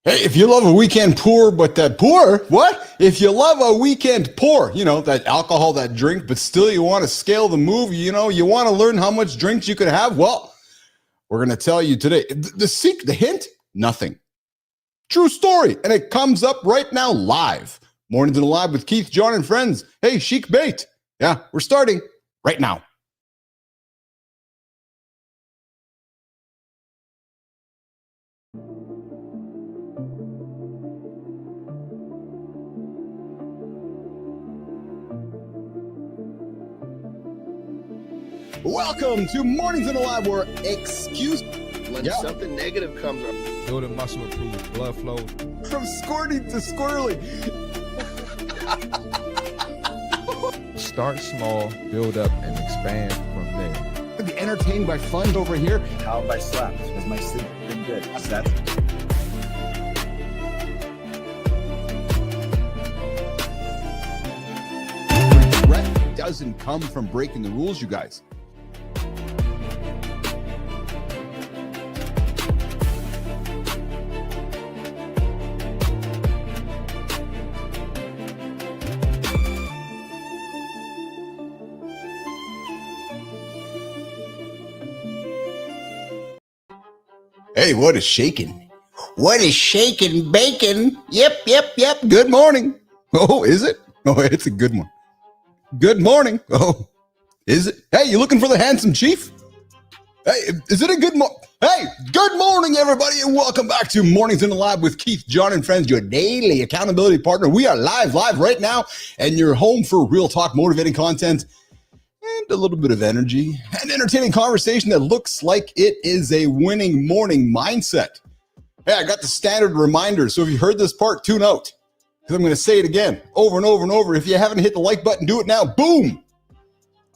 Hey, if you love a weekend pour, but that pour, what? If you love a weekend pour, that alcohol, that drink, but still you want to scale the move, you want to learn how much drinks you could have, well, we're going to tell you today. The hint, nothing. True story. And it comes up right now live. Mornings in the Lab with Keith, Jon, and friends. Hey, Chic Bait. Yeah, we're starting right now. Welcome to Mornings in the Lab, where when something negative comes up, building muscle improves blood flow from squirty to squirrely. Start small, build up, and expand from there. Be entertained by fun over here. How have I slept? Has my sleep been good? That's regret doesn't come from breaking the rules, you guys. Hey, what is shaking? What is shaking bacon? Yep. Good morning. Oh, is it? Oh, it's a good one. Good morning. Oh, is it? Hey, you looking for the handsome chief? Hey, is it a good morning? Hey, good morning, everybody, and welcome back to Mornings in the Lab with Keith, Jon, and friends, your daily accountability partner. We are live right now, and you're home for real talk, motivating content, and a little bit of energy and entertaining conversation that looks like it is a winning morning mindset. Hey, I got the standard reminder. So if you heard this part, tune out, because I'm going to say it again over and over and over. If you haven't hit the like button, do it now. Boom.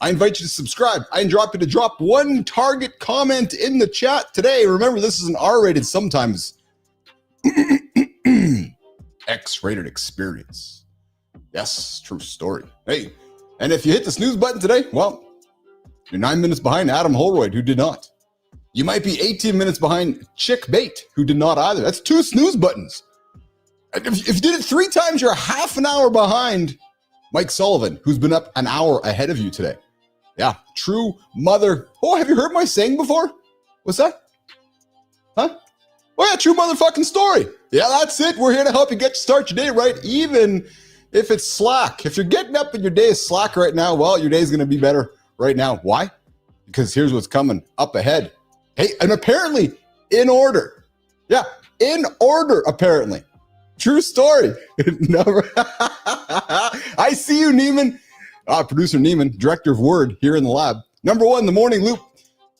I invite you to subscribe. I invite you to drop one target comment in the chat today. Remember, this is an R-rated, sometimes X-rated experience. Yes, true story. Hey, and if you hit the snooze button today, well, you're 9 minutes behind Adam Holroyd, who did not. You might be 18 minutes behind Chick Bait, who did not either. That's 2 snooze buttons. If you did it 3 times, you're half an hour behind Mike Sullivan, who's been up an hour ahead of you today. Yeah, true mother. Oh, have you heard my saying before? What's that? Huh? Oh, yeah, true motherfucking story. Yeah, that's it. We're here to help you start your day right, even if it's slack. If you're getting up and your day is slack right now, well, your day is going to be better right now. Why? Because here's what's coming up ahead. Hey, and apparently in order. Yeah, in order, apparently. True story. I see you, Neiman. Producer Neiman, director of Word here in the lab. Number 1, the morning loop.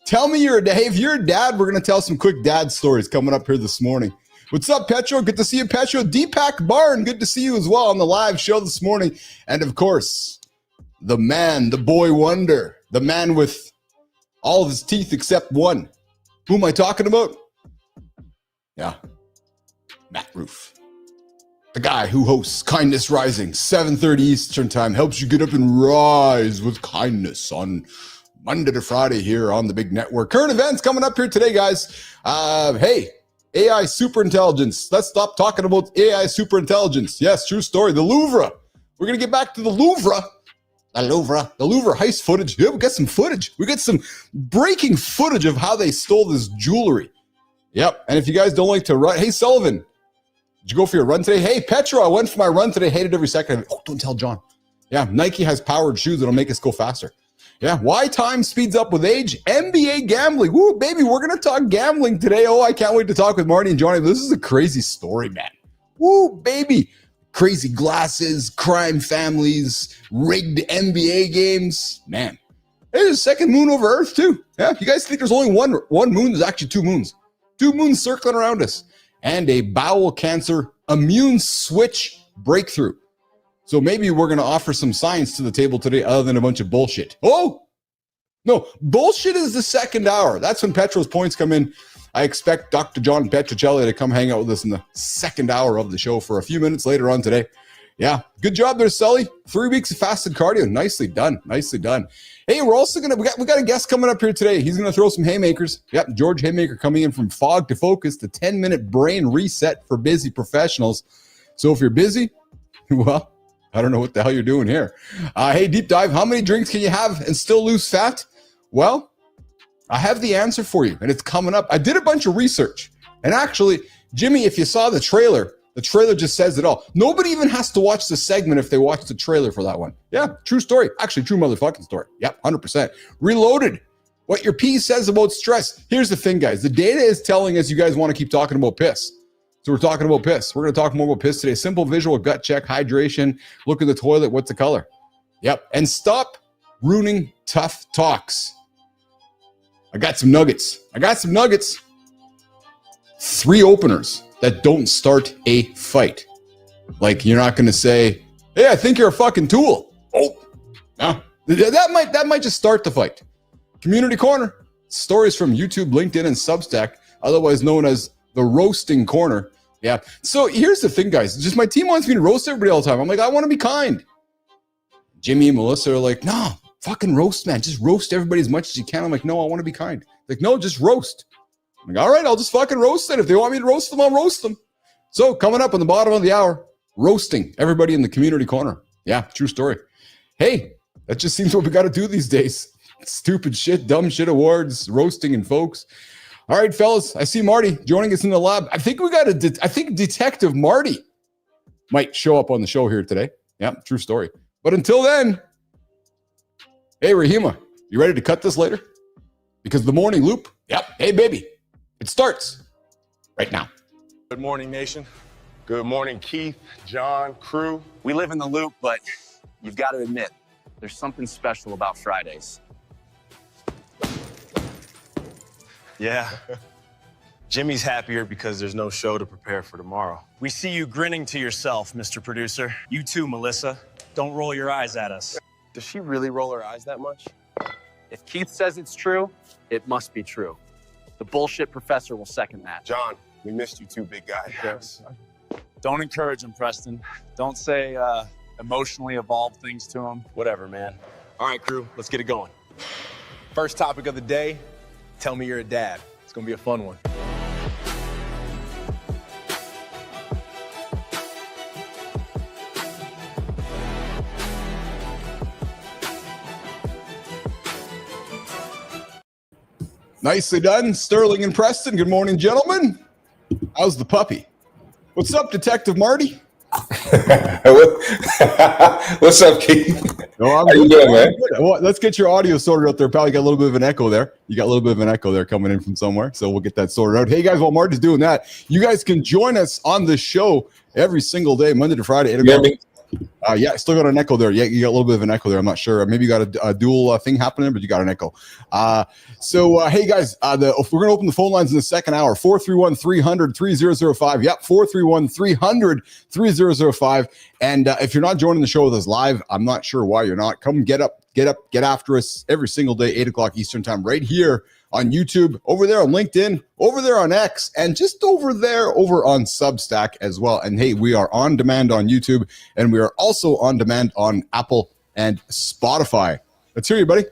Tell me you're a dad. If you're a dad, we're going to tell some quick dad stories coming up here this morning. What's up, Petro? Good to see you, Petro. Deepak Barn, good to see you as well on the live show this morning. And of course, the man, the boy wonder, the man with all of his teeth except one. Who am I talking about? Yeah, Matt Roof. The guy who hosts Kindness Rising, 7:30 Eastern Time, helps you get up and rise with kindness on Monday to Friday here on the big network. Current events coming up here today, guys. Hey, AI superintelligence. Let's stop talking about AI superintelligence. Yes, true story. The Louvre. We're going to get back to the Louvre. The Louvre heist footage. Yeah, we got some footage. We got some breaking footage of how they stole this jewelry. Yep. And if you guys don't like to run, hey, Sullivan, did you go for your run today? Hey, Petra, I went for my run today. Hated every second of it. Oh, don't tell John. Yeah, Nike has powered shoes that'll make us go faster. Yeah, why time speeds up with age? NBA gambling. Woo, baby, we're going to talk gambling today. Oh, I can't wait to talk with Marty and Johnny. This is a crazy story, man. Woo, baby. Crazy glasses, crime families, rigged NBA games. Man, there's a second moon over Earth, too. Yeah, you guys think there's only one moon? There's actually 2 moons. 2 moons circling around us. And a bowel cancer immune switch breakthrough. So maybe we're going to offer some science to the table today other than a bunch of bullshit. Oh, no, bullshit is the second hour. That's when Petro's points come in. I expect Dr. John Petrocelli to come hang out with us in the second hour of the show for a few minutes later on today. Yeah, good job there, Sully. 3 weeks of fasted cardio. Nicely done. Nicely done. Hey, we're also we got a guest coming up here today. He's gonna throw some haymakers. Yep, George Haymaker coming in from fog to focus, the 10-minute brain reset for busy professionals. So if you're busy, well, I don't know what the hell you're doing here. Hey, deep dive. How many drinks can you have and still lose fat? Well, I have the answer for you, and it's coming up. I did a bunch of research, and actually, Jimmy, if you saw the trailer just says it all. Nobody even has to watch the segment if they watch the trailer for that one. Yeah, true story. Actually, true motherfucking story. Yep, 100%. Reloaded. What your pee says about stress. Here's the thing, guys. The data is telling us you guys want to keep talking about piss. So we're talking about piss. We're going to talk more about piss today. Simple visual gut check, hydration, look at the toilet, what's the color? Yep, and stop ruining tough talks. I got some nuggets. 3 openers that don't start a fight. Like, you're not going to say, hey, I think you're a fucking tool. Oh, no. That might just start the fight. Community Corner. Stories from YouTube, LinkedIn, and Substack, otherwise known as the Roasting Corner. Yeah. So here's the thing, guys. Just my team wants me to roast everybody all the time. I'm like, I want to be kind. Jimmy and Melissa are like, no, fucking roast, man. Just roast everybody as much as you can. I'm like, no, I want to be kind. Like, no, just roast. I'm like, all right, I'll just fucking roast it. If they want me to roast them, I'll roast them. So coming up on the bottom of the hour, roasting everybody in the Community Corner. Yeah, true story. Hey, that just seems what we got to do these days. Stupid shit, dumb shit awards, roasting and folks. All right, fellas, I see Marty joining us in the lab. I think I think Detective Marty might show up on the show here today. Yeah, true story. But until then, hey, Rahima, you ready to cut this later? Because the morning loop, yep, hey, baby, it starts right now. Good morning, nation. Good morning, Keith, John, crew. We live in the loop, but you've got to admit, there's something special about Fridays. Yeah. Jimmy's happier because there's no show to prepare for tomorrow. We see you grinning to yourself, Mr. Producer. You too, Melissa. Don't roll your eyes at us. Does she really roll her eyes that much? If Keith says it's true, it must be true. The bullshit professor will second that. John, we missed you too, big guy. Yes. Don't encourage him, Preston. Don't say emotionally evolved things to him. Whatever, man. All right, crew, let's get it going. First topic of the day, tell me you're a dad. It's gonna be a fun one. Nicely done, Sterling and Preston. Good morning, gentlemen. How's the puppy? What's up, Detective Marty? What's up, Keith? No, How you doing, man? Well, let's get your audio sorted out there, pal. You got a little bit of an echo there. Coming in from somewhere, so we'll get that sorted out. Hey, guys, while Marty's doing that, you guys can join us on the show every single day, Monday to Friday, 8 o'clock. Yeah, still got an echo there. Yeah, you got a little bit of an echo there. I'm not sure. Maybe you got a dual thing happening, but you got an echo. Hey, guys, if we're going to open the phone lines in the second hour, 431-300-3005. Yep, 431-300-3005. And if you're not joining the show with us live, I'm not sure why you're not. Come get after us every single day, 8 o'clock Eastern time, right here on YouTube, over there on LinkedIn, over there on X, and just over on Substack as well. And hey, we are on demand on YouTube, and we are also on demand on Apple and Spotify. Let's hear you, buddy.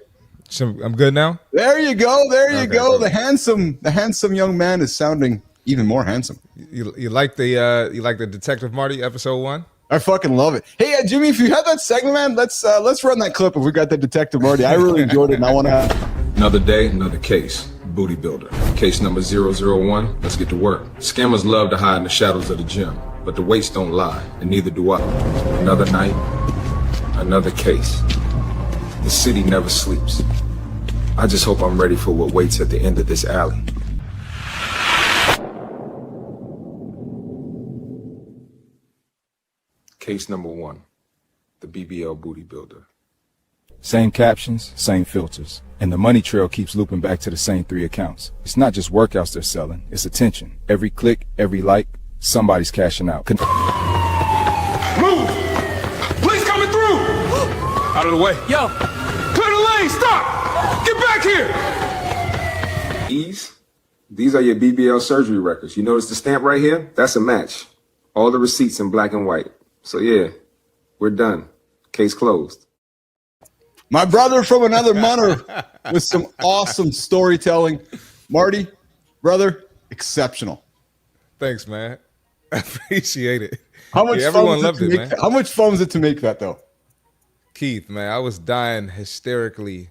So I'm good now? There you go. Okay, Go. Perfect. The handsome young man is sounding even more handsome. You like the Detective Marty episode 1? I fucking love it. Hey, Jimmy, if you have that segment, man, let's run that clip if we got the Detective Marty. I really enjoyed it, and I want to. Another day, another case. Booty builder. Case number 001. Let's get to work. Scammers love to hide in the shadows of the gym, but the weights don't lie, and neither do I. Another night, another case. The city never sleeps. I just hope I'm ready for what waits at the end of this alley. Case number 1. The BBL booty builder. Same captions, same filters. And the money trail keeps looping back to the same 3 accounts. It's not just workouts they're selling, it's attention. Every click, every like, somebody's cashing out. Move! Police coming through! Out of the way. Yo! Clear the lane! Stop! Get back here! Ease? These are your BBL surgery records. You notice the stamp right here? That's a match. All the receipts in black and white. So yeah, We're done. Case closed. My brother from another mother with some awesome storytelling. Marty, brother, exceptional. Thanks, man. I appreciate it. How much fun everyone was loved it it, to man. make? How much fun was it to make that though? Keith, man, I was dying hysterically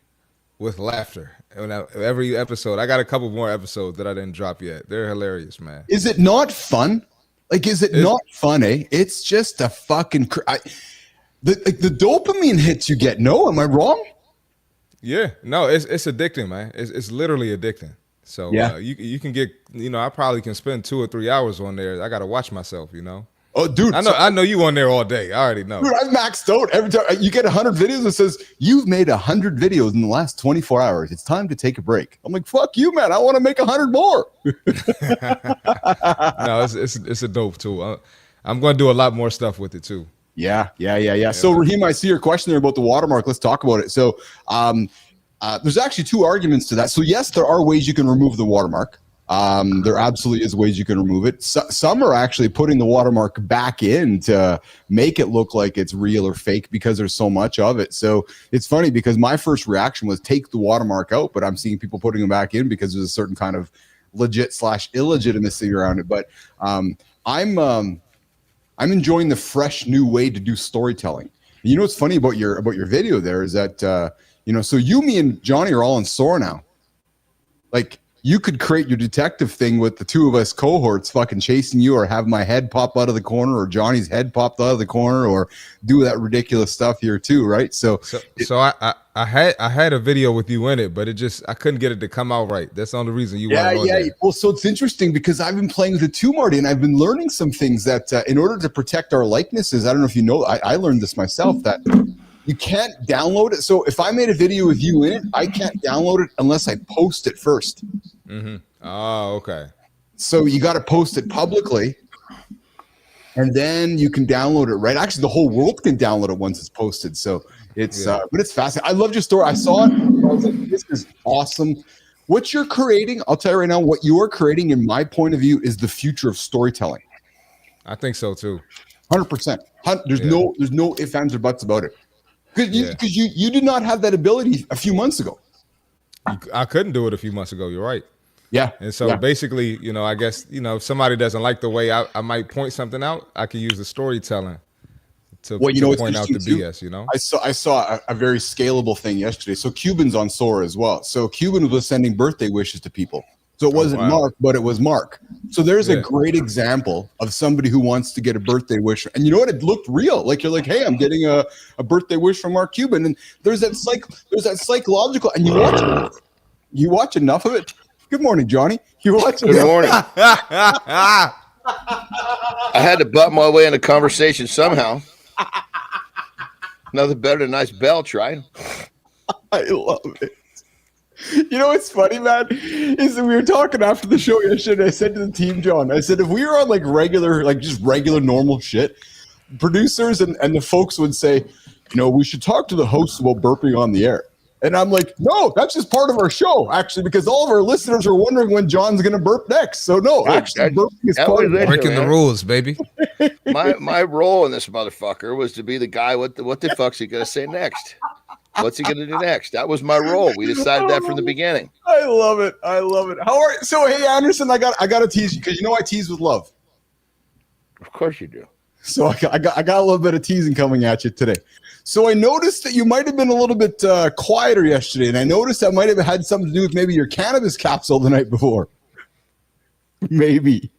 with laughter. And every episode, I got a couple more episodes that I didn't drop yet. They're hilarious, man. Is it not fun? Like, is it not fun, eh? It's just a fucking... the dopamine hits you get. No, am I wrong? Yeah, no, it's addicting, man. It's literally addicting. So yeah. You can get, I probably can spend 2 or 3 hours on there. I got to watch myself, Oh, dude. I know you on there all day. I already know. Dude, I've maxed out. Every time you get 100 videos, it says, you've made 100 videos in the last 24 hours. It's time to take a break. I'm like, fuck you, man. I want to make 100 more. No, it's a dope tool. I'm going to do a lot more stuff with it too. Yeah. So, Raheem, I see your question there about the watermark. Let's talk about it. So, there's actually 2 arguments to that. So, yes, there are ways you can remove the watermark. There absolutely is ways you can remove it. Some are actually putting the watermark back in to make it look like it's real or fake because there's so much of it. So it's funny because my first reaction was take the watermark out, but I'm seeing people putting them back in because there's a certain kind of legit/illegitimacy around it. But I'm enjoying the fresh new way to do storytelling. You know what's funny about your video there is that so you, me, and Johnny are all in SOAR now. Like, you could create your detective thing with the 2 of us cohorts fucking chasing you, or have my head pop out of the corner, or Johnny's head popped out of the corner, or do that ridiculous stuff here too, right? So I had a video with you in it, but I couldn't get it to come out right. That's the only reason you weren't on there. Well, so it's interesting because I've been playing with it too, Marty, and I've been learning some things that in order to protect our likenesses, I don't know if you know, I learned this myself, that you can't download it. So if I made a video with you in it, I can't download it unless I post it first. Mm-hmm. Oh, okay. So you got to post it publicly, and then you can download it, right? Actually, the whole world can download it once it's posted. So it's, but it's fascinating. I loved your story. I saw it. I was like, this is awesome. What you're creating, I'll tell you right now, what you are creating, in my point of view, is the future of storytelling. I think so too. 100%. There's no ifs, ands, or buts about it. Because you did not have that ability a few months ago. I couldn't do it a few months ago. You're right. Yeah. And so basically, I guess, if somebody doesn't like the way I might point something out, I can use the storytelling to point out the BS, I saw a very scalable thing yesterday. So Cuban's on SOAR as well. So Cuban was sending birthday wishes to people. So it wasn't Mark, but it was Mark. So there's a great example of somebody who wants to get a birthday wish. And you know what? It looked real. Like, you're like, hey, I'm getting a birthday wish from Mark Cuban. And there's that psychological, and you watch enough of it. Good morning, Johnny. You watch enough. Good morning. I had to butt my way into conversation somehow. Nothing better than a nice belch, right? I love it. You know what's funny, man, is that we were talking after the show yesterday. I said to the team, John, I said, if we were on just regular normal shit, producers and the folks would say, we should talk to the hosts about burping on the air. And I'm like, no, that's just part of our show, actually, because all of our listeners are wondering when John's going to burp next. So no, actually, burping is part of it. Breaking the rules, baby. My role in this motherfucker was to be the guy. What the fuck's he going to say next? What's he going to do next? That was my role. We decided that from the beginning. I love it. How are you? So, hey, Anderson, I got to tease you because I tease with love. Of course you do. So I got a little bit of teasing coming at you today. So I noticed that you might have been a little bit quieter yesterday, and I noticed that might have had something to do with maybe your cannabis capsule the night before. Maybe.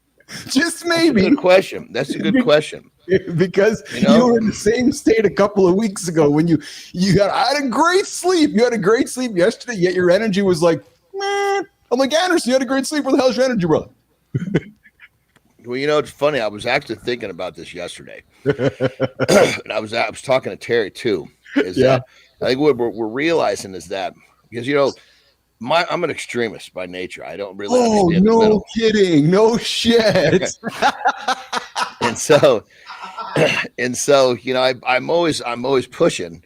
Just maybe. That's a good question. That's a good question. Because you were in the same state a couple of weeks ago when you had a great sleep. You had a great sleep yesterday, yet your energy was like, meh. I'm like, Anderson, you had a great sleep. Where the hell's your energy, brother? Well, it's funny. I was actually thinking about this yesterday. And I was talking to Terry too. I think what we're realizing is that because I'm an extremist by nature. I don't really understand the middle. Kidding. No shit. and so I'm always pushing,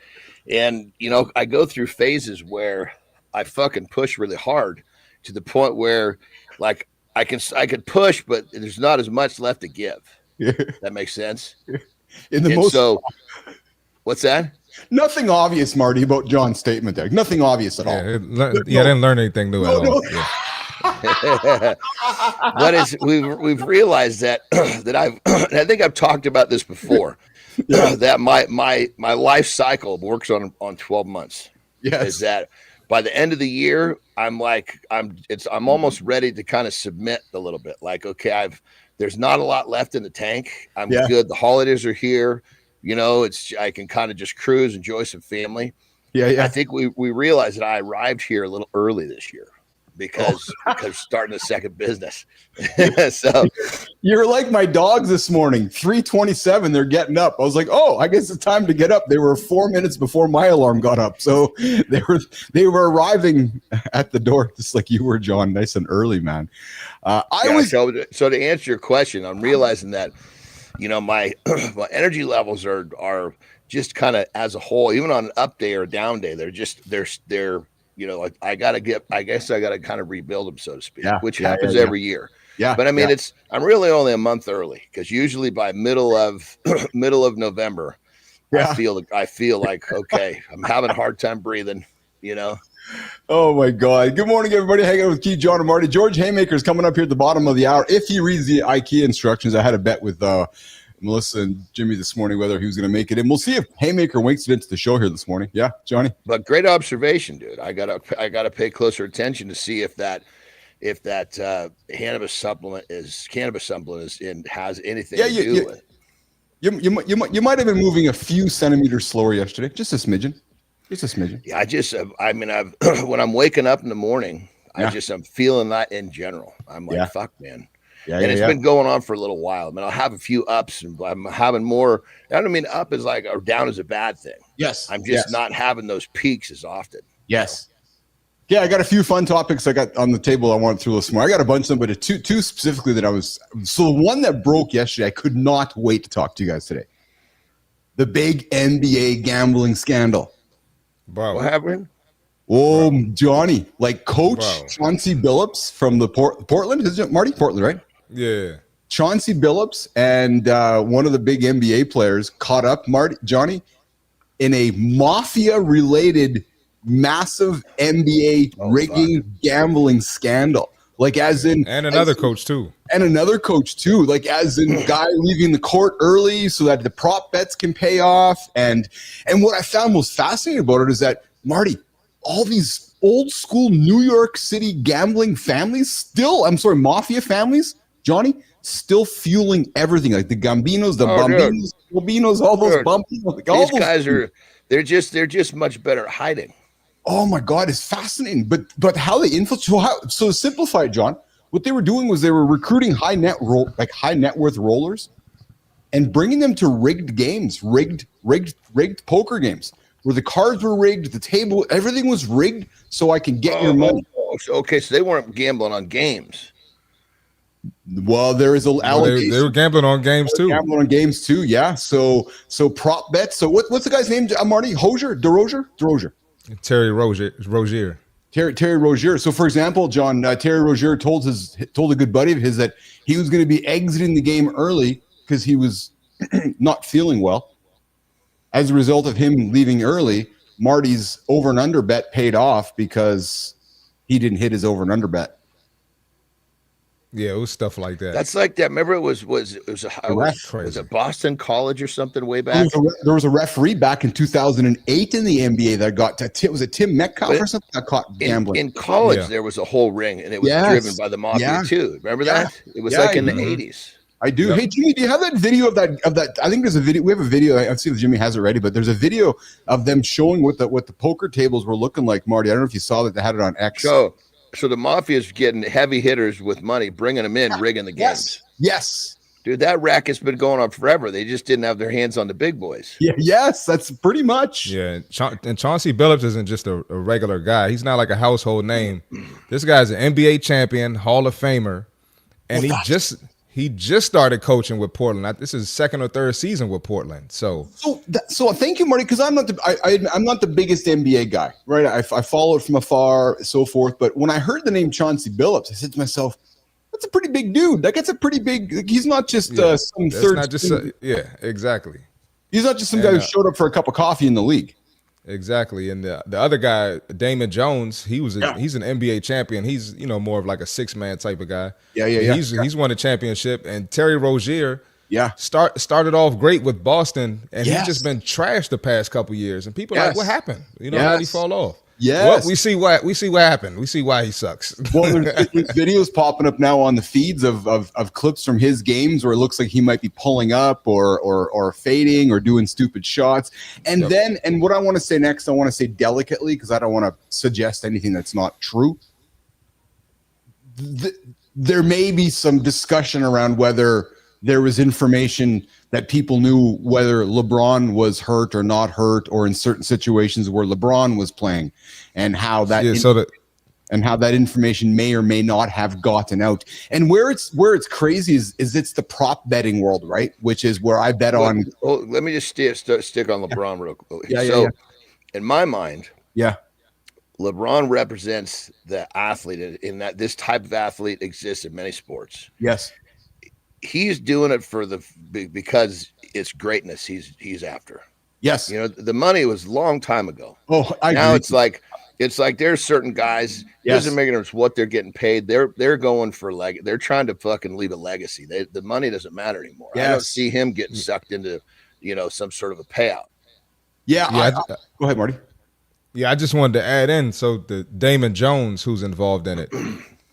and I go through phases where I fucking push really hard to the point where like I could push, but there's not as much left to give. Yeah. That makes sense. What's that? Nothing obvious, Marty, about John's statement there. Nothing obvious at all. Yeah, didn't learn anything new at all. Yeah. What is we've realized that that I think I've talked about this before. That my life cycle works on 12 months. Yes. Is that by the end of the year, I'm almost ready to kind of submit a little bit. Like, okay, there's not a lot left in the tank. I'm good. The holidays are here. You know, I can kind of just cruise, enjoy some family. Yeah. I think we realized that I arrived here a little early this year because starting a second business. So you're like my dogs this morning, 3:27. They're getting up. I was like, oh, I guess it's time to get up. They were 4 minutes before my alarm got up, so they were arriving at the door just like you were, John. Nice and early, man. So to answer your question, I'm realizing that, you know, my energy levels are just kind of as a whole, even on an up day or a down day, they're you know, I guess I gotta kind of rebuild them, so to speak, which happens every year. Yeah. But I mean, I'm really only a month early, because usually by middle of November, I feel like, okay, I'm having a hard time breathing, you know? Oh my God. Good morning, everybody. Hanging out with Keith, John, and Marty. George Haymaker is coming up here at the bottom of the hour. If he reads the IKEA instructions, I had a bet with Melissa and Jimmy this morning whether he was going to make it in. We'll see if Haymaker winks it into the show here this morning. Yeah, Johnny. But great observation, dude. I gotta pay closer attention to see if that cannabis supplement is and has anything to do with it. You might have been moving a few centimeters slower yesterday, just a smidgen. Just a smidgen. Yeah, when I'm waking up in the morning, I'm feeling that in general. I'm like, fuck, man. It's been going on for a little while. I mean, I'll have a few ups, and I'm having more. I don't mean up is like, or down is a bad thing. Yes. I'm just not having those peaks as often. Yes. Yeah, I got a few fun topics I got on the table I wanted to this morning. I got a bunch of them, but two specifically that so the one that broke yesterday, I could not wait to talk to you guys today. The big NBA gambling scandal. Bro. What happened? Oh, bro. Johnny, like Coach Chauncey Billups from the Portland, is it Marty? Portland, right? Yeah. Chauncey Billups and one of the big NBA players caught up, Johnny, in a mafia-related massive NBA rigging gambling scandal. Like as in, and another coach too. Like as in guy leaving the court early so that the prop bets can pay off. And what I found most fascinating about it is that, Marty, all these old school New York City gambling families mafia families, Johnny, still fueling everything. Like the Gambinos, the Bambinos, all those Bumbinos. Like these guys they're just much better at hiding. Oh my God, it's fascinating. But how they infiltrate? So to simplify it, John, what they were doing was they were recruiting high net worth rollers, and bringing them to rigged games, rigged poker games, where the cards were rigged, the table, everything was rigged, so I can get your money. Okay, so they weren't gambling on games. Well, there is an allegation. They were gambling on games too. Yeah. So prop bets. So what's the guy's name? Marty DeRozier. Terry Rozier. So, for example, John, Terry Rozier told a good buddy of his that he was going to be exiting the game early because he was not feeling well. As a result of him leaving early, Marty's over and under bet paid off because he didn't hit his over and under bet. Yeah, it was stuff like that. That's like that. Remember, it was it Boston College or something way back? There was a referee back in 2008 in the NBA that was it Tim Metcalf or something that caught gambling. In college, there was a whole ring, and it was driven by the mafia too. Remember that? It was like in the 80s. I do. Hey, Jimmy, do you have that video of that? I think there's a video. We have a video. I'll see if Jimmy has it ready, but there's a video of them showing what the poker tables were looking like, Marty. I don't know if you saw that. They had it on X. So the mafia is getting heavy hitters with money, bringing them in, rigging the games. Yes. Dude, that racket's been going on forever. They just didn't have their hands on the big boys. Yeah. Yes, that's pretty much. Yeah, and Chauncey Billups isn't just a regular guy. He's not like a household name. This guy's an NBA champion, Hall of Famer, and he just started coaching with Portland. This is his second or third season with Portland. So thank you, Marty, because I'm not the biggest NBA guy, right? I follow it from afar, so forth. But when I heard the name Chauncey Billups, I said to myself, "That's a pretty big dude. Like, that's a pretty big. He's not just some third." Not just exactly. He's not just some guy who showed up for a cup of coffee in the league. Exactly. And the other guy, Damon Jones, he's an NBA champion. He's, more of like a 6-man type of guy. Yeah. He's won a championship. And Terry Rozier started off great with Boston, and he's just been trashed the past couple years. And people are like, what happened? How did he fall off? Yes. Well, we see what happened. We see why he sucks. Well, there's videos popping up now on the feeds of clips from his games where it looks like he might be pulling up or fading or doing stupid shots. And and what I want to say next, I want to say delicately, because I don't want to suggest anything that's not true. There may be some discussion around whether there was information that people knew whether LeBron was hurt or not hurt, or in certain situations where LeBron was playing, and how that information may or may not have gotten out. And where it's crazy is it's the prop betting world, right? Which is where I bet on. Well, let me just stick on LeBron real quick. In my mind, LeBron represents the athlete in that this type of athlete exists in many sports. Yes. He's doing it because it's greatness he's after. Yes. The money was a long time ago. Oh, now it's like there's certain guys, it doesn't make a difference what they're getting paid. They're going for they're trying to fucking leave a legacy. The money doesn't matter anymore. Yes. I don't see him getting sucked into, some sort of a payout. Yeah. Go ahead, Marty. Yeah, I just wanted to add in, so the Damon Jones, who's involved in it,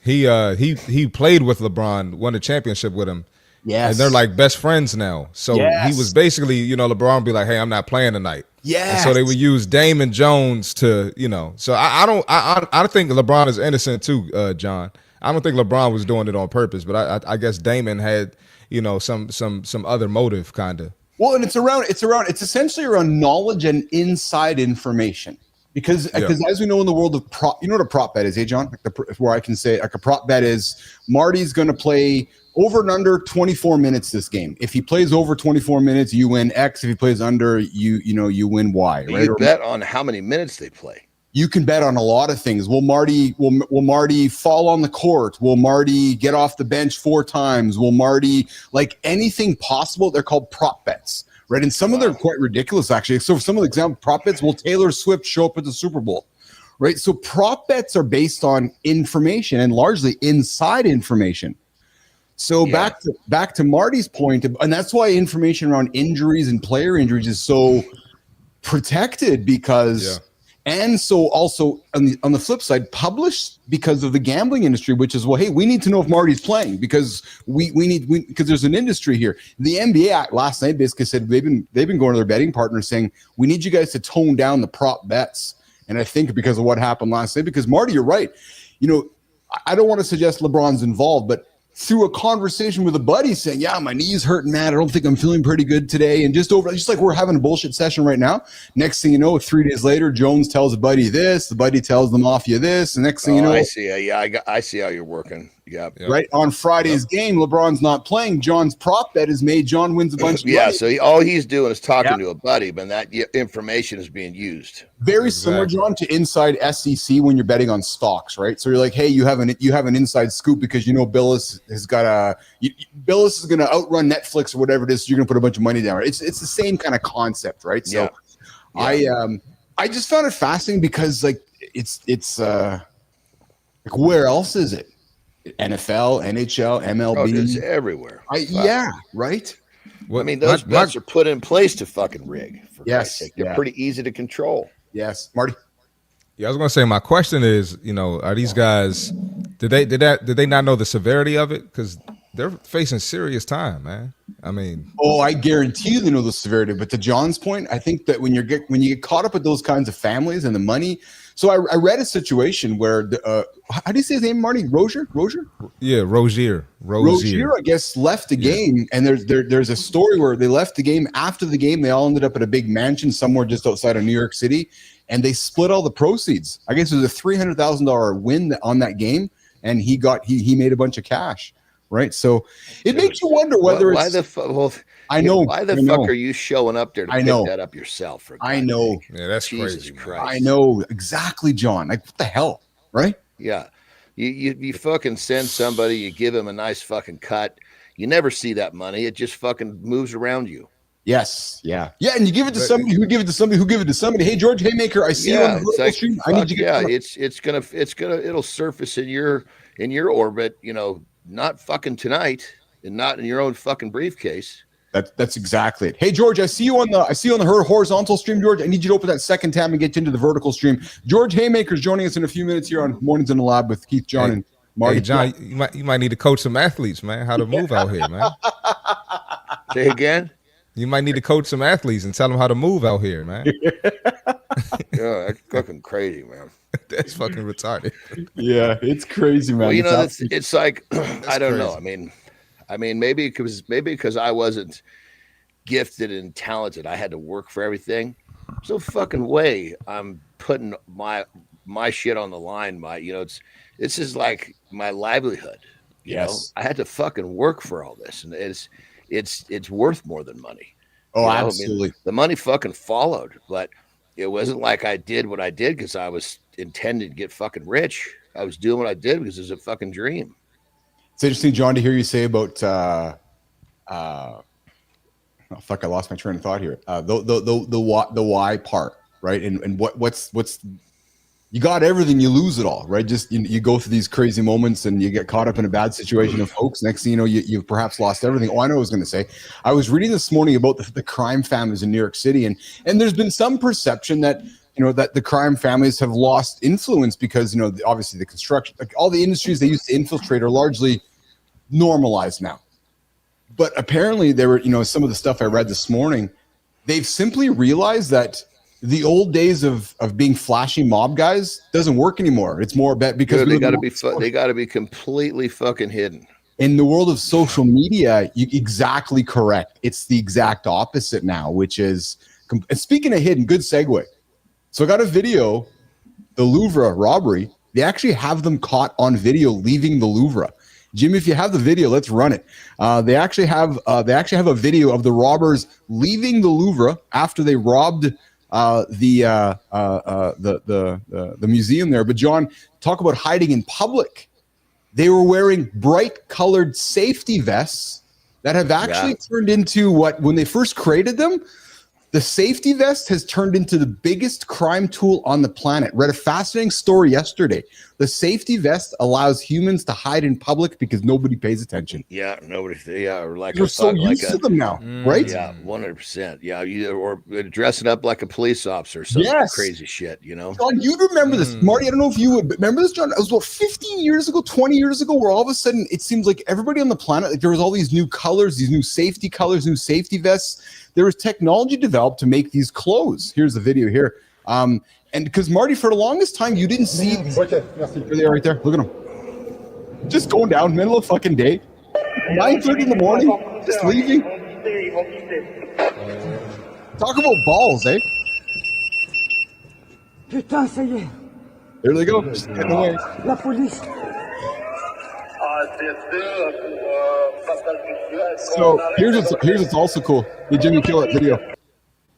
he played with LeBron, won a championship with him. Yes. And they're like best friends now. So he was basically, LeBron would be like, hey, I'm not playing tonight. Yeah. So they would use Damon Jones to, So I think LeBron is innocent too, John. I don't think LeBron was doing it on purpose, but I guess Damon had, some other motive kind of. Well, and it's essentially around knowledge and inside information. Because as we know in the world of prop, you know what a prop bet is, John? Where I can say like a prop bet is Marty's going to play over and under 24 minutes this game. If he plays over 24 minutes, you win X. If he plays under, you win Y. Right? You bet on how many minutes they play. You can bet on a lot of things. Will Marty fall on the court? Will Marty get off the bench 4 times? Will Marty, like anything possible? They're called prop bets. Right, and some of them are quite ridiculous, actually. So, for some of the example prop bets, will Taylor Swift show up at the Super Bowl? Right, so prop bets are based on information and largely inside information. So back to Marty's point, and that's why information around injuries and player injuries is so protected because. And so also on the flip side, published because of the gambling industry, which is, well, hey, we need to know if Marty's playing because because there's an industry here. The NBA last night basically said they've been going to their betting partners saying we need you guys to tone down the prop bets. And I think because of what happened last night, because Marty, you're right. I don't want to suggest LeBron's involved, but through a conversation with a buddy saying, yeah, my knee's hurting, man. I don't think I'm feeling pretty good today. And just like we're having a bullshit session right now. Next thing you know, 3 days later, Jones tells a buddy this, the buddy tells the mafia this. And next thing you know. I see. I see how you're working. Yeah. Right. On Friday's game, LeBron's not playing. John's prop bet is made. John wins a bunch of money. So all he's doing is talking to a buddy, but that information is being used. Very similar, John, to inside SEC when you're betting on stocks, right? So you're like, hey, you have an inside scoop because Billis has got Billis is going to outrun Netflix or whatever it is. So you're going to put a bunch of money down. Right? It's the same kind of concept, right? So I just found it fascinating because like it's like where else is it? NFL, NHL, MLB. It's everywhere. Right. Well, I mean, those bets are put in place to fucking rig. For Christ's sake. They're pretty easy to control. Yes, Marty. Yeah, I was going to say my question is, are these guys did they not know the severity of it? Because they're facing serious time, man. I mean, I guarantee you they know the severity. But to John's point, I think that when you get caught up with those kinds of families and the money. So I read a situation where how do you say his name, Marty? Rozier? Yeah, Rozier. I guess left the game, and there's a story where they left the game. After the game, they all ended up at a big mansion somewhere just outside of New York City, and they split all the proceeds. I guess it was a $300,000 win on that game, and he made a bunch of cash. Right, so it makes you wonder whether why the fuck are you showing up there to pick that up yourself? I know. Yeah, that's Jesus crazy. Christ. I know exactly, John. Like what the hell, right? Yeah, you fucking send somebody, you give him a nice fucking cut. You never see that money; it just fucking moves around you. Yes, yeah, and you give it to somebody who give it to somebody who give it to somebody. Hey, George Haymaker, I see you on the vertical stream. I need you to get it'll surface in your orbit, not fucking tonight and not in your own fucking briefcase. That's exactly it. Hey, George, I see you on the horizontal stream, George. I need you to open that second tab and get you into the vertical stream. George Haymaker is joining us in a few minutes here on Mornings in the Lab with Keith, John, and Marty. Hey, John, you might need to coach some athletes, man, how to move out here, man. Say again? You might need to coach some athletes and tell them how to move out here, man. Yeah, that's fucking crazy, man. That's fucking retarded. Yeah, it's crazy, man. Well, it's like I don't know. I mean, maybe because I wasn't gifted and talented, I had to work for everything. There's no fucking way I'm putting my shit on the line. This is like my livelihood. You know, I had to fucking work for all this, and it's worth more than money. Oh, absolutely. The money fucking followed, but it wasn't like I did what I did because I was intended to get fucking rich. I was doing what I did because it was a fucking dream. It's interesting, John, to hear you say about I lost my train of thought here. The why part, right? And what's you got everything, you lose it all, right? Just you go through these crazy moments and you get caught up in a bad situation of folks. Next thing you know, you've perhaps lost everything. Oh, I know what I was going to say. I was reading this morning about the crime families in New York City, and there's been some perception that that the crime families have lost influence because obviously the construction, like all the industries they used to infiltrate, are largely normalized now. But apparently there were some of the stuff I read this morning, they've simply realized that the old days of being flashy mob guys doesn't work anymore. It's more about because they got to be completely fucking hidden. In the world of social media, you're exactly correct. It's the exact opposite now, which is, speaking of hidden, good segue. So I got a video, the Louvre robbery. They actually have them caught on video leaving the Louvre. Jimmy, if you have the video, let's run it. They actually have a video of the robbers leaving the Louvre after they robbed the museum there. But John, talk about hiding in public. They were wearing bright colored safety vests that have actually turned into when they first created them, the safety vest has turned into the biggest crime tool on the planet. Read a fascinating story yesterday. The safety vest allows humans to hide in public because nobody pays attention. Yeah, nobody. Yeah, or like you're so used to them now, right? Yeah, 100%. Yeah, or dressing up like a police officer, or some crazy shit. John, you'd remember this, Marty. I don't know if you would, but remember this, John? It was about 15 years ago, 20 years ago, where all of a sudden it seems like everybody on the planet, like there was all these new colors, these new safety colors, new safety vests. There was technology developed to make these clothes. Here's the video here. And because Marty, for the longest time, you didn't see there they are right there. Look at them. Just going down, middle of fucking day. 9:30 in the morning, just leaving. Talk about balls, eh? There they go, just getting away. La police. So here's what's also cool. Hey, Jimmy, kill that video.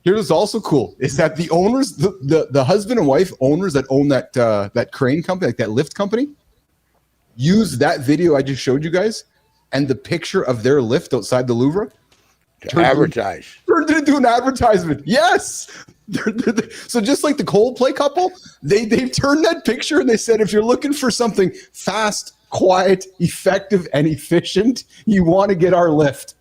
Here's what's also cool is that the owners, the husband and wife owners that own that crane company, like that lift company, use that video I just showed you guys and the picture of their lift outside the Louvre to advertise. Turned it into an advertisement. Yes. So just like the Coldplay couple, they've turned that picture and they said, if you're looking for something fast, quiet, effective, and efficient, you want to get our lift.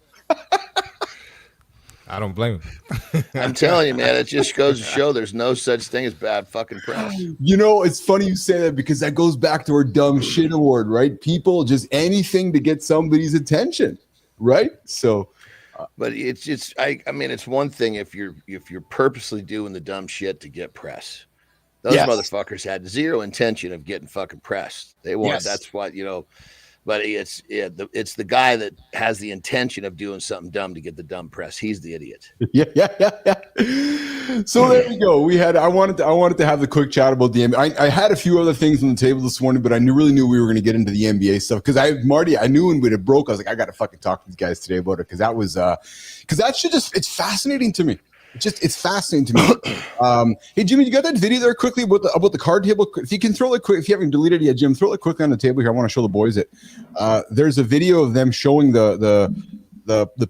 I don't blame him. I'm telling you, man, it just goes to show there's no such thing as bad fucking press. It's funny you say that because that goes back to our dumb shit award, right? People just anything to get somebody's attention, right? So, but it's one thing if you're purposely doing the dumb shit to get press. Those motherfuckers had zero intention of getting fucking pressed. They want that's what but it's the guy that has the intention of doing something dumb to get the dumb press. He's the idiot. Yeah. So there we go. I wanted to have the quick chat about the NBA. I had a few other things on the table this morning, but I really knew we were going to get into the NBA stuff because I knew when it broke, I was like, I got to fucking talk to these guys today about it because that shit it's fascinating to me. It's fascinating to me. Hey, Jimmy, you got that video there quickly about the card table? If you can throw it quick, if you haven't deleted it yet, Jim, throw it quickly on the table here. I want to show the boys it. There's a video of them showing the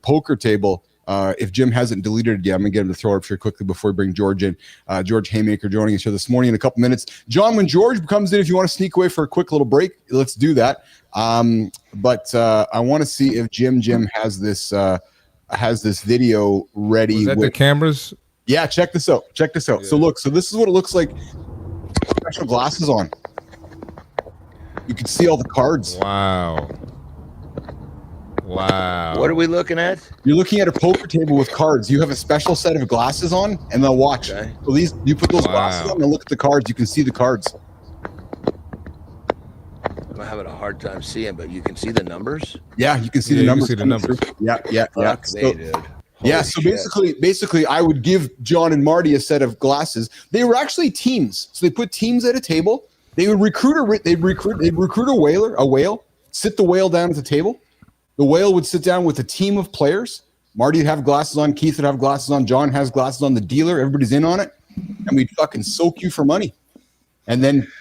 poker table If Jim hasn't deleted it yet, I'm going to get him to throw it up here quickly before we bring George in. George Haymaker joining us here this morning in a couple minutes. John, when George comes in, if you want to sneak away for a quick little break, let's do that. But I want to see if Jim has this video ready. Was that the cameras? Yeah, check this out. Yeah. So look, this is what it looks like. Special glasses on. You can see all the cards. Wow. What are we looking at? You're looking at a poker table with cards. You have a special set of glasses on, and they'll watch. Okay. So you put those glasses on and look at the cards. You can see the cards. I'm having a hard time seeing, but you can see the numbers. Yeah, you can see the numbers. Yeah. Fuck me, dude. Yeah, so basically, I would give John and Marty a set of glasses. They were actually teams, so they put teams at a table. They would recruit a whale, sit the whale down at the table. The whale would sit down with a team of players. Marty would have glasses on, Keith would have glasses on, John has glasses on, the dealer, everybody's in on it, and we'd fucking soak you for money. And then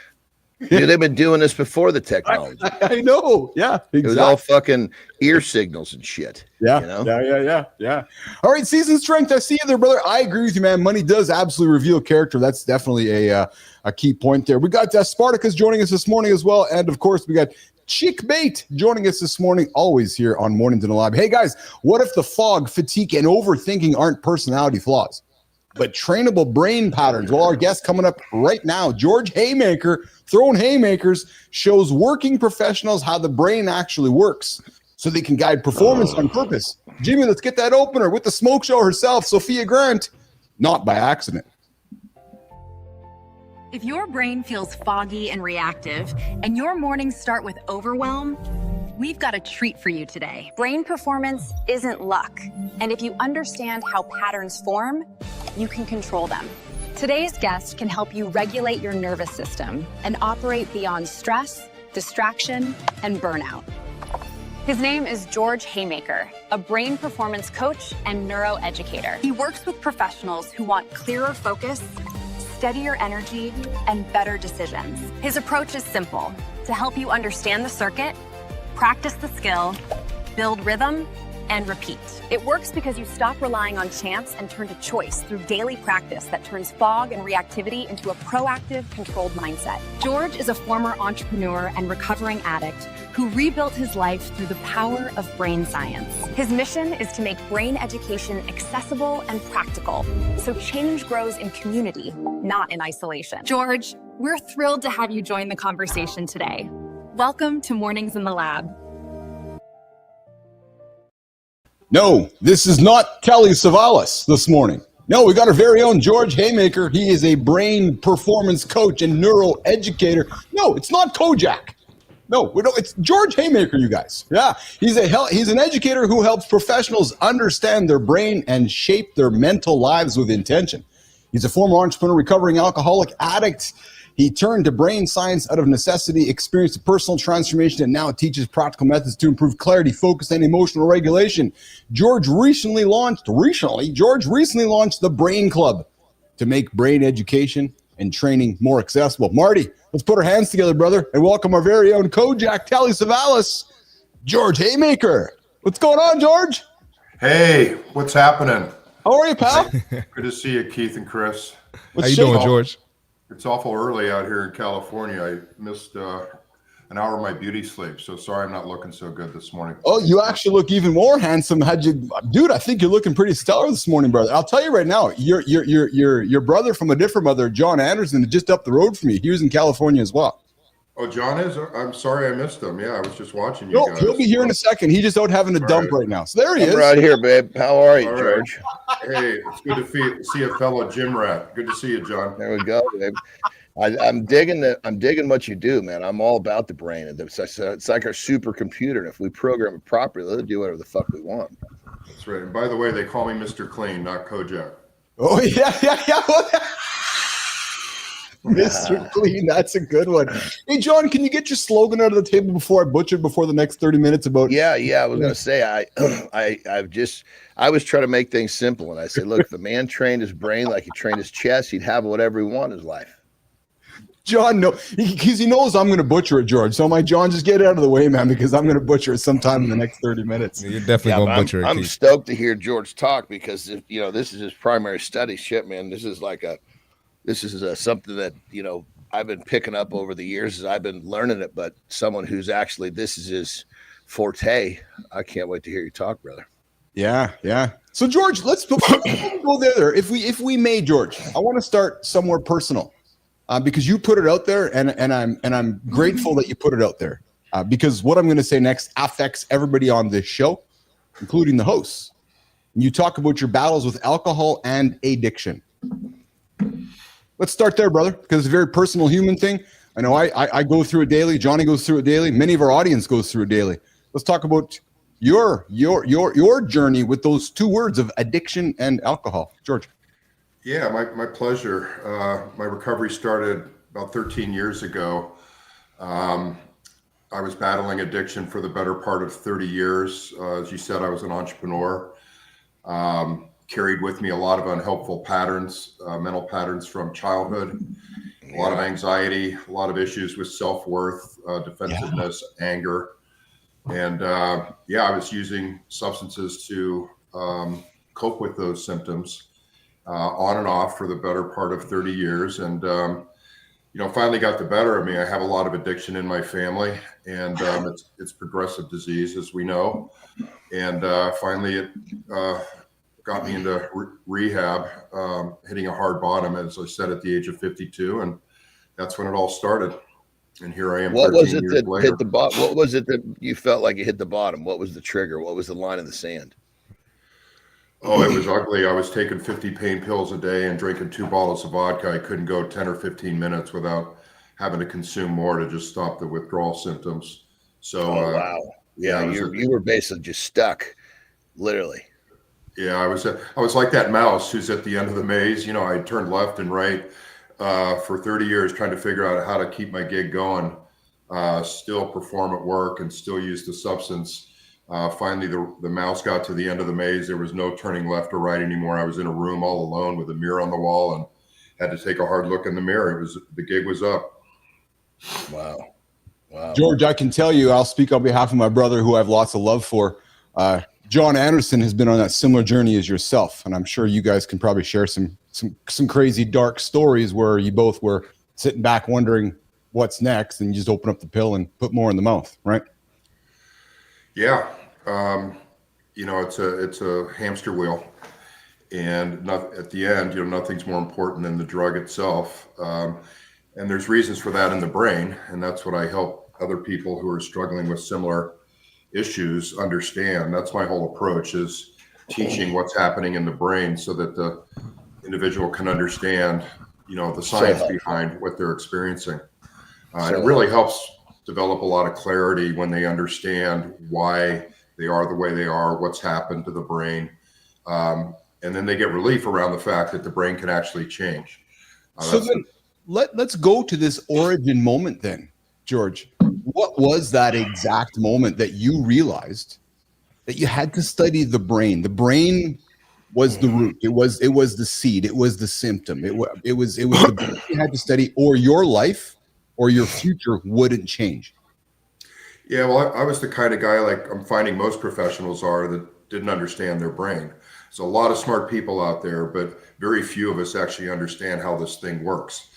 Dude, they've been doing this before the technology. I know. Yeah, exactly. It was all fucking ear signals and shit. Yeah, you know? Yeah. All right, season strength. I see you there, brother. I agree with you, man. Money does absolutely reveal character. That's definitely a key point there. We got Spartacus joining us this morning as well, and of course we got Chick Bait joining us this morning. Always here on Mornings in the Lab. Hey guys, what if the fog, fatigue, and overthinking aren't personality flaws, but trainable brain patterns? Well, our guest coming up right now, George Haymaker, throwing haymakers, shows working professionals how the brain actually works so they can guide performance on purpose. Jimmy, let's get that opener with the smoke show herself, Sophia Grant, not by accident. If your brain feels foggy and reactive and your mornings start with overwhelm, we've got a treat for you today. Brain performance isn't luck. And if you understand how patterns form, you can control them. Today's guest can help you regulate your nervous system and operate beyond stress, distraction, and burnout. His name is George Haymaker, a brain performance coach and neuroeducator. He works with professionals who want clearer focus, steadier energy, and better decisions. His approach is simple: to help you understand the circuit, practice the skill, build rhythm, and repeat. It works because you stop relying on chance and turn to choice through daily practice that turns fog and reactivity into a proactive, controlled mindset. George is a former entrepreneur and recovering addict who rebuilt his life through the power of brain science. His mission is to make brain education accessible and practical, so change grows in community, not in isolation. George, we're thrilled to have you join the conversation today. Welcome to Mornings in the Lab. No, this is not Kelly Savalas this morning. No, we got our very own George Haymaker. He is a brain performance coach and neuroeducator. No, it's not Kojak. No, it's George Haymaker, you guys. Yeah, he's an educator who helps professionals understand their brain and shape their mental lives with intention. He's a former entrepreneur, recovering alcoholic addict. He turned to brain science out of necessity, experienced a personal transformation, and now teaches practical methods to improve clarity, focus, and emotional regulation. George recently launched the Brain Club to make brain education and training more accessible. Marty, let's put our hands together, brother, and welcome our very own Kojak Telly Savalas, George Haymaker. What's going on, George? Hey, what's happening? How are you, pal? Good to see you, Keith and Chris. How you doing, George? It's awful early out here in California. I missed an hour of my beauty sleep, so sorry I'm not looking so good this morning. Oh, you actually look even more handsome. Dude, I think you're looking pretty stellar this morning, brother. I'll tell you right now, your brother from a different mother, Jon Andersen, is just up the road from me. He was in California as well. Oh, John is? I'm sorry I missed him. Yeah, I was just watching you guys. He'll be here in a second. He's just out having a dump right now. So there he is. Right here, babe. How are you, George? Hey, it's good to see a fellow gym rat. Good to see you, John. There we go, babe. I'm digging what you do, man. I'm all about the brain. It's like our supercomputer. And if we program it properly, it'll do whatever the fuck we want. That's right. And by the way, they call me Mr. Clean, not Kojak. Oh, yeah. Mr. Clean, that's a good one. Hey, John, can you get your slogan out of the table before I butcher before the next 30 minutes about? Yeah. I was gonna say I was trying to make things simple, and I said, look, if the man trained his brain like he trained his chest, he'd have whatever he wanted in his life. John, no, because he knows I'm going to butcher it, George. So I'm like, John, just get it out of the way, man, because I'm going to butcher it sometime in the next 30 minutes. You're definitely going to butcher it, I'm Keith. stoked to hear George talk because, you know, this is his primary study. Shit, man, this is something that, you know, I've been picking up over the years as I've been learning it, but someone who's actually, this is his forte. I can't wait to hear you talk, brother. Yeah. So George, let's go there. If we may, George, I want to start somewhere personal, because you put it out there, and I'm grateful that you put it out there, because what I'm going to say next affects everybody on this show, including the hosts. You talk about your battles with alcohol and addiction. Let's start there, brother, because it's a very personal human thing. I know I go through it daily. Johnny goes through it daily. Many of our audience goes through it daily. Let's talk about your journey with those two words of addiction and alcohol, George. Yeah, my pleasure. My recovery started about 13 years ago. I was battling addiction for the better part of 30 years. As you said, I was an entrepreneur. Carried with me a lot of unhelpful patterns, mental patterns from childhood, a lot of anxiety, a lot of issues with self-worth, defensiveness, anger. And I was using substances to cope with those symptoms on and off for the better part of 30 years. And, finally got the better of me. I have a lot of addiction in my family, and it's progressive disease, as we know. And finally it got me into rehab, hitting a hard bottom, as I said, at the age of 52. And that's when it all started. And here I am. What was it that later. hit the bottom? What was it that you felt like you hit the bottom? What was the trigger? What was the line in the sand? Oh, it was ugly. I was taking 50 pain pills a day and drinking 2 bottles of vodka. I couldn't go 10 or 15 minutes without having to consume more to just stop the withdrawal symptoms. So, wow. Yeah, you were basically just stuck, literally. Yeah, I was like that mouse who's at the end of the maze. I turned left and right for 30 years trying to figure out how to keep my gig going, still perform at work and still use the substance. Finally, the mouse got to the end of the maze. There was no turning left or right anymore. I was in a room all alone with a mirror on the wall and had to take a hard look in the mirror. The gig was up. Wow. George, I can tell you, I'll speak on behalf of my brother, who I have lots of love for. Jon Andersen has been on that similar journey as yourself, and I'm sure you guys can probably share some crazy dark stories where you both were sitting back wondering what's next, and you just open up the pill and put more in the mouth, right? Yeah, it's a hamster wheel, and at the end, nothing's more important than the drug itself, and there's reasons for that in the brain, and that's what I help other people who are struggling with similar issues understand. That's my whole approach, is teaching what's happening in the brain so that the individual can understand, the science behind what they're experiencing. And it really helps develop a lot of clarity when they understand why they are the way they are, what's happened to the brain. And then they get relief around the fact that the brain can actually change. So then let's go to this origin moment then, George. What was that exact moment that you realized that you had to study the brain? The brain was the root. It was the seed. It was the symptom. It was the brain you had to study, or your life or your future wouldn't change. Yeah, well, I was the kind of guy, like I'm finding most professionals are, that didn't understand their brain. There's a lot of smart people out there, but very few of us actually understand how this thing works.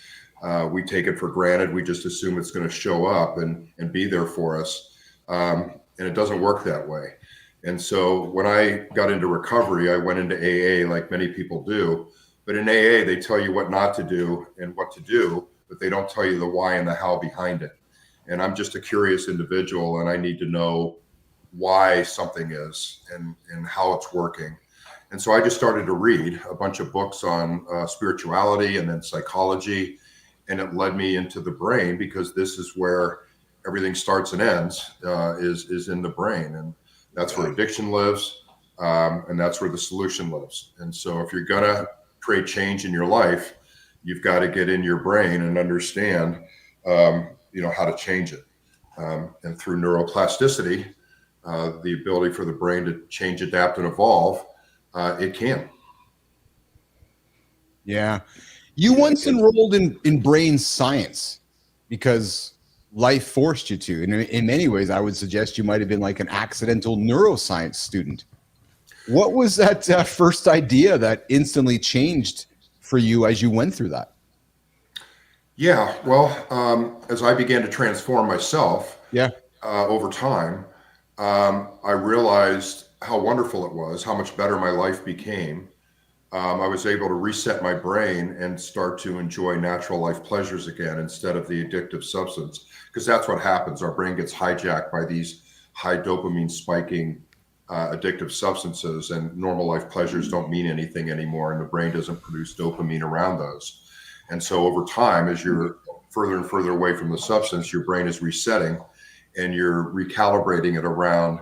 We take it for granted. We just assume it's going to show up and be there for us. And it doesn't work that way. And so when I got into recovery, I went into AA like many people do. But in AA, they tell you what not to do and what to do, but they don't tell you the why and the how behind it. And I'm just a curious individual, and I need to know why something is and how it's working. And so I just started to read a bunch of books on spirituality and then psychology. And it led me into the brain, because this is where everything starts and ends, is in the brain. And that's where addiction lives. And that's where the solution lives. And so if you're going to create change in your life, you've got to get in your brain and understand, how to change it. And through neuroplasticity, the ability for the brain to change, adapt, and evolve, it can. Yeah. You once enrolled in brain science because life forced you to. And in many ways, I would suggest you might have been like an accidental neuroscience student. What was that first idea that instantly changed for you as you went through that? Yeah, well, as I began to transform myself over time, I realized how wonderful it was, how much better my life became. I was able to reset my brain and start to enjoy natural life pleasures again instead of the addictive substance, because that's what happens. Our brain gets hijacked by these high dopamine spiking addictive substances, and normal life pleasures don't mean anything anymore, and the brain doesn't produce dopamine around those. And so over time, as you're further and further away from the substance, your brain is resetting and you're recalibrating it around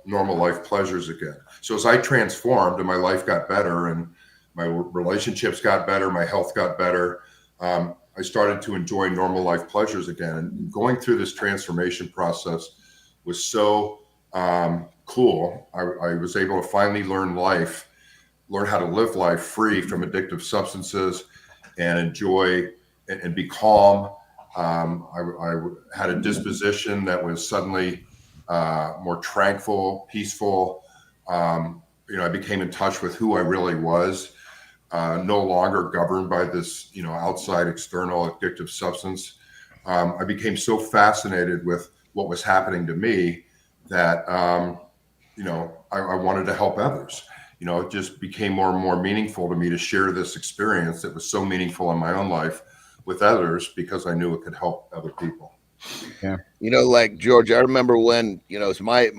normal life pleasures again. So as I transformed and my life got better and my relationships got better, my health got better, I started to enjoy normal life pleasures again. And going through this transformation process was so cool. I was able to finally learn how to live life free from addictive substances and enjoy and be calm. I had a disposition that was suddenly more tranquil, peaceful. I became in touch with who I really was, no longer governed by this, outside external addictive substance. I became so fascinated with what was happening to me that, I wanted to help others. It just became more and more meaningful to me to share this experience that was so meaningful in my own life with others because I knew it could help other people. Yeah. Like George, I remember when, my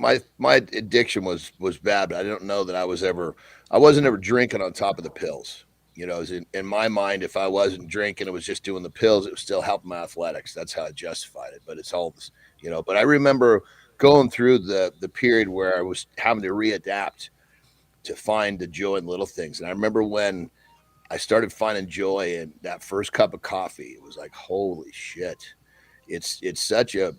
addiction was bad, but I didn't know that I wasn't ever drinking on top of the pills. In my mind, if I wasn't drinking, it was just doing the pills. It was still helping my athletics. That's how I justified it. But it's all this, but I remember going through the period where I was having to readapt to find the joy in little things. And I remember when I started finding joy in that first cup of coffee, it was like, holy shit. It's such a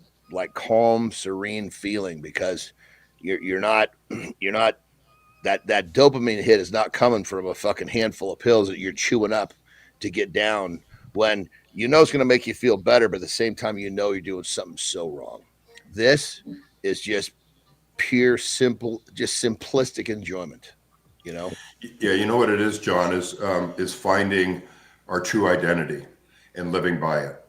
calm, serene feeling because you're not that dopamine hit is not coming from a fucking handful of pills that you're chewing up to get down when it's going to make you feel better, but at the same time, you're doing something so wrong. This is just pure, simple, just simplistic enjoyment, Yeah, you know what it is, John, is finding our true identity and living by it.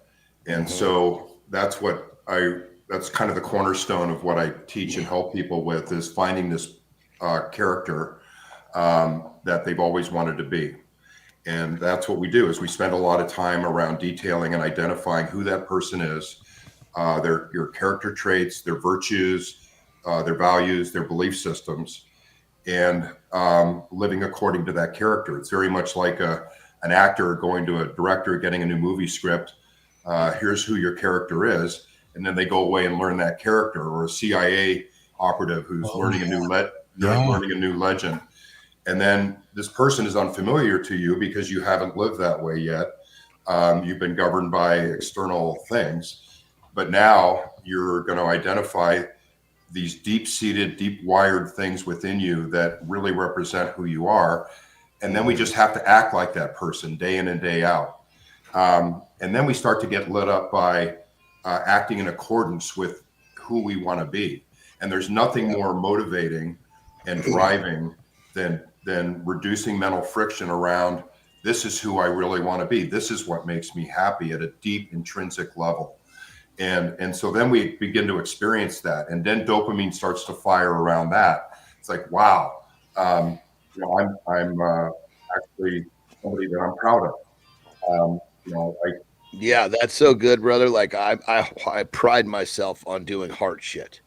And so that's kind of the cornerstone of what I teach and help people with, is finding this character that they've always wanted to be. And that's what we do, is we spend a lot of time around detailing and identifying who that person is, your character traits, their virtues, their values, their belief systems, and living according to that character. It's very much like an actor going to a director, getting a new movie script. Here's who your character is. And then they go away and learn that character, or a CIA operative who's learning a new legend. And then this person is unfamiliar to you because you haven't lived that way yet. You've been governed by external things, but now you're going to identify these deep-seated, deep-wired things within you that really represent who you are. And then we just have to act like that person day in and day out. And then we start to get lit up by acting in accordance with who we want to be. And there's nothing more motivating and driving than reducing mental friction around, this is who I really want to be. This is what makes me happy at a deep intrinsic level. And so then we begin to experience that. And then dopamine starts to fire around that. It's like, wow, I'm actually somebody that I'm proud of. Yeah, that's so good, brother. Like I pride myself on doing hard shit.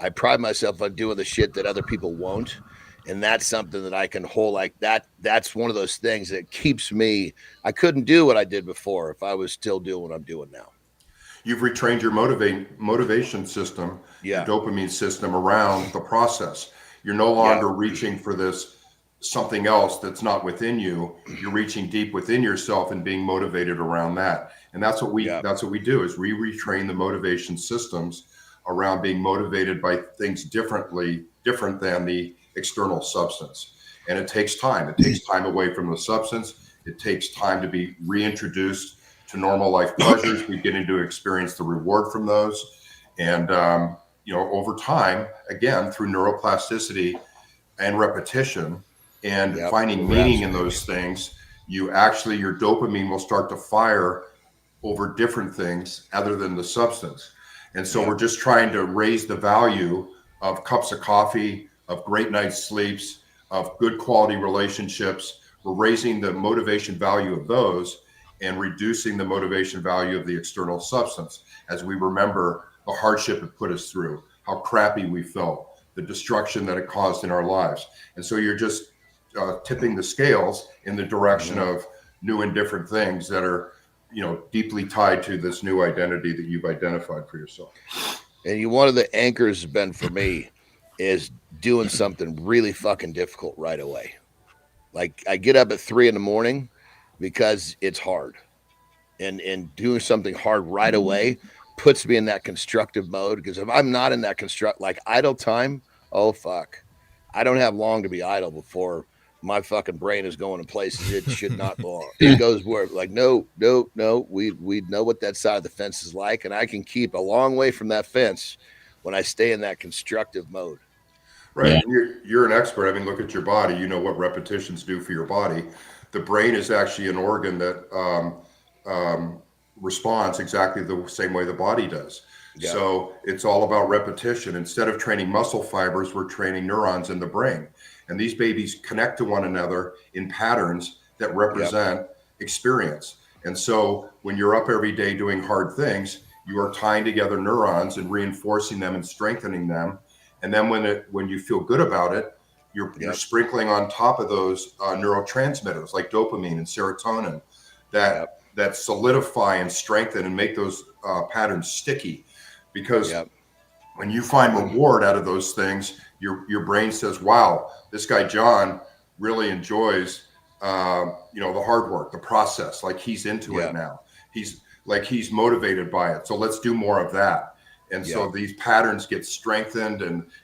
I pride myself on doing the shit that other people won't. And that's something that I can hold like that. That's one of those things that keeps me. I couldn't do what I did before if I was still doing what I'm doing now. You've retrained your motivation system, your dopamine system around the process. You're no longer reaching for this something else that's not within you. You're reaching deep within yourself and being motivated around that. And that's what we do, is we retrain the motivation systems around being motivated by things different than the external substance. And it takes time. It takes time away from the substance. It takes time to be reintroduced to normal life pleasures, beginning to experience the reward from those. And, over time, again, through neuroplasticity and repetition and finding meaning in those things, your dopamine will start to fire over different things other than the substance. And so we're just trying to raise the value of cups of coffee, of great night's sleeps, of good quality relationships. We're raising the motivation value of those and reducing the motivation value of the external substance as we remember the hardship it put us through, how crappy we felt, the destruction that it caused in our lives. And so you're just tipping the scales in the direction of new and different things that are, deeply tied to this new identity that you've identified for yourself. And one of the anchors has been for me is doing something really fucking difficult right away. Like I get up at 3 a.m. because it's hard, and doing something hard right away puts me in that constructive mode. Because if I'm not in that idle time, oh fuck, I don't have long to be idle before my fucking brain is going to places it should not belong. It goes where no, we know what that side of the fence is like, and I can keep a long way from that fence when I stay in that constructive mode. Right. Yeah. You're an expert. I mean, look at your body. You know what repetitions do for your body. The brain is actually an organ that responds exactly the same way the body does. Yeah. So it's all about repetition. Instead of training muscle fibers, we're training neurons in the brain. And these babies connect to one another in patterns that represent experience. And so when you're up every day doing hard things, you are tying together neurons and reinforcing them and strengthening them. And then when you feel good about it, you're sprinkling on top of those neurotransmitters like dopamine and serotonin that solidify and strengthen and make those patterns sticky. Because when you find reward out of those things, your brain says, wow, this guy John really enjoys the hard work, the process, like he's into it now. He's motivated by it. So let's do more of that. And so these patterns get strengthened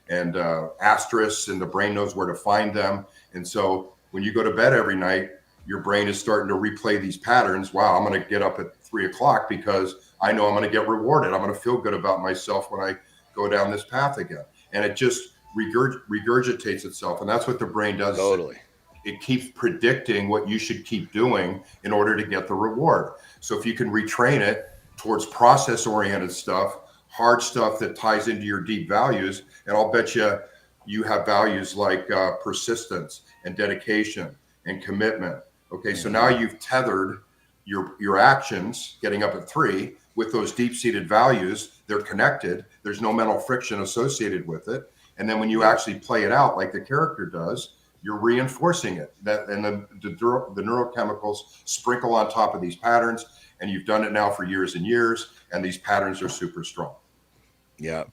and asterisks, and the brain knows where to find them. And so when you go to bed every night, your brain is starting to replay these patterns. Wow, I'm going to get up at 3 o'clock because I know I'm going to get rewarded. I'm going to feel good about myself when I go down this path again. And it just regurgitates itself. And that's what the brain does. Totally. It keeps predicting what you should keep doing in order to get the reward. So if you can retrain it towards process-oriented stuff, hard stuff that ties into your deep values, and I'll bet you have values like persistence and dedication and commitment. Okay, so now you've tethered your actions, getting up at 3, with those deep-seated values. They're connected. There's no mental friction associated with it. And then when you actually play it out like the character does, you're reinforcing it. And the neurochemicals sprinkle on top of these patterns, and you've done it now for years and years, and these patterns are super strong.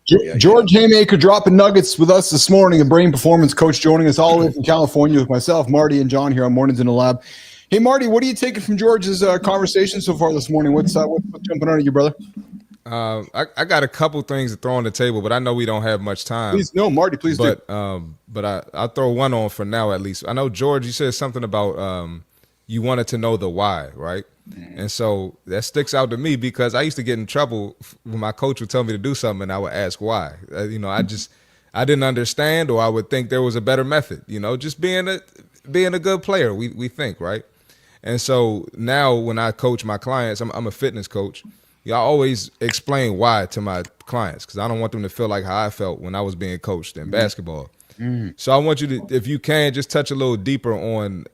George Haymaker dropping nuggets with us this morning, a brain performance coach joining us all the way from California with myself, Marty, and John here on Mornings in the Lab. Hey, Marty, what are you taking from George's conversation so far this morning? What's jumping out at you, brother? I got a couple things to throw on the table, but I know we don't have much time. Please, no, Marty, please do. But I'll throw one on for now at least. I know, George, you said something about you wanted to know the why, right? And so that sticks out to me because I used to get in trouble when my coach would tell me to do something and I would ask why. I didn't understand, or I would think there was a better method, just being a good player, we think, right? And so now when I coach my clients, I'm a fitness coach. I always explain why to my clients because I don't want them to feel like how I felt when I was being coached in basketball. So I want you to, if you can, just touch a little deeper on,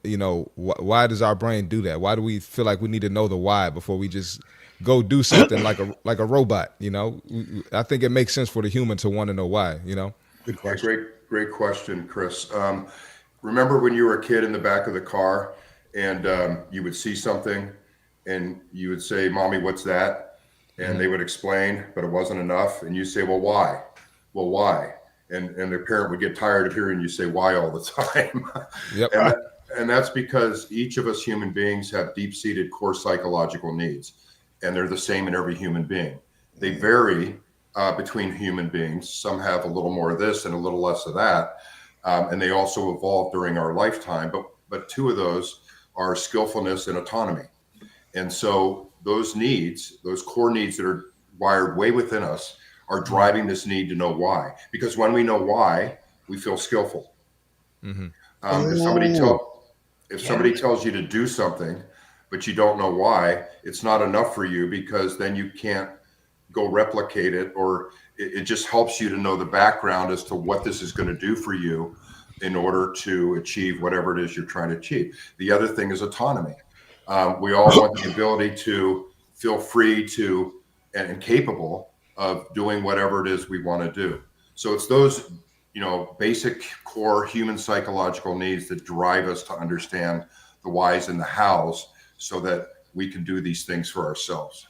why does our brain do that? Why do we feel like we need to know the why before we just go do something like a robot? I think it makes sense for the human to want to know why. Good question. Great question, Chris. Remember when you were a kid in the back of the car and you would see something and you would say, "Mommy, what's that?" And they would explain, but it wasn't enough. And you say, "Well, why?" "Well, why?" And the parent would get tired of hearing you say why all the time. Yep. And that's because each of us human beings have deep-seated core psychological needs, and they're the same in every human being. They vary between human beings. Some have a little more of this and a little less of that, and they also evolve during our lifetime. But two of those are skillfulness and autonomy. And so those needs, those core needs that are wired way within us, are driving this need to know why. Because when we know why, we feel skillful. If somebody tells you to do something, but you don't know why, it's not enough for you, because then you can't go replicate it, or it just helps you to know the background as to what this is going to do for you in order to achieve whatever it is you're trying to achieve. The other thing is autonomy. We all want the ability to feel free to and capable of doing whatever it is we want to do. So it's those, basic core human psychological needs that drive us to understand the whys and the hows, so that we can do these things for ourselves.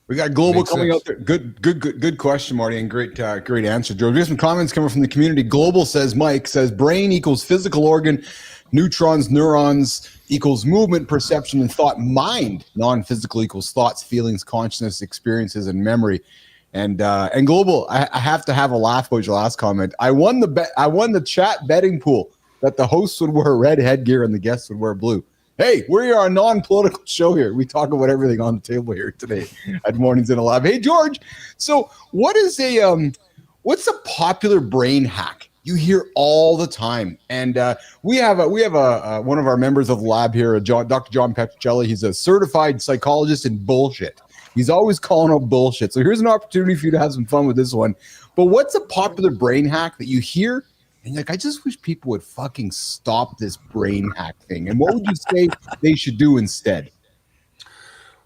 We got Global coming out there. Good question, Marty, and great answer, George. We have some comments coming from the community. Global says, Mike says, brain equals physical organ, neutrons, neurons equals movement, perception, and thought. Mind, non-physical, equals thoughts, feelings, consciousness, experiences, and memory. And Global, I have to have a laugh about your last comment. I won the chat betting pool that the hosts would wear red headgear and the guests would wear blue. Hey, we are a non-political show here. We talk about everything on the table here today at Mornings in a Lab. Hey, George. So, what's a popular brain hack you hear all the time? And we have one of our members of the lab here, Dr. John Petrocelli. He's a certified psychologist in bullshit. He's always calling out bullshit. So here's an opportunity for you to have some fun with this one. But what's a popular brain hack that you hear and you're like, I just wish people would fucking stop this brain hack thing? And what would you say they should do instead?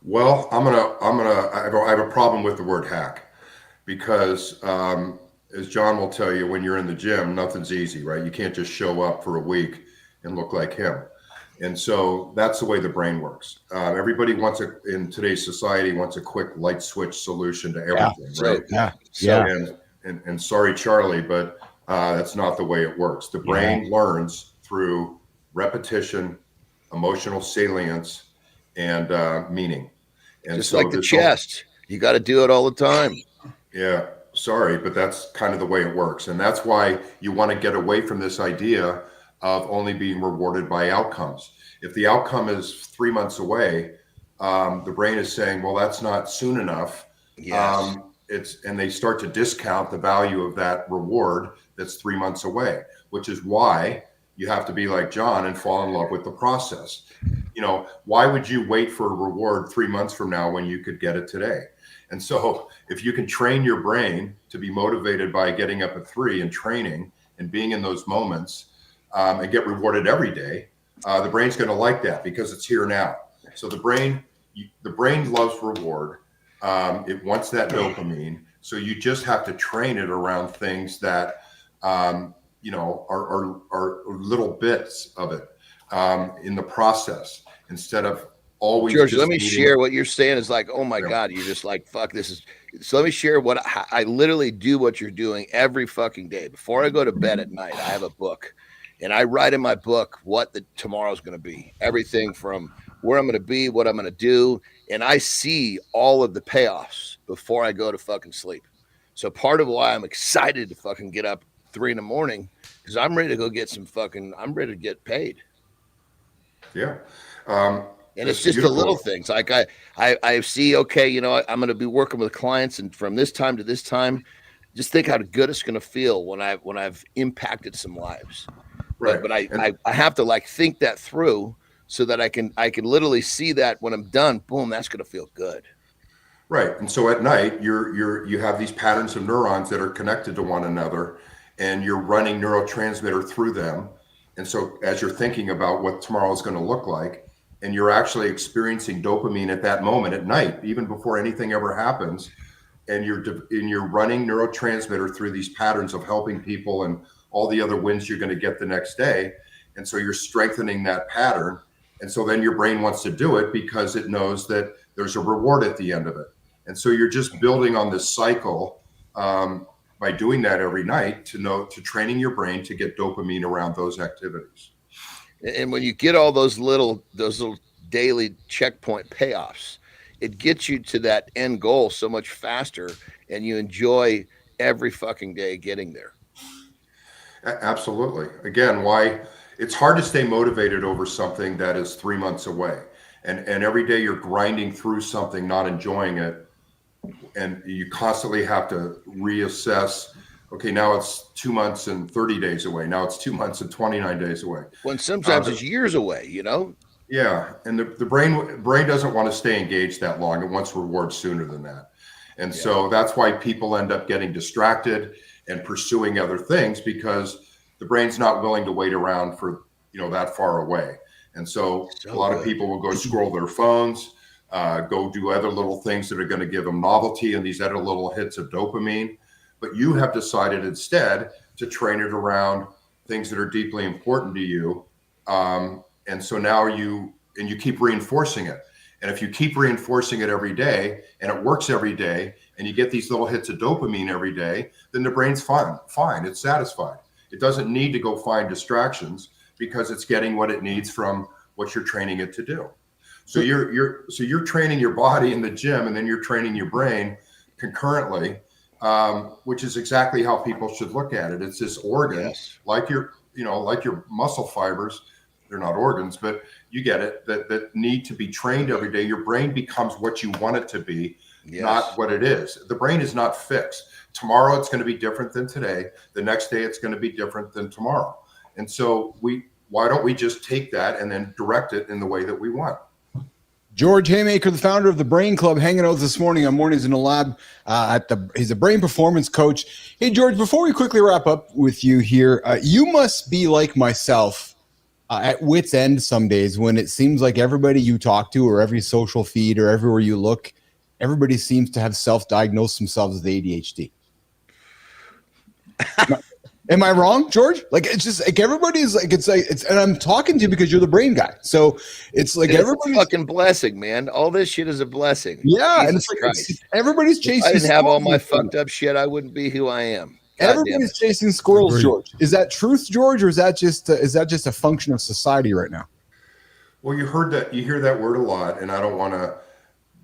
Well, I have a problem with the word hack, because as John will tell you, when you're in the gym, nothing's easy, right? You can't just show up for a week and look like him. And so that's the way the brain works. Everybody in today's society wants a quick light switch solution to everything, right? And sorry, Charlie, but that's not the way it works. The brain learns through repetition, emotional salience, and meaning. And just so like the chest, you got to do it all the time. Yeah, sorry, but that's kind of the way it works. And that's why you want to get away from this idea of only being rewarded by outcomes. If the outcome is 3 months away, the brain is saying, well, that's not soon enough. Yes. And they start to discount the value of that reward that's 3 months away, which is why you have to be like John and fall in love with the process. Why would you wait for a reward 3 months from now when you could get it today? And so if you can train your brain to be motivated by getting up at 3 and training and being in those moments, and get rewarded every day, the brain's going to like that, because it's here now. So the brain loves reward. It wants that dopamine. So you just have to train it around things that, are little bits of it in the process, instead of always. George, let me share what you're saying is like, oh my God, you're just like, fuck, this is. So let me share what I literally do what you're doing every fucking day. Before I go to bed at night, I have a book. And I write in my book what tomorrow's going to be, everything from where I'm going to be, what I'm going to do. And I see all of the payoffs before I go to fucking sleep. So part of why I'm excited to fucking get up 3 a.m, because I'm ready to go get I'm ready to get paid. Yeah. And it's just beautiful. The little things. Like I see, okay, I'm going to be working with clients, and from this time to this time, just think how good it's going to feel when I've impacted some lives. Right. But I have to think that through, so that I can literally see that when I'm done, boom, that's going to feel good. Right. And so at night, you have these patterns of neurons that are connected to one another, and you're running neurotransmitter through them. And so as you're thinking about what tomorrow is going to look like, and you're actually experiencing dopamine at that moment at night, even before anything ever happens, and you're running neurotransmitter through these patterns of helping people and all the other wins you're going to get the next day. And so you're strengthening that pattern. And so then your brain wants to do it because it knows that there's a reward at the end of it. And so you're just building on this cycle by doing that every night to training your brain to get dopamine around those activities. And when you get all those little daily checkpoint payoffs, it gets you to that end goal so much faster, and you enjoy every fucking day getting there. Absolutely. Again, why, it's hard to stay motivated over something that is 3 months away. And every day you're grinding through something, not enjoying it. And you constantly have to reassess. Okay, now it's 2 months and 30 days away. Now it's 2 months and 29 days away. When sometimes it's years away, you know? Yeah. And the brain doesn't want to stay engaged that long. It wants rewards sooner than that. And so that's why people end up getting distracted and pursuing other things, because the brain's not willing to wait around for, that far away. And so a lot of people will go scroll their phones, go do other little things that are going to give them novelty and these other little hits of dopamine. But you have decided instead to train it around things that are deeply important to you. And so now you keep reinforcing it. And if you keep reinforcing it every day and it works every day and you get these little hits of dopamine every day, then the brain's fine. It's satisfied. It doesn't need to go find distractions because it's getting what it needs from what you're training it to do. So you're training your body in the gym, and then you're training your brain concurrently, which is exactly how people should look at it. It's this organ, like your muscle fibers. They're not organs, but you get it, that need to be trained every day. Your brain becomes what you want it to be, not what it is. The brain is not fixed. Tomorrow it's going to be different than today. The next day it's going to be different than tomorrow. And so why don't we just take that and then direct it in the way that we want? George Haymaker, the founder of the Brain Club, hanging out this morning on Mornings in the Lab. He's a brain performance coach. Hey, George, before we quickly wrap up with you here, you must be like myself, at wit's end some days when it seems like everybody you talk to or every social feed or everywhere you look, everybody seems to have self-diagnosed themselves with ADHD. Am I wrong, George? Like, it's just like everybody's like, it's and I'm talking to you because you're the brain guy. So it's like everybody's a fucking blessing, man. All this shit is a blessing. Yeah. Jesus, and it's like everybody's chasing. If I didn't have all my fucked up shit, I wouldn't be who I am. Everybody's chasing squirrels, George. Is that truth, George, or is that just a function of society right now? Well, you hear that word a lot, and I don't want to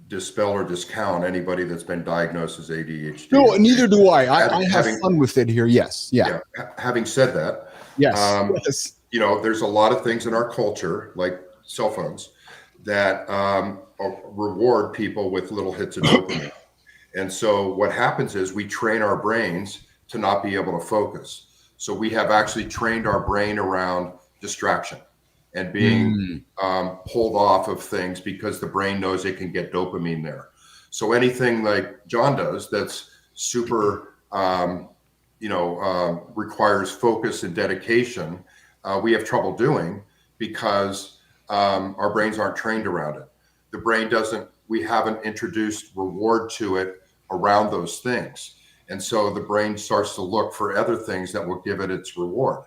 dispel or discount anybody that's been diagnosed as ADHD. No, neither do I. I have fun with it here. Yes. Yeah. Having said that, yes. There's a lot of things in our culture, like cell phones, that reward people with little hits of dopamine. And so what happens is we train our brains to not be able to focus. So we have actually trained our brain around distraction and being pulled off of things because the brain knows it can get dopamine there. So anything like Jon does that's super, requires focus and dedication, we have trouble doing because our brains aren't trained around it. The brain we haven't introduced reward to it around those things. And so the brain starts to look for other things that will give it its reward.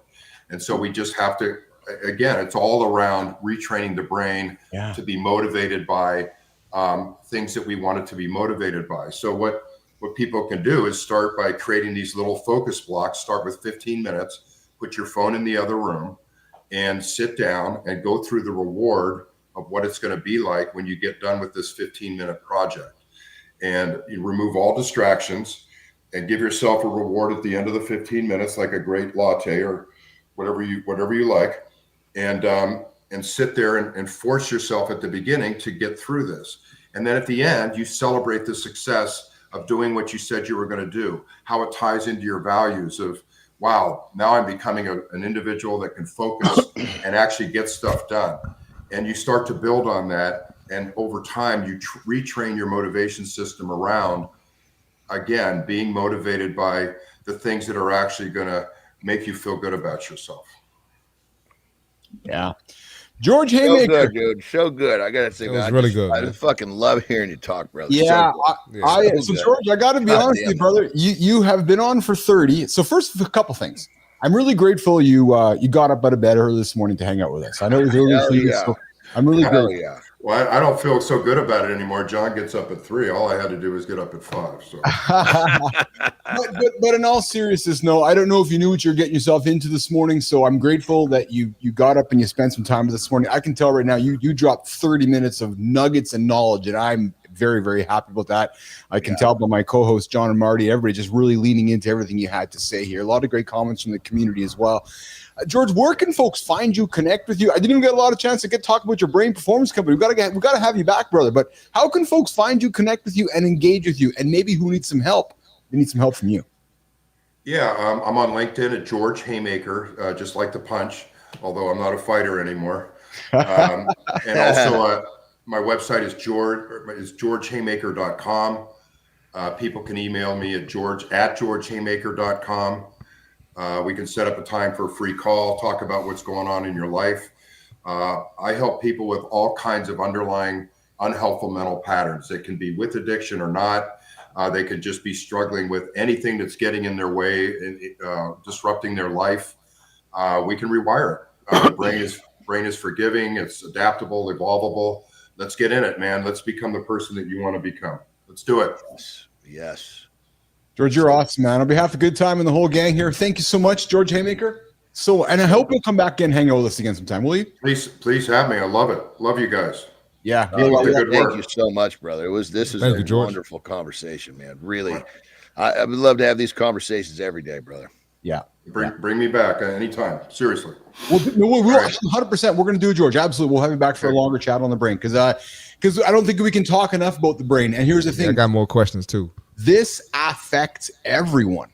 And so we just have to, again, it's all around retraining the brain to be motivated by things that we want it to be motivated by. So what people can do is start by creating these little focus blocks. Start with 15 minutes, put your phone in the other room, and sit down and go through the reward of what it's going to be like when you get done with this 15-minute project. And you remove all distractions and give yourself a reward at the end of the 15 minutes, like a great latte or whatever you like, and sit there and force yourself at the beginning to get through this. And then at the end, you celebrate the success of doing what you said you were going to do, how it ties into your values of, wow, now I'm becoming an individual that can focus and actually get stuff done. And you start to build on that. And over time, you retrain your motivation system around, again, being motivated by the things that are actually going to make you feel good about yourself. Yeah. George Haymaker. So good, dude. So good. I got to say, it was really good. I fucking love hearing you talk, brother. Yeah. So George, I got to be honest with you, brother. You have been on for 30. So first, a couple things. I'm really grateful you got up out of bed early this morning to hang out with us. I know it was early for you, so I'm really grateful. Yeah. Well, I don't feel so good about it anymore. Jon gets up at 3. All I had to do was get up at 5. So. but in all seriousness, no, I don't know if you knew what you're getting yourself into this morning. So I'm grateful that you got up and you spent some time with us this morning. I can tell right now you dropped 30 minutes of nuggets and knowledge, and I'm Very, very happy about that. I can tell by my co-host, Jon and Marty, everybody just really leaning into everything you had to say here. A lot of great comments from the community as well. George, where can folks find you, connect with you? I didn't even get a lot of chance to talk about your Brain Performance Company. We got to have you back, brother. But how can folks find you, connect with you, and engage with you? And maybe who needs some help? They need some help from you. Yeah, I'm on LinkedIn at George Haymaker, just like the punch, although I'm not a fighter anymore. And also, my website is georgehaymaker.com. People can email me at georgehaymaker.com. We can set up a time for a free call, talk about what's going on in your life. I help people with all kinds of underlying unhelpful mental patterns. They can be with addiction or not. They could just be struggling with anything that's getting in their way and disrupting their life. We can rewire it. The brain is forgiving. It's adaptable, evolvable. Let's get in it, man. Let's become the person that you want to become. Let's do it. Yes. George, you're awesome, man. On behalf of Good Time and the whole gang here, thank you so much, George Haymaker. And I hope you'll come back and hang out with us again sometime, will you? Please have me. I love it. Love you guys. Yeah. Thank you so much, brother. This is a wonderful conversation, man. Really. I would love to have these conversations every day, brother. Yeah. Bring me back anytime. Seriously. We'll 100%. We're going to do it, George. Absolutely. We'll have you back for a longer chat on the brain because I don't think we can talk enough about the brain. And here's the thing. I got more questions too. This affects everyone.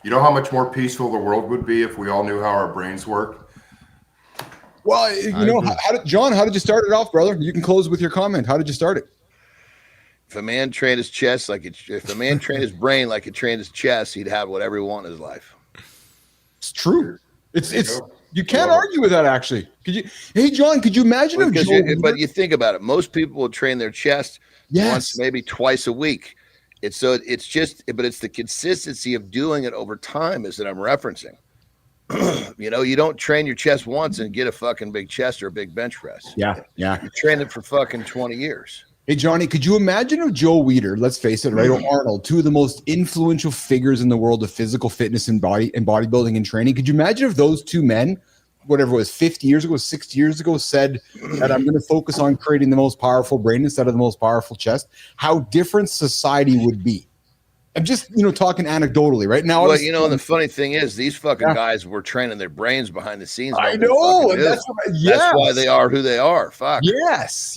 You know how much more peaceful the world would be if we all knew how our brains work? Well, Jon, how did you start it off, brother? You can close with your comment. How did you start it? If a man trained his chest if a man trained his brain like he trained his chest, he'd have whatever he wanted in his life. It's true. You can't argue with that. Actually, hey, Jon, could you imagine but you think about it. Most people will train their chest once, maybe twice a week. But it's the consistency of doing it over time is that I'm referencing. You don't train your chest once and get a fucking big chest or a big bench press. Yeah. You train it for fucking 20 years. Hey, Johnny, could you imagine if Joe Weider, let's face it, right, or Arnold, two of the most influential figures in the world of physical fitness and bodybuilding and training, could you imagine if those two men, whatever it was, 50 years ago, 60 years ago, said that I'm going to focus on creating the most powerful brain instead of the most powerful chest, how different society would be? I'm just, talking anecdotally right now. Well, and the funny thing is these fucking guys were training their brains behind the scenes. I know. And that's why they are who they are. Fuck. Yes.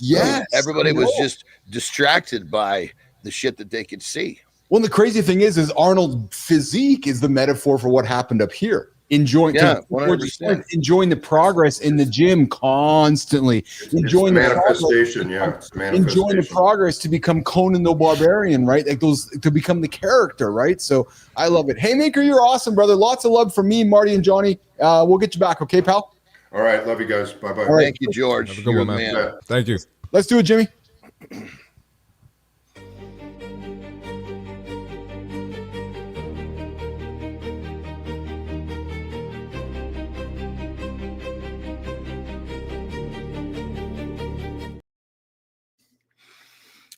Everybody was just distracted by the shit that they could see. Well, the crazy thing is Arnold's physique is the metaphor for what happened up here. Enjoying the progress in the gym constantly. Enjoying the manifestation, enjoying the progress to become Conan the Barbarian, right? Like to become the character, right? So I love it. Haymaker, you're awesome, brother. Lots of love from me, Marty, and Johnny. We'll get you back, okay, pal? All right, love you guys. Bye bye. Thank you, George. Have a good one, man. Thank you. Let's do it, Jimmy.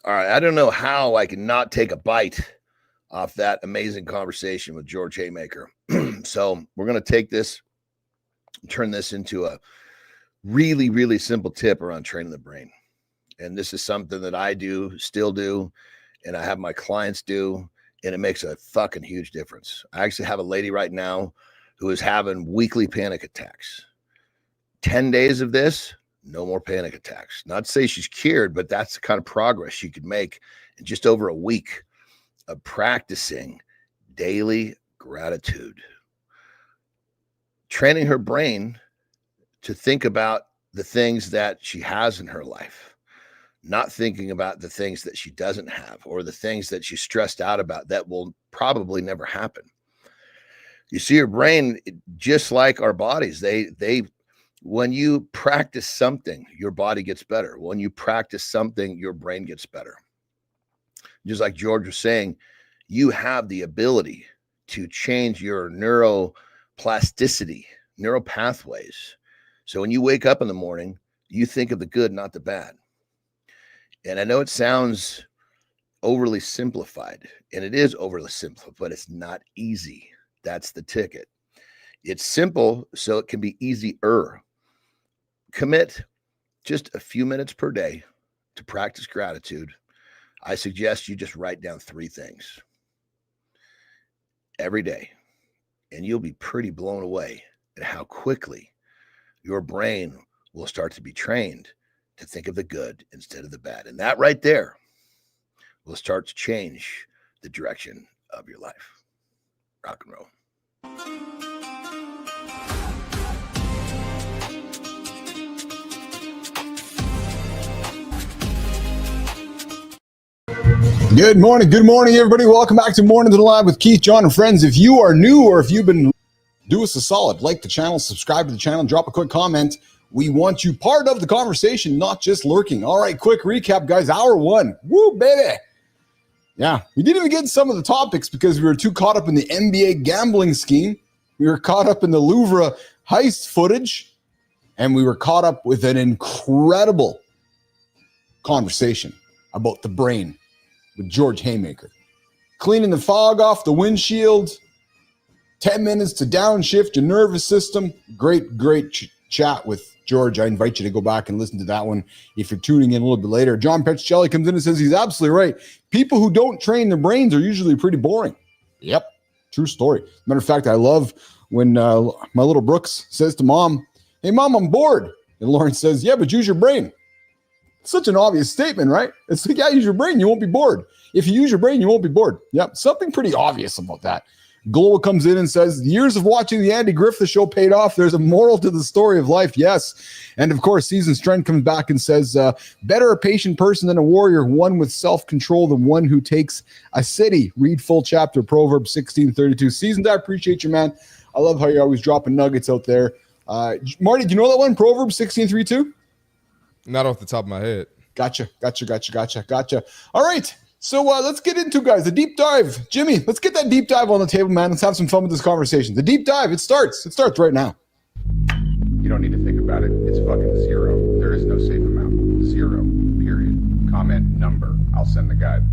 All right. I don't know how I can not take a bite off that amazing conversation with George Haymaker. So we're going to take this, turn this into a really, really simple tip around training the brain. And this is something that I still do, and I have my clients do, and it makes a fucking huge difference. I actually have a lady right now who is having weekly panic attacks. 10 days of this, no more panic attacks. Not to say she's cured, but that's the kind of progress she could make in just over a week of practicing daily gratitude. Training her brain to think about the things that she has in her life, not thinking about the things that she doesn't have or the things that she's stressed out about that will probably never happen. You see, your brain, just like our bodies, when you practice something, your body gets better. When you practice something, your brain gets better. Just like George was saying, you have the ability to change your neuroplasticity, neural pathways. So when you wake up in the morning, you think of the good, not the bad. And I know it sounds overly simplified, and it is overly simplified, but it's not easy. That's the ticket. It's simple, so it can be easier. Commit just a few minutes per day to practice gratitude. I suggest you just write down 3 things every day, and you'll be pretty blown away at how quickly your brain will start to be trained to think of the good instead of the bad. And that right there will start to change the direction of your life. Rock and roll. Good morning, everybody. Welcome back to Morning to the Live with Keith, John, and friends. If you are new or if you've been, do us a solid, like the channel, subscribe to the channel, drop a quick comment. We want you part of the conversation, not just lurking. All right, quick recap, guys. Hour 1. Woo, baby. Yeah, we didn't even get into some of the topics because we were too caught up in the NBA gambling scheme. We were caught up in the Louvre heist footage, and we were caught up with an incredible conversation about the brain with George Haymaker. Cleaning the fog off the windshield, 10 minutes to downshift your nervous system. Great chat with George. I invite you to go back and listen to that one if you're tuning in a little bit later. John Petricelli comes in and says he's absolutely right. People who don't train their brains are usually pretty boring. Yep, true story. Matter of fact, I love when my little Brooks says to Mom, "Hey, Mom, I'm bored." And Lauren says, "Yeah, but use your brain." Such an obvious statement, right? It's like, yeah, use your brain, you won't be bored. If you use your brain, you won't be bored. Yep, something pretty obvious about that. Global comes in and says, years of watching the Andy Griffith Show paid off. There's a moral to the story of life, yes. And of course, Season's Trend comes back and says, better a patient person than a warrior, one with self-control than one who takes a city. Read full chapter, Proverbs 16:32. Seasoned, I appreciate you, man. I love how you're always dropping nuggets out there. Marty, do you know that one, Proverbs 16:32? Not off the top of my head. Gotcha. All right. So let's get into, guys, the deep dive. Jimmy, let's get that deep dive on the table, man. Let's have some fun with this conversation. The deep dive, it starts right now. You don't need to think about it. It's fucking 0. There is no safe amount. 0, period. Comment number. I'll send the guide.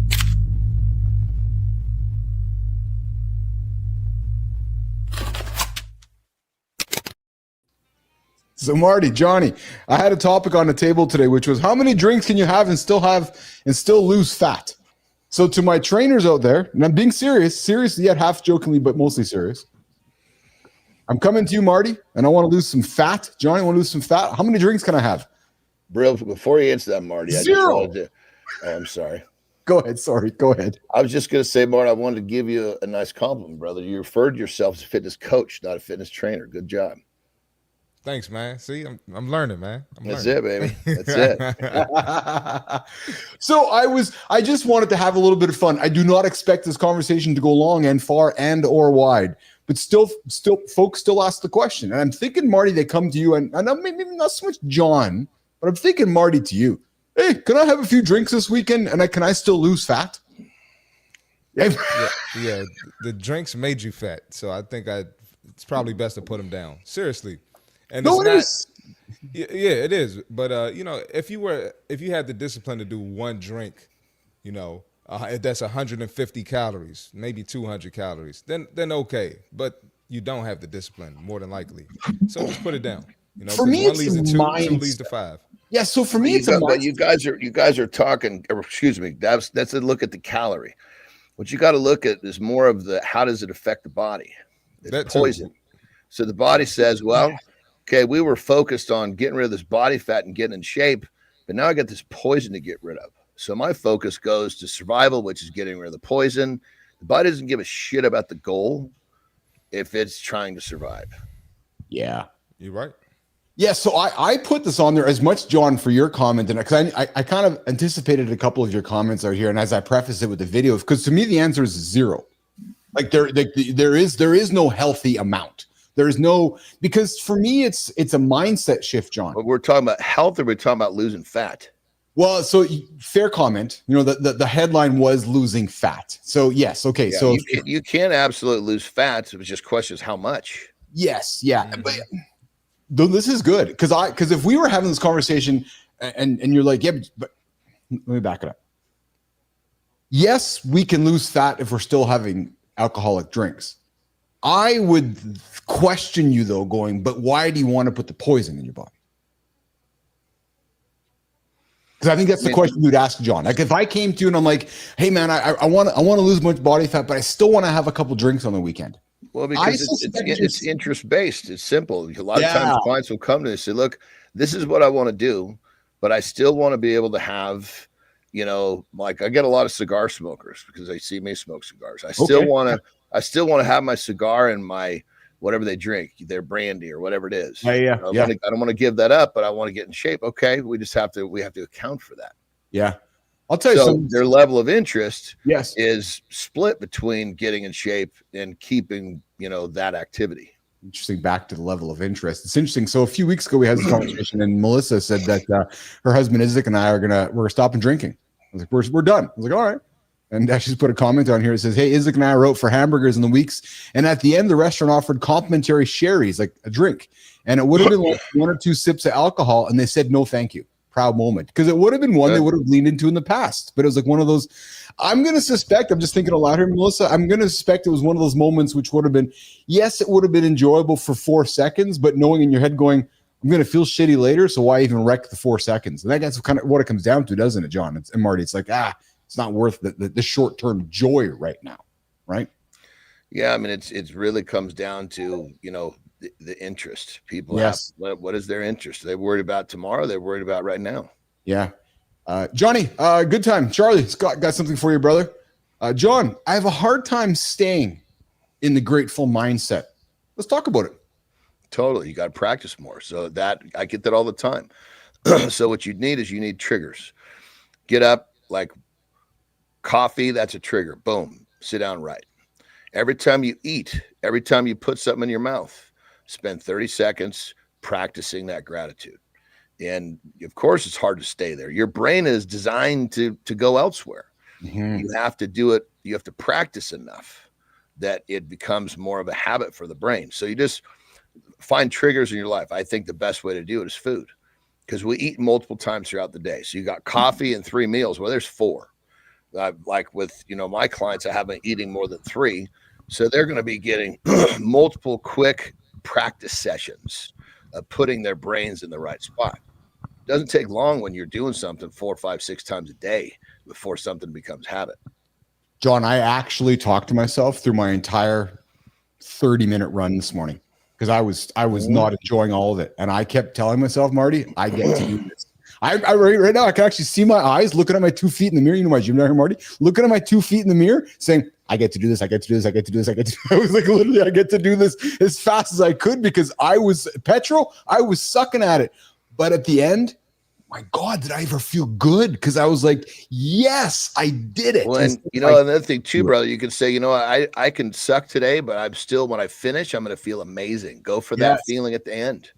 So Marty, Johnny, I had a topic on the table today, which was how many drinks can you have and still lose fat? So to my trainers out there, and I'm being serious yet half jokingly, but mostly serious. I'm coming to you, Marty, and I want to lose some fat. Johnny, I want to lose some fat. How many drinks can I have? Bro, before you answer that, Marty, 0. I'm sorry. Go ahead. Sorry. Go ahead. I was just going to say, Marty, I wanted to give you a nice compliment, brother. You referred to yourself as a fitness coach, not a fitness trainer. Good job. Thanks, man. See, I'm learning, man. That's it, baby. That's it. So I just wanted to have a little bit of fun. I do not expect this conversation to go long and far and or wide, but still folks still ask the question. And I'm thinking, Marty, they come to you, and maybe not so much John, but I'm thinking, Marty, to you. Hey, can I have a few drinks this weekend and can I still lose fat? Yeah, the drinks made you fat, so I think it's probably best to put them down. Seriously. And no, it is. Yeah, it is. But if you had the discipline to do one drink, that's 150 calories, maybe 200 calories, then okay. But you don't have the discipline, more than likely. So just put it down. For me, one leads to 2, 2 leads to 5. Yeah. So for me, but you guys are talking. Or excuse me. That's a look at the calorie. What you got to look at is more of how does it affect the body? It's poison. So the body says, well. Okay, we were focused on getting rid of this body fat and getting in shape, but now I got this poison to get rid of. So my focus goes to survival, which is getting rid of the poison. The body doesn't give a shit about the goal if it's trying to survive. Yeah. You're right. Yeah, so I put this on there as much, John, for your comment, and because I kind of anticipated a couple of your comments out here, and as I preface it with the video, because to me the answer is 0. Like there is no healthy amount. There's no, because for me, it's a mindset shift, John. But we're talking about health, or we're talking about losing fat? Well, so fair comment. The headline was losing fat. So yes, okay. Yeah, so you can absolutely lose fat. It was just questions how much. Yes, yeah. But this is good because if we were having this conversation and you're like, yeah, but let me back it up. Yes, we can lose fat if we're still having alcoholic drinks. I would question you though, going, but why do you want to put the poison in your body? Because I think that's the question you'd ask John. Like if I came to you and I'm like, hey man, I want to lose a bunch of body fat, but I still want to have a couple drinks on the weekend. Well, because it's interest based. It's simple. A lot of times clients will come to me and say, look, this is what I want to do, but I still want to be able to have, you know, like I get a lot of cigar smokers because they see me smoke cigars. I still want to have my cigar and my whatever they drink, their brandy or whatever it is. Yeah. I don't want to give that up, but I want to get in shape. Okay. We have to account for that. Yeah. I'll tell you something. Their level of interest yes, is split between getting in shape and keeping, you know, that activity. Interesting. Back to the level of interest. It's interesting. So a few weeks ago, we had this conversation and Melissa said that her husband, Isaac, and I we're stopping drinking. I was like, we're done. I was like, all right. And she's put a comment on here. It says, hey, Isaac and I are out for hamburgers in the weeks. And at the end, the restaurant offered complimentary sherries, like a drink. And it would have been like 1 or 2 sips of alcohol. And they said, no, thank you. Proud moment. Because it would have been one they would have leaned into in the past. But it was like one of those, I'm going to suspect, I'm just thinking aloud here, Melissa, I'm going to suspect it was one of those moments which would have been, yes, it would have been enjoyable for 4 seconds, but knowing in your head going, I'm going to feel shitty later. So why even wreck the 4 seconds? And that's kind of what it comes down to, doesn't it, John and Marty? It's like, it's not worth the short-term joy right now, right? Yeah, I mean, it really comes down to, you know, the interest. People what is their interest? They're worried about tomorrow. They're worried about right now. Yeah. Johnny, good time. Charlie, Scott got something for you, brother. John, I have a hard time staying in the grateful mindset. Let's talk about it. Totally. You got to practice more. So that I get that all the time. So what you need triggers. Get up, like coffee, that's a trigger. Boom. Sit down right. Every time you eat, every time you put something in your mouth, spend 30 seconds practicing that gratitude. And of course, it's hard to stay there. Your brain is designed to go elsewhere. Mm-hmm. You have to do it. You have to practice enough that it becomes more of a habit for the brain. So you just find triggers in your life. I think the best way to do it is food, because we eat multiple times throughout the day. So you got coffee and 3 meals. Well, there's 4. Like with, you know, my clients, I haven't eating more than 3. So they're going to be getting multiple quick practice sessions of putting their brains in the right spot. It doesn't take long when you're doing something 4, 5, 6 times a day before something becomes habit. John, I actually talked to myself through my entire 30-minute run this morning because I was not enjoying all of it. And I kept telling myself, Marty, I get to do this. I right now I can actually see my eyes looking at my 2 feet in the mirror. You know my gym down here, Marty, looking at my 2 feet in the mirror, saying, I get to do this. I get to do this. I get to do this. I was like, literally, I get to do this as fast as I could because I was sucking at it. But at the end, my God, did I ever feel good? Because I was like, yes, I did it. Well, and you know, another thing too, brother, you can say, you know, I can suck today, but I'm still, when I finish, I'm going to feel amazing. Go for that feeling at the end.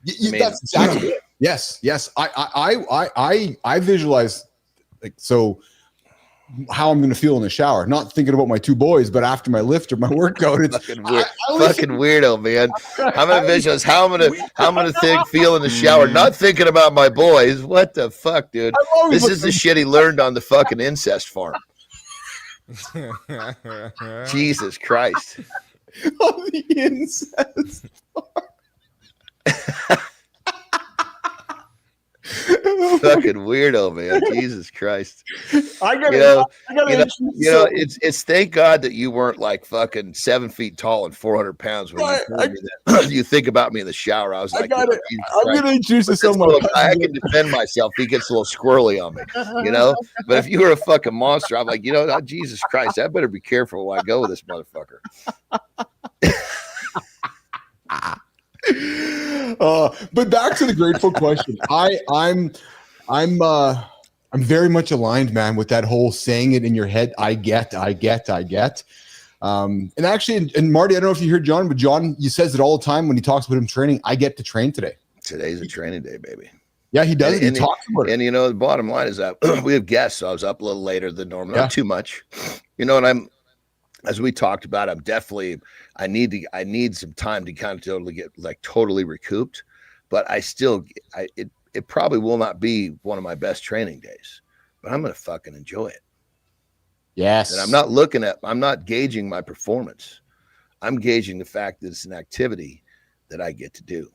That's exactly it. Yes. I visualize like so how I'm going to feel in the shower, not thinking about my 2 boys, but after my lift or my workout. It's fucking weirdo, man. I'm going to visualize how I'm going to feel in the shower, not thinking about my boys. What the fuck, dude? This is the shit he learned on the fucking incest farm. Jesus Christ. On the incest farm. Fucking weirdo, man. Jesus Christ. It's thank God that you weren't like fucking 7 feet tall and 400 pounds when you think about me in the shower. I was like, I'm gonna introduce this someone. I can defend myself. He gets a little squirrely on me, you know. But if you were a fucking monster, I'm like, you know, Jesus Christ, I better be careful when I go with this motherfucker. But back to the grateful question. I'm very much aligned, man, with that whole saying it in your head. I get. And actually, and Marty, I don't know if you heard John, but John, he says it all the time when he talks about him training. I get to train today. Today's a training day, baby. Yeah, he does. He talks about it. And you know, the bottom line is that we have guests. So I was up a little later than normal, not too much, you know. And as we talked about, I need some time to kind of totally get like totally recouped, but it probably will not be one of my best training days, but I'm going to fucking enjoy it. Yes. And I'm not gauging my performance. I'm gauging the fact that it's an activity that I get to do.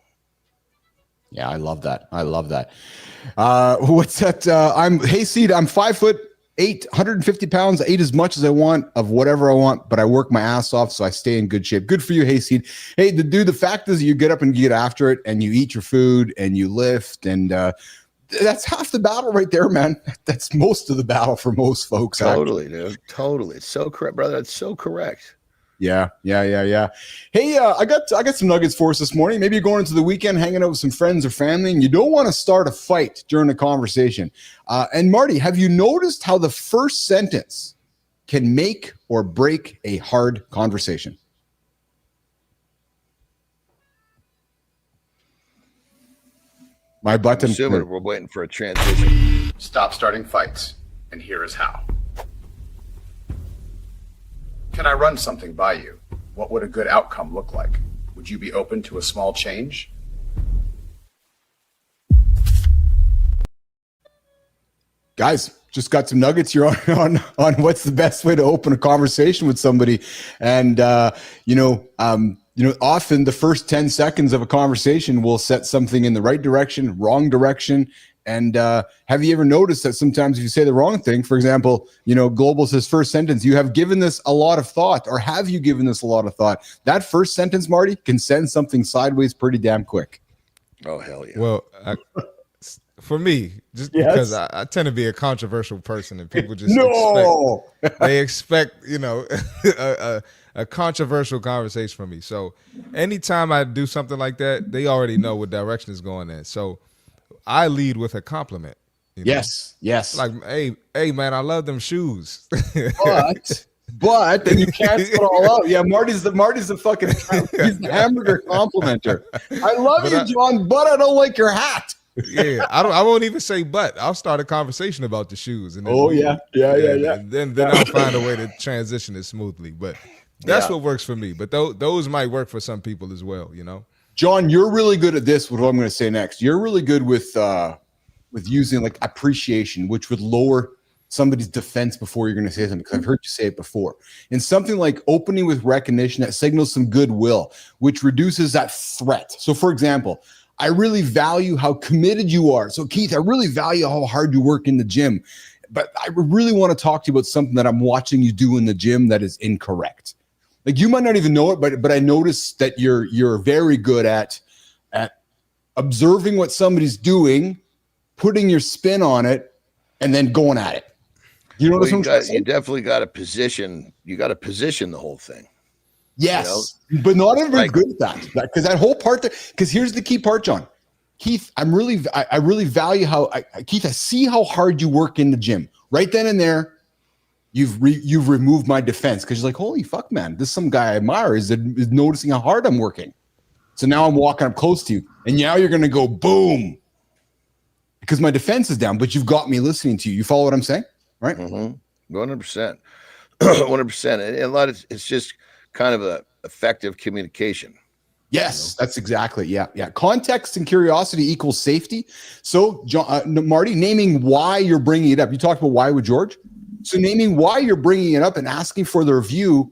Yeah, I love that. I love that. What's that? I'm Hayseed. I'm 5'8", 150 pounds. I eat as much as I want of whatever I want, but I work my ass off, so I stay in good shape. Good for you, Hayseed. Hey, the fact is you get up and you get after it, and you eat your food, and you lift, and that's half the battle right there, man. That's most of the battle for most folks. Totally, dude. Totally. It's so correct, brother. It's so correct. Yeah. Hey, I got some nuggets for us this morning. Maybe you're going into the weekend, hanging out with some friends or family, and you don't want to start a fight during a conversation. And Marty, have you noticed how the first sentence can make or break a hard conversation? My button. I'm assuming we're waiting for a transition. Stop starting fights, and here is how. Can I run something by you? What would a good outcome look like? Would you be open to a small change? Guys, just got some nuggets here on what's the best way to open a conversation with somebody. And, often the first 10 seconds of a conversation will set something in the right direction, wrong direction. And have you ever noticed that sometimes if you say the wrong thing, for example, Global says first sentence, you have given this a lot of thought, or have you given this a lot of thought? That first sentence, Marty, can send something sideways pretty damn quick. Oh, hell yeah. Well, for me, just because I tend to be a controversial person, and people just expect a controversial conversation from me. So anytime I do something like that, they already know what direction is going in. So I lead with a compliment. Yes. Like, hey, man, I love them shoes. But then you can't put it all out. Yeah, Marty's the fucking he's the hamburger complimenter. I love you, John, but I don't like your hat. Yeah, I won't even say but. I'll start a conversation about the shoes. And then And then I'll find a way to transition it smoothly. But that's what works for me. But those might work for some people as well, John, you're really good at this. What I'm going to say next. You're really good with using like appreciation, which would lower somebody's defense before you're going to say something. Because I've heard you say it before. And something like opening with recognition that signals some goodwill, which reduces that threat. So, for example, I really value how committed you are. So, Keith, I really value how hard you work in the gym. But I really want to talk to you about something that I'm watching you do in the gym that is incorrect. Like you might not even know it, but I noticed that you're very good at observing what somebody's doing, putting your spin on it, and then going at it. You know what I'm saying? You definitely got to position. You got to position the whole thing. Yes, but not everybody's good at that. Because that whole part. Because here's the key part, John. Keith, I really value how Keith. I see how hard you work in the gym. Right then and there. You've removed my defense because you're like, holy fuck, man, this is some guy I admire is noticing how hard I'm working. So now I'm walking up close to you, and now you're going to go boom because my defense is down, but you've got me listening to you. You follow what I'm saying? Right? 100%. 100%. And a lot of it's just kind of a effective communication. Yes, that's exactly. Yeah. Context and curiosity equals safety. So, John, Marty, naming why you're bringing it up. You talked about why with George. So naming why you're bringing it up and asking for the review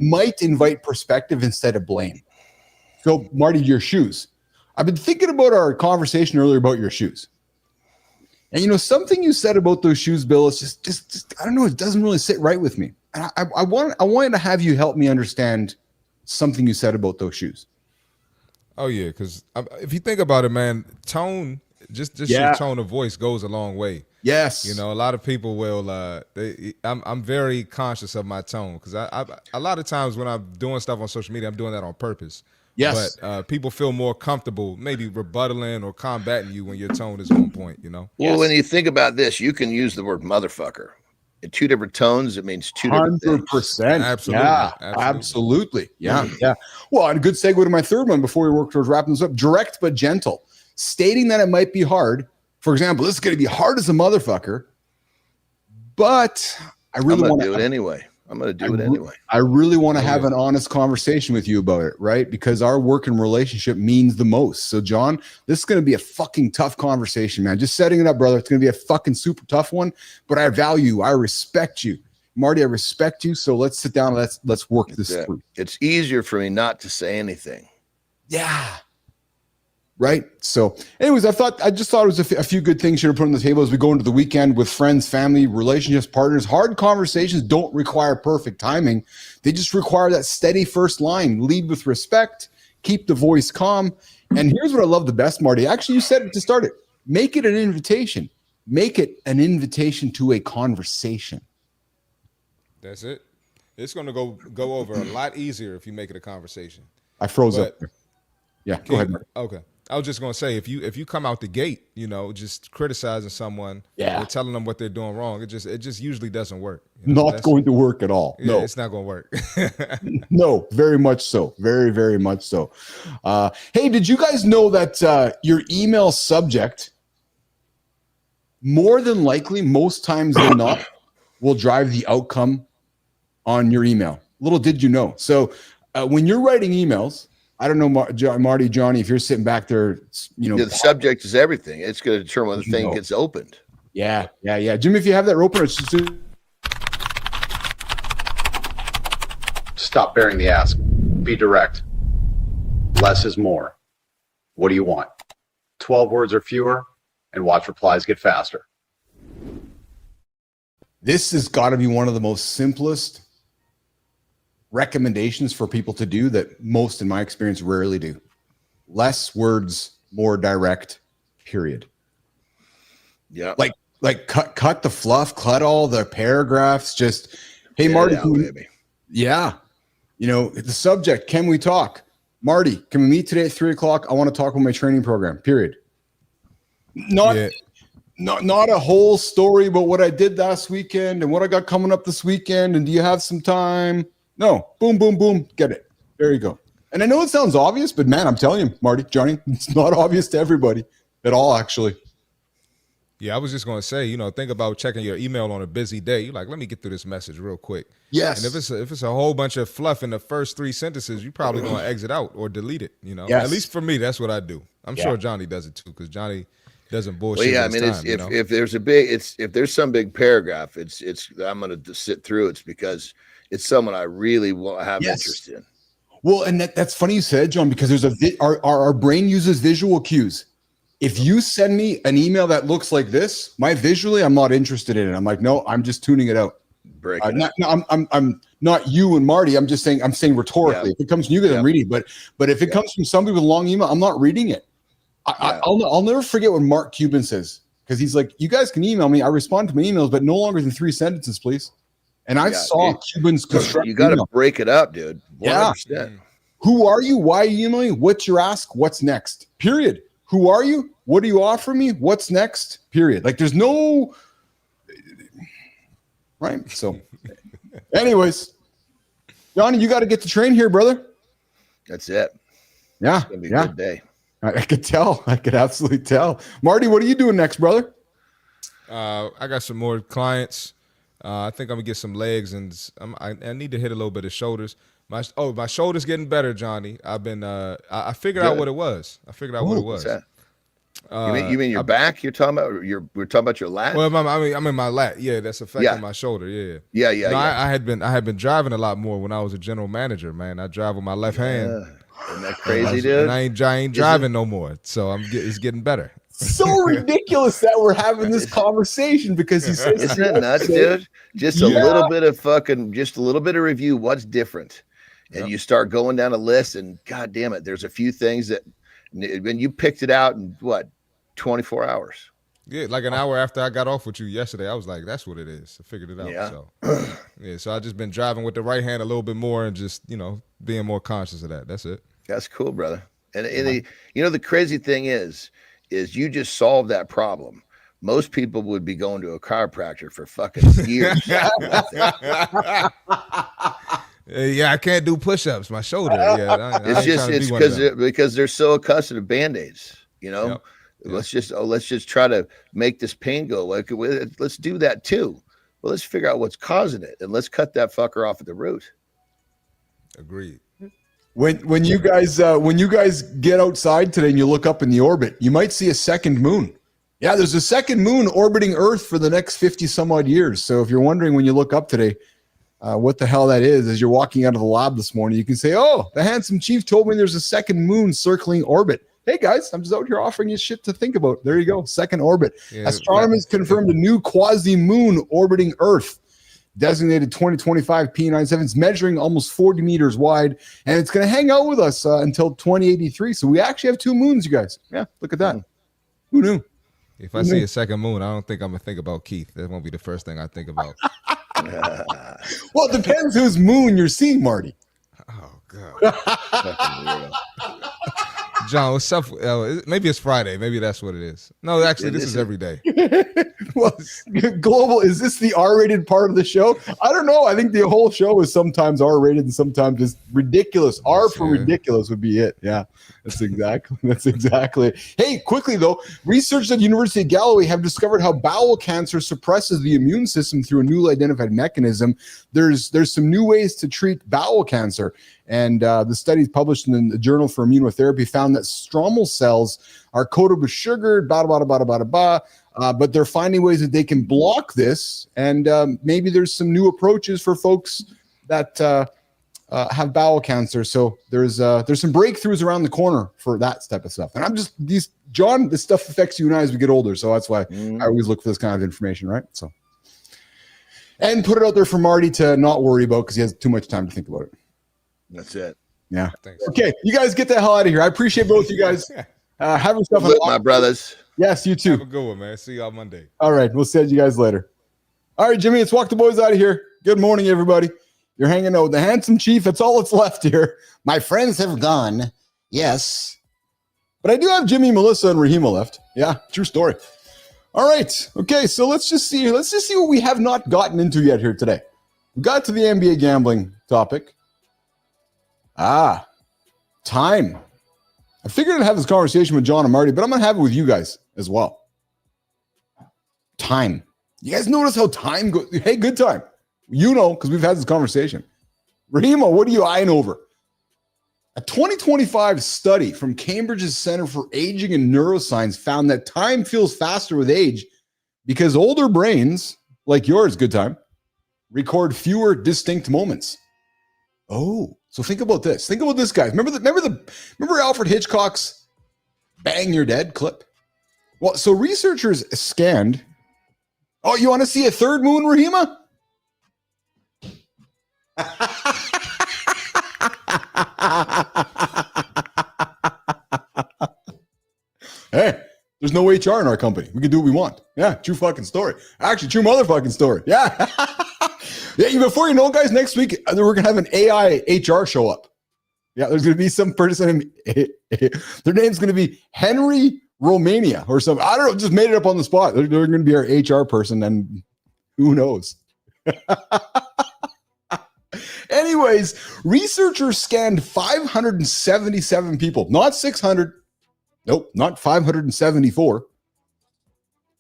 might invite perspective instead of blame. So, Marty, your shoes. I've been thinking about our conversation earlier about your shoes. And, something you said about those shoes, Bill, is just I don't know, it doesn't really sit right with me. And I wanted to have you help me understand something you said about those shoes. Oh, yeah, because if you think about it, man, tone, just your tone of voice goes a long way. Yes. A lot of people will I'm very conscious of my tone because I a lot of times when I'm doing stuff on social media, I'm doing that on purpose. Yes. But people feel more comfortable maybe rebuttaling or combating you when your tone is on point, Well, when you think about this, you can use the word motherfucker. In two different tones, it means two different things. 100%. Absolutely. Yeah, absolutely. Yeah. Well, and a good segue to my third one before we work towards wrapping this up. Direct but gentle. Stating that it might be hard. For example, this is going to be hard as a motherfucker, but I really want to do it anyway. I'm going to do it anyway. I really want to have an honest conversation with you about it, right? Because our working relationship means the most. So, John, this is going to be a fucking tough conversation, man. Just setting it up, brother. It's going to be a fucking super tough one, but I value you. I respect you. Marty, I respect you. So let's sit down and let's work this through. It's easier for me not to say anything. Yeah. Right. So anyways, I just thought it was a few good things here to put on the table as we go into the weekend with friends, family, relationships, partners. Hard conversations don't require perfect timing. They just require that steady first line. Lead with respect, keep the voice calm. And here's what I love the best, Marty. Actually, you said it to start it. Make it an invitation. Make it an invitation to a conversation. That's it. It's going to go over a lot easier if you make it a conversation. I froze up there. Yeah, go ahead, Marty. Okay. I was just gonna say if you come out the gate, just criticizing someone, or telling them what they're doing wrong, it just usually doesn't work. Not going to work at all. Yeah, No, it's not gonna work. No, very much so. Very, very much so. Hey, did you guys know that your email subject, more than likely, most times than not, will drive the outcome on your email? Little did you know. So when you're writing emails, I don't know, Marty, Johnny, if you're sitting back there, the subject is everything. It's going to determine when the thing gets opened. Yeah. Jim, if you have that opener, it's just Stop bearing the ask. Be direct. Less is more. What do you want? 12 words or fewer, and watch replies get faster. This has got to be one of the most simplest recommendations for people to do that most, in my experience, rarely do. Less words, more direct, period. Yeah. Like cut the fluff, cut all the paragraphs. Just, hey, Marty, the subject, can we talk? Marty, can we meet today at 3:00? I want to talk about my training program, period. Not a whole story about what I did last weekend and what I got coming up this weekend. And do you have some time? No, boom, boom, boom. Get it. There you go. And I know it sounds obvious, but man, I'm telling you, Marty, Johnny, it's not obvious to everybody at all, actually. Yeah, I was just going to say, think about checking your email on a busy day. You're like, let me get through this message real quick. Yes. And if it's a whole bunch of fluff in the first 3 sentences, you're probably going to exit out or delete it. Yes. At least for me, that's what I do. I'm sure Johnny does it too, because Johnny doesn't bullshit. Well, yeah, I mean, if there's some big paragraph, it's I'm going to sit through. It's because it's someone I really have interest in. Well, and that's funny you said, John, because there's our brain uses visual cues. If you send me an email that looks like this, I'm not interested in it. I'm like, no, I'm just tuning it out. I'm not you and Marty. I'm saying rhetorically. If it comes from you guys, I'm reading. But if it comes from somebody with a long email, I'm not reading it. I'll never forget what Mark Cuban says, because he's like, you guys can email me. I respond to my emails, but no longer than 3 sentences, please. And I saw Cuban's construct. You got to break it up, dude. 100%. Yeah. Who are you? Why are you emailing? What's your ask? What's next? Period. Who are you? What do you offer me? What's next? Period. Like there's no right. So anyways, Johnny, you got to get the train here, brother. That's it. Yeah. It's gonna be a good day. I could tell. I could absolutely tell. Marty, what are you doing next, brother? I got some more clients. I think I'm gonna get some legs, and I need to hit a little bit of shoulders. My shoulder's getting better, Johnny. I've been I figured out what it was. I figured out what it was. What's that? You mean your back? We're talking about your lat. Well, I'm in my lat. Yeah, that's affecting my shoulder. Yeah. Yeah. I had been driving a lot more when I was a general manager. Man, I drive with my left hand. Isn't that crazy, dude? And I ain't driving no more. So it's getting better. So ridiculous that we're having this conversation, because he says, isn't that nuts, dude? Just a little bit of review. What's different? And you start going down a list, and God damn it, there's a few things that when you picked it out in 24 hours. Yeah, like an hour after I got off with you yesterday, I was like, that's what it is. I figured it out. Yeah. So I just been driving with the right hand a little bit more, and just, being more conscious of that. That's it. That's cool, brother. And the crazy thing is you just solved that problem. Most people would be going to a chiropractor for fucking years. Yeah, I can't do push-ups. My shoulder. Yeah, it's because they're so accustomed to Band-Aids. Yep. Let's just try to make this pain go away. Let's do that too. Well, let's figure out what's causing it, and let's cut that fucker off at the root. Agreed. When you guys get outside today and you look up in the orbit, you might see a second moon. Yeah, there's a second moon orbiting Earth for the next 50 some odd years. So if you're wondering when you look up today, what the hell that is, as you're walking out of the lab this morning, you can say, oh, the handsome chief told me there's a second moon circling orbit. hey guys, I'm just out here offering you shit to think about. There you go. Second orbit. Yeah, Astronomers confirmed a new quasi-moon orbiting Earth, designated 2025 P97. It's measuring almost 40 meters wide, and it's going to hang out with us until 2083. So we actually have 2 moons, you guys. Yeah, look at that. Who knew? If I see a second moon, I don't think I'm going to think about Keith. That won't be the first thing I think about. Well, it depends whose moon you're seeing, Marty. Oh, God. John, what's up? Maybe it's Friday. Maybe that's what it is. No, actually, this is every day. Well, Global, is this the R-rated part of the show? I don't know. I think the whole show is sometimes R-rated and sometimes just ridiculous. R for ridiculous would be it. Yeah, that's exactly. Hey, quickly though, researchers at the University of Galloway have discovered how bowel cancer suppresses the immune system through a newly identified mechanism. There's some new ways to treat bowel cancer. And the studies published in the Journal for Immunotherapy found that stromal cells are coated with sugar, but they're finding ways that they can block this. And maybe there's some new approaches for folks that have bowel cancer. So there's some breakthroughs around the corner for that type of stuff. And John, this stuff affects you and I as we get older. So that's why I always look for this kind of information, right? So, and put it out there for Marty to not worry about because he has too much time to think about it. That's it. Yeah. Thanks. Okay, you guys get the hell out of here. I appreciate both you guys. Have yourself a my brothers. Yes, you too. Have a good one, man. See y'all Monday. All right, we'll see you guys later. All right, Jimmy, let's walk the boys out of here. Good morning, everybody. You're hanging out with the handsome chief. That's all that's left here. My friends have gone. Yes. But I do have Jimmy, Melissa, and Rahima left. Yeah, true story. All right. Okay, so let's just see what we have not gotten into yet here today. We got to the NBA gambling topic. Time. I figured I'd have this conversation with John and Marty, but I'm going to have it with you guys as well. Time. You guys notice how time goes? Hey, good time. You know, because we've had this conversation. Rahima, what are you eyeing over? A 2025 study from Cambridge's Center for Aging and Neuroscience found that time feels faster with age because older brains, like yours, good time, record fewer distinct moments. Oh, so think about this. Think about this, guys. Remember Alfred Hitchcock's "Bang, You're Dead" clip? Well, so researchers scanned. Oh, you want to see a third moon, Rahima? Hey, there's no HR in our company. We can do what we want. Yeah, true fucking story. Actually, true motherfucking story. Yeah. Yeah, before you know, guys, next week, we're going to have an AI HR show up. Yeah, there's going to be some person. Their name's going to be Henry Romania or something. I don't know. Just made it up on the spot. They're going to be our HR person, and who knows? Anyways, researchers scanned 577 people, not 600. Nope, not 574.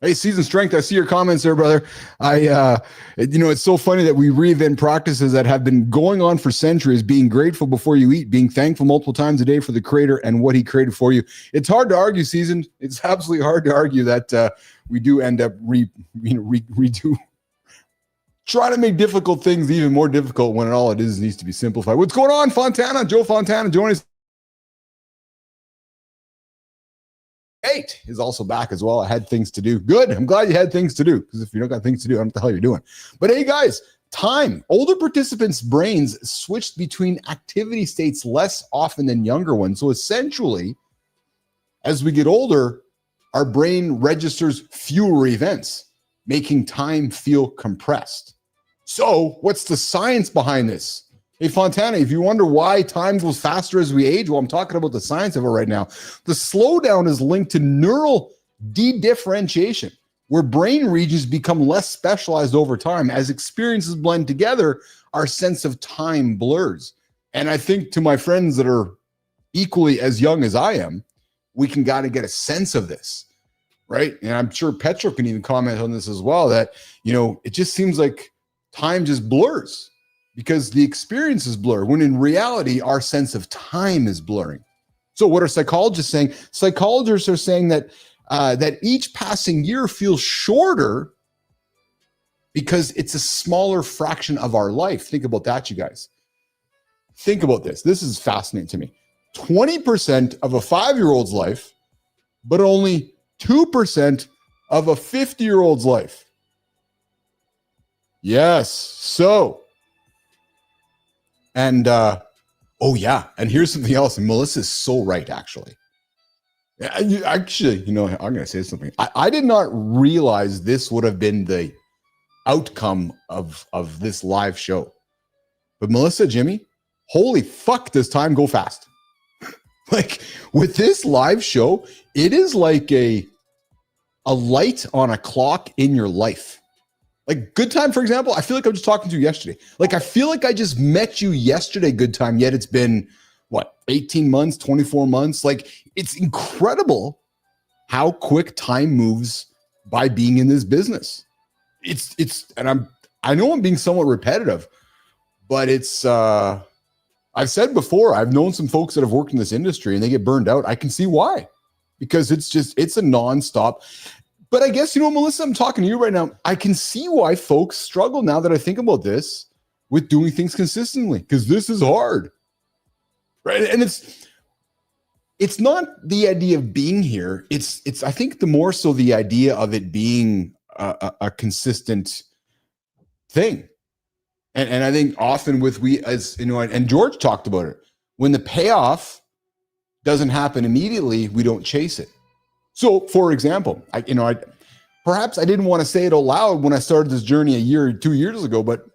Hey, Season Strength, I see your comments there, brother. It's so funny that we reinvent practices that have been going on for centuries, being grateful before you eat, being thankful multiple times a day for the creator and what he created for you. It's hard to argue, Season. It's absolutely hard to argue that we do end up redo. Try to make difficult things even more difficult when all it is needs to be simplified. What's going on, Fontana? Joe Fontana joining us. 8 is also back as well. I had things to do. Good. I'm glad you had things to do, because if you don't got things to do, I don't know what the hell you're doing. But hey, guys, time. Older participants' brains switched between activity states less often than younger ones. So essentially, as we get older, our brain registers fewer events, making time feel compressed. So what's the science behind this? Hey, Fontana, if you wonder why time goes faster as we age, well, I'm talking about the science of it right now. The slowdown is linked to neural de-differentiation, where brain regions become less specialized over time. As experiences blend together, our sense of time blurs. And I think to my friends that are equally as young as I am, we can kind of get a sense of this, right? And I'm sure Petro can even comment on this as well, that, it just seems like time just blurs, because the experiences blur, when in reality, our sense of time is blurring. So what are psychologists saying? Psychologists are saying that each passing year feels shorter because it's a smaller fraction of our life. Think about that, you guys. Think about this. This is fascinating to me. 20% of a 5-year-old's life, but only 2% of a 50-year-old's life. Yes. So, and oh yeah, and here's something else. And Melissa's so right, actually. Actually, I'm going to say something. I did not realize this would have been the outcome of this live show. But Melissa, Jimmy, holy fuck, does time go fast. Like with this live show, it is like a light on a clock in your life. Like Good Time, for example, I feel like I'm just talking to you yesterday. Like I feel like I just met you yesterday, Good Time, yet it's been, 18 months, 24 months? Like it's incredible how quick time moves by being in this business. And I know I'm being somewhat repetitive, but it's, I've said before, I've known some folks that have worked in this industry and they get burned out. I can see why, because it's a nonstop. But I guess, Melissa, I'm talking to you right now. I can see why folks struggle now that I think about this with doing things consistently, because this is hard, right? And it's not the idea of being here. It's I think the more so the idea of it being a consistent thing. And I think often and George talked about it, when the payoff doesn't happen immediately, we don't chase it. So, for example, perhaps I didn't want to say it out loud when I started this journey a year or 2 years ago, but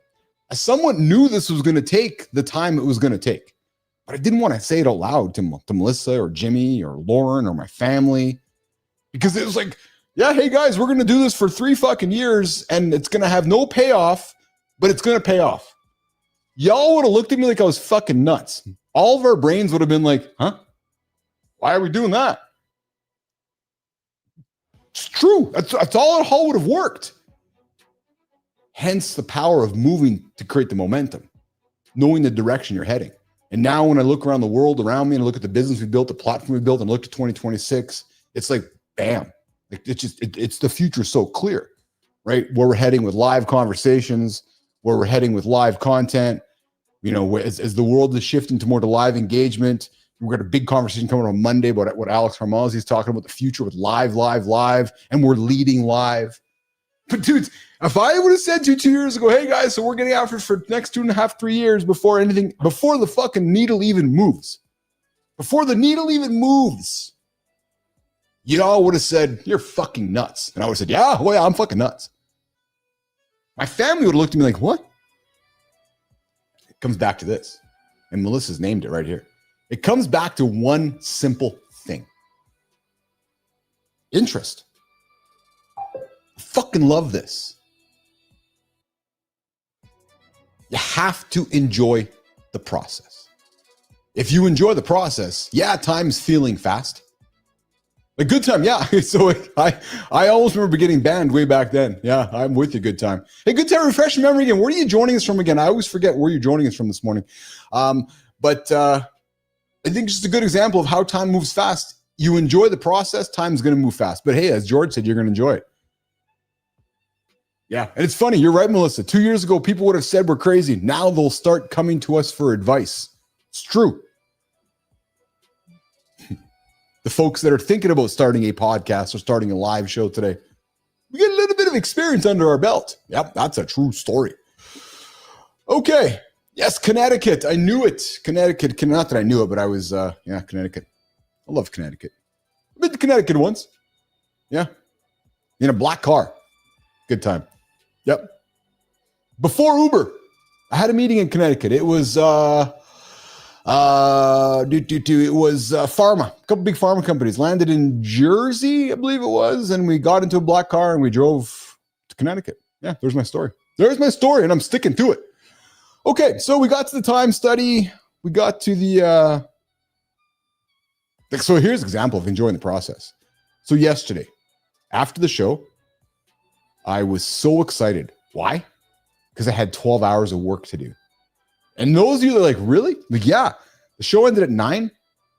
I somewhat knew this was going to take the time it was going to take. But I didn't want to say it out loud to Melissa or Jimmy or Lauren or my family, because it was like, yeah, hey guys, we're going to do this for 3 fucking years and it's going to have no payoff, but it's going to pay off. Y'all would have looked at me like I was fucking nuts. All of our brains would have been like, huh? Why are we doing that? It's true. That's all it all would have worked. Hence the power of moving to create the momentum, knowing the direction you're heading. And now when I look around the world around me and look at the business we built, the platform we built, and look to 2026, it's like, bam. Like it's the future so clear, right? Where we're heading with live conversations, where we're heading with live content, as the world is shifting to more to live engagement. We've got a big conversation coming on Monday about what Alex Hormozzi is talking about, the future with live, and we're leading live. But dudes, if I would have said to you 2 years ago, hey guys, so we're getting after for the next 2.5, 3 years before the fucking needle even moves, y'all would have said, you're fucking nuts. And I would have said, yeah, I'm fucking nuts. My family would have looked at me like, what? It comes back to this. And Melissa's named it right here. It comes back to one simple thing. Interest. I fucking love this. You have to enjoy the process. If you enjoy the process, time's feeling fast. A Good Time, yeah. So I always remember getting banned way back then. Yeah, I'm with you, Good Time. Hey, Good Time, refresh your memory again. Where are you joining us from again? I always forget where you're joining us from this morning. But I think it's just a good example of how time moves fast. You enjoy the process, time's going to move fast. But hey, as George said, you're going to enjoy it. Yeah, and it's funny. You're right, Melissa. 2 years ago, people would have said we're crazy. Now they'll start coming to us for advice. It's true. The folks that are thinking about starting a podcast or starting a live show today, we get a little bit of experience under our belt. Yep, that's a true story. Okay. Yes, Connecticut. I knew it. Connecticut. Not that I knew it, but I was, Connecticut. I love Connecticut. I've been to Connecticut once. Yeah. In a black car. Good time. Yep. Before Uber, I had a meeting in Connecticut. It was, it was pharma. A couple big pharma companies landed in Jersey, I believe it was. And we got into a black car and we drove to Connecticut. Yeah, there's my story. And I'm sticking to it. Okay, so we got to the time study. We got to the, so here's an example of enjoying the process. So yesterday, after the show, I was so excited. Why? Because I had 12 hours of work to do. And those of you that are like, really? Like, yeah. The show ended at 9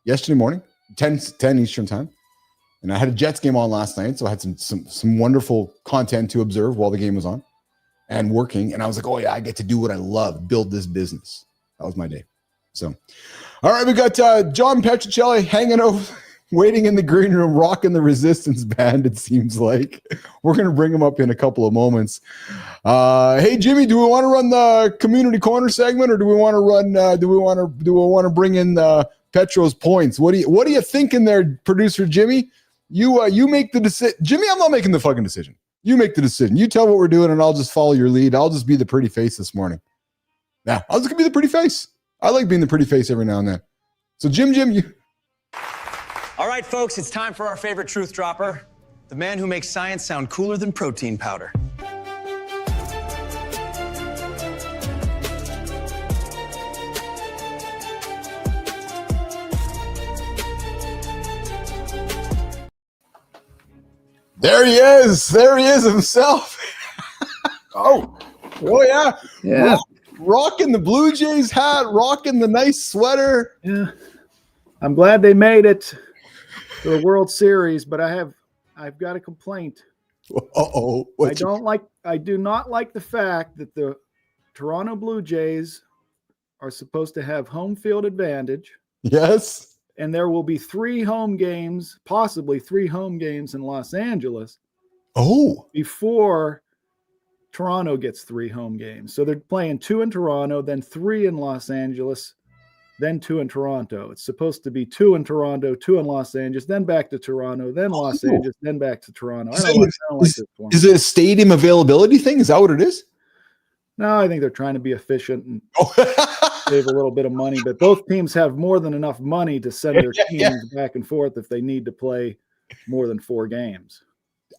yesterday morning, 10 Eastern time. And I had a Jets game on last night, so I had some wonderful content to observe while the game was on and working. And I was like, oh yeah, I get to do what I love, build this business. That was my day. So, all right, we got John Petricelli hanging over, waiting in the green room, rocking the Resistance band. It seems like we're going to bring him up in a couple of moments. Hey, Jimmy, do we want to run the community corner segment, or do we want to run? Do we want to bring in Petro's points? What are you thinking there, producer Jimmy? You make the decision, Jimmy. I'm not making the fucking decision. You make the decision. You tell what we're doing, and I'll just follow your lead. I'll just be the pretty face this morning. Yeah, I was going to be the pretty face. I like being the pretty face every now and then. So, Jim, you. All right, folks, it's time for our favorite truth dropper, the man who makes science sound cooler than protein powder. There he is. There he is himself. Oh yeah. Yeah. Rocking the Blue Jays hat, rocking the nice sweater. Yeah. I'm glad they made it to the World Series, but I've got a complaint. Uh-oh. I do not like the fact that the Toronto Blue Jays are supposed to have home field advantage. Yes. And there will be possibly three home games in Los Angeles. Oh. Before Toronto gets 3 home games. So they're playing 2 in Toronto, then 3 in Los Angeles, then 2 in Toronto. It's supposed to be 2 in Toronto, 2 in Los Angeles, then back to Toronto, then Los Angeles, then back to Toronto. I don't like this one. Is it a stadium availability thing? Is that what it is? No, I think they're trying to be efficient and save a little bit of money. But both teams have more than enough money to send their teams back and forth if they need to play more than 4 games.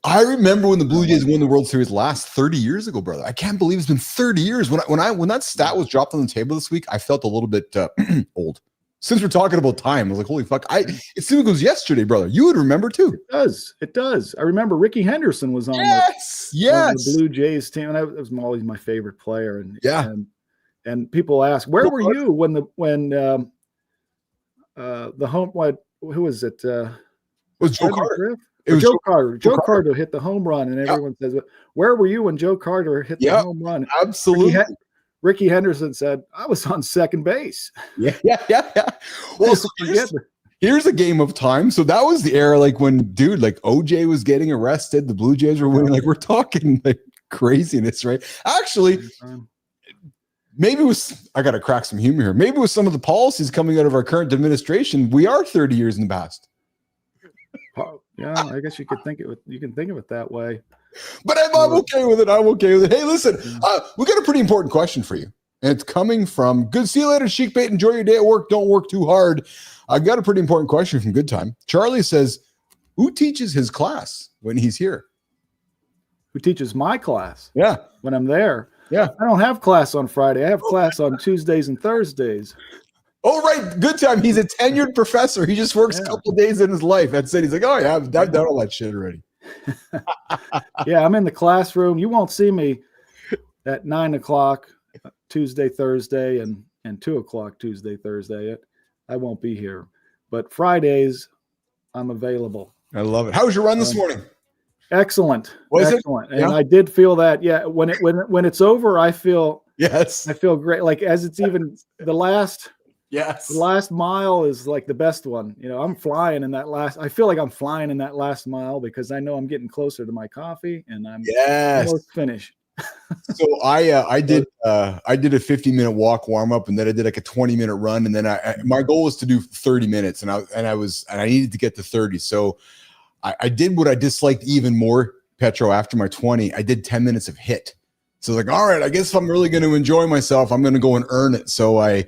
I remember when the Blue Jays won the World Series last 30 years ago, brother. I can't believe it's been 30 years. When that stat was dropped on the table this week, I felt a little bit old. Since we're talking about time, I was like, holy fuck. It seems like it was yesterday, brother. You would remember too. It does. I remember Ricky Henderson was on the Blue Jays team, and that was always my favorite player. And people ask, where were you when the home? Who was it? It was Joe Carter. It was Joe Carter. Joe Carter hit the home run, and everyone says, "Where were you when Joe Carter hit the home run?" Absolutely. Ricky Henderson said, "I was on second base." Yeah. Well, so here's a game of time. So that was the era, like when OJ was getting arrested, the Blue Jays were winning. Like we're talking like craziness, right? Actually, maybe it was. I got to crack some humor here. Maybe with some of the policies coming out of our current administration, we are 30 years in the past. Yeah, I guess you can think of it that way. But I'm okay with it. Hey, listen, we got a pretty important question for you. And it's coming from Good. See you later, Chic Bait. Enjoy your day at work. Don't work too hard. I've got a pretty important question from Good Time. Charlie says, who teaches his class when he's here? Who teaches my class? Yeah. When I'm there. Yeah. I don't have class on Friday. I have class on Tuesdays and Thursdays. Oh, right. Good Time. He's a tenured professor. He just works a couple of days in his life. That's it. He's like, oh, yeah, I've done all that shit already. Yeah, I'm in the classroom. You won't see me at 9 o'clock Tuesday, Thursday, and 2 o'clock Tuesday, Thursday. I won't be here. But Fridays, I'm available. I love it. How was your run this morning? Excellent. Was excellent. it? And I did feel that. Yeah. When it's over, I feel great. Like as it's even the last mile is like the best one. You know, I'm flying in that last. I feel like I'm flying in that last mile because I know I'm getting closer to my coffee and I'm almost finished. So I did a 50-minute walk warm up, and then I did like a 20-minute run, and then my goal was to do 30 minutes, and I needed to get to 30. So I did what I disliked even more, Petro. After my 20, I did 10 minutes of HIIT. So I was like, all right, I guess if I'm really going to enjoy myself, I'm going to go and earn it. So I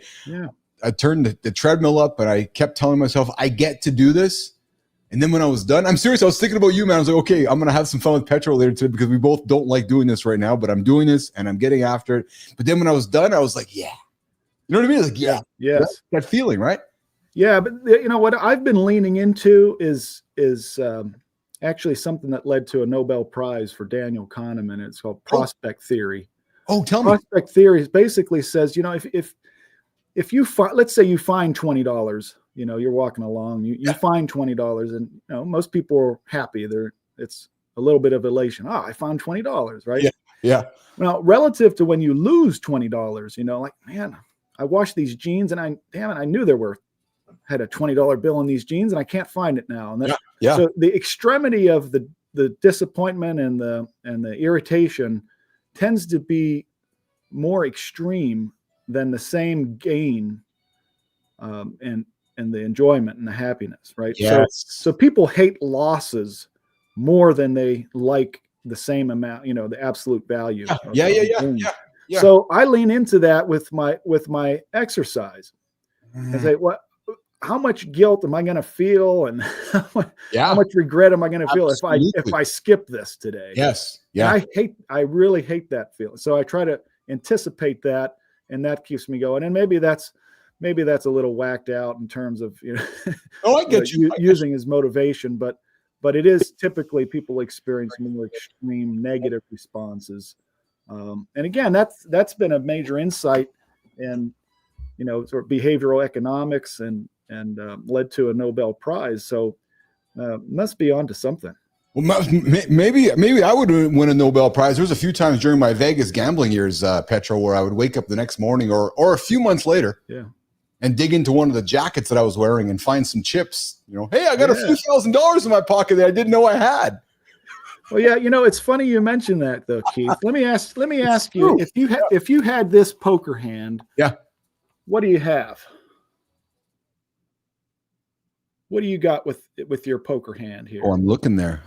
turned the treadmill up, and I kept telling myself, I get to do this. And then when I was done, I'm serious. I was thinking about you, man. I was like, okay, I'm going to have some fun with Petro later today because we both don't like doing this right now, but I'm doing this and I'm getting after it. But then when I was done, I was like, yeah. You know what I mean? Like, yeah. Yes. That feeling, right? Yeah. But you know what I've been leaning into is actually something that led to a Nobel Prize for Daniel Kahneman. It's called prospect theory. Oh, tell me. Prospect theory basically says, you know, if you let's say you find $20, you know, you're walking along, you find $20, and you know, most people are happy. It's a little bit of elation. Oh, I found $20, right? Yeah. Well, relative to when you lose $20, you know, like, man, I washed these jeans, and I knew had a $20 bill in these jeans, and I can't find it now. And so the extremity of the disappointment and the irritation tends to be more extreme than the same gain, and the enjoyment and the happiness, right? Yes. So people hate losses more than they like the same amount, the absolute value. Yeah. So I lean into that with my exercise and say, how much guilt am I going to feel, and how much regret am I going to feel if I skip this today? Yes. Yeah. And I really hate that feeling. So I try to anticipate that, and that keeps me going. And maybe that's a little whacked out in terms of I get you. Using as motivation, but it is typically people experience more extreme negative responses. And again, that's been a major insight in sort of behavioral economics and led to a Nobel Prize. So must be onto something. Well, maybe I would win a Nobel Prize. There was a few times during my Vegas gambling years, Petro, where I would wake up the next morning or a few months later, and dig into one of the jackets that I was wearing and find some chips. Hey, I got a few $1,000s in my pocket that I didn't know I had. Well, yeah, it's funny you mentioned that, though, Keith. Let me ask you, if you had this poker hand, what do you have? What do you got with your poker hand here? Oh, I'm looking there.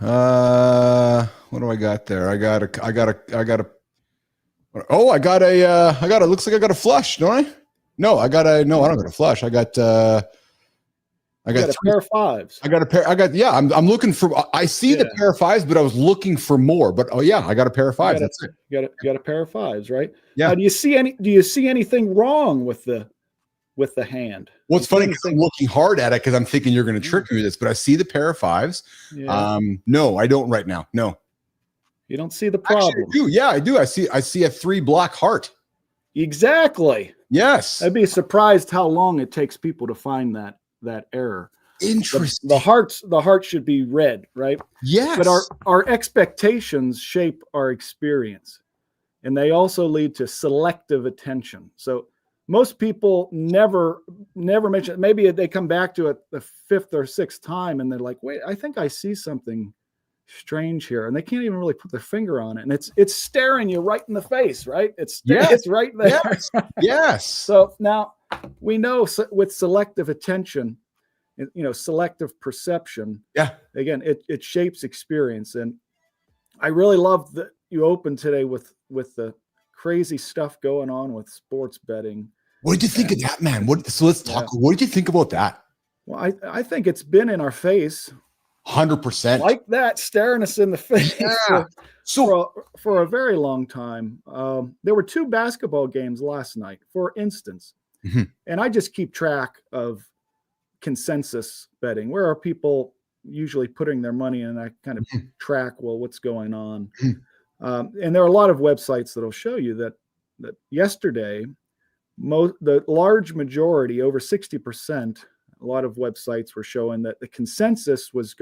What do I got there? I got a looks like I got a flush, don't I? No, I don't got a flush. I got a pair of fives. I'm looking for, I see the pair of fives, but I was looking for more, but I got a pair of fives. That's it. You got a pair of fives, right? Yeah. Do you see anything wrong with the hand? Well, it's funny because I'm looking hard at it because I'm thinking you're going to trick me with this, but I see the pair of fives. Yeah. No, I don't right now. No. You don't see the problem. Actually, I do. Yeah, I do. I see a 3 black heart. Exactly. Yes. I'd be surprised how long it takes people to find that error. Interesting. The heart should be red, right? Yes. But our expectations shape our experience, and they also lead to selective attention. So most people never mention it. Maybe they come back to it the 5th or 6th time, and they're like, "Wait, I think I see something strange here," and they can't even really put their finger on it, and it's staring you right in the face, right? It's right there. Yes. So now we know with selective attention, selective perception. Yeah. Again, it shapes experience, and I really love that you opened today with the crazy stuff going on with sports betting. What did you think of that, man? So let's talk. What did you think about that? Well, I think it's been in our face. 100%. Like that, staring us in the face for a very long time. There were 2 basketball games last night, for instance, and I just keep track of consensus betting. Where are people usually putting their money in? And I kind of track, what's going on. And there are a lot of websites that'll show you that yesterday, the large majority, over 60%, a lot of websites were showing that the consensus was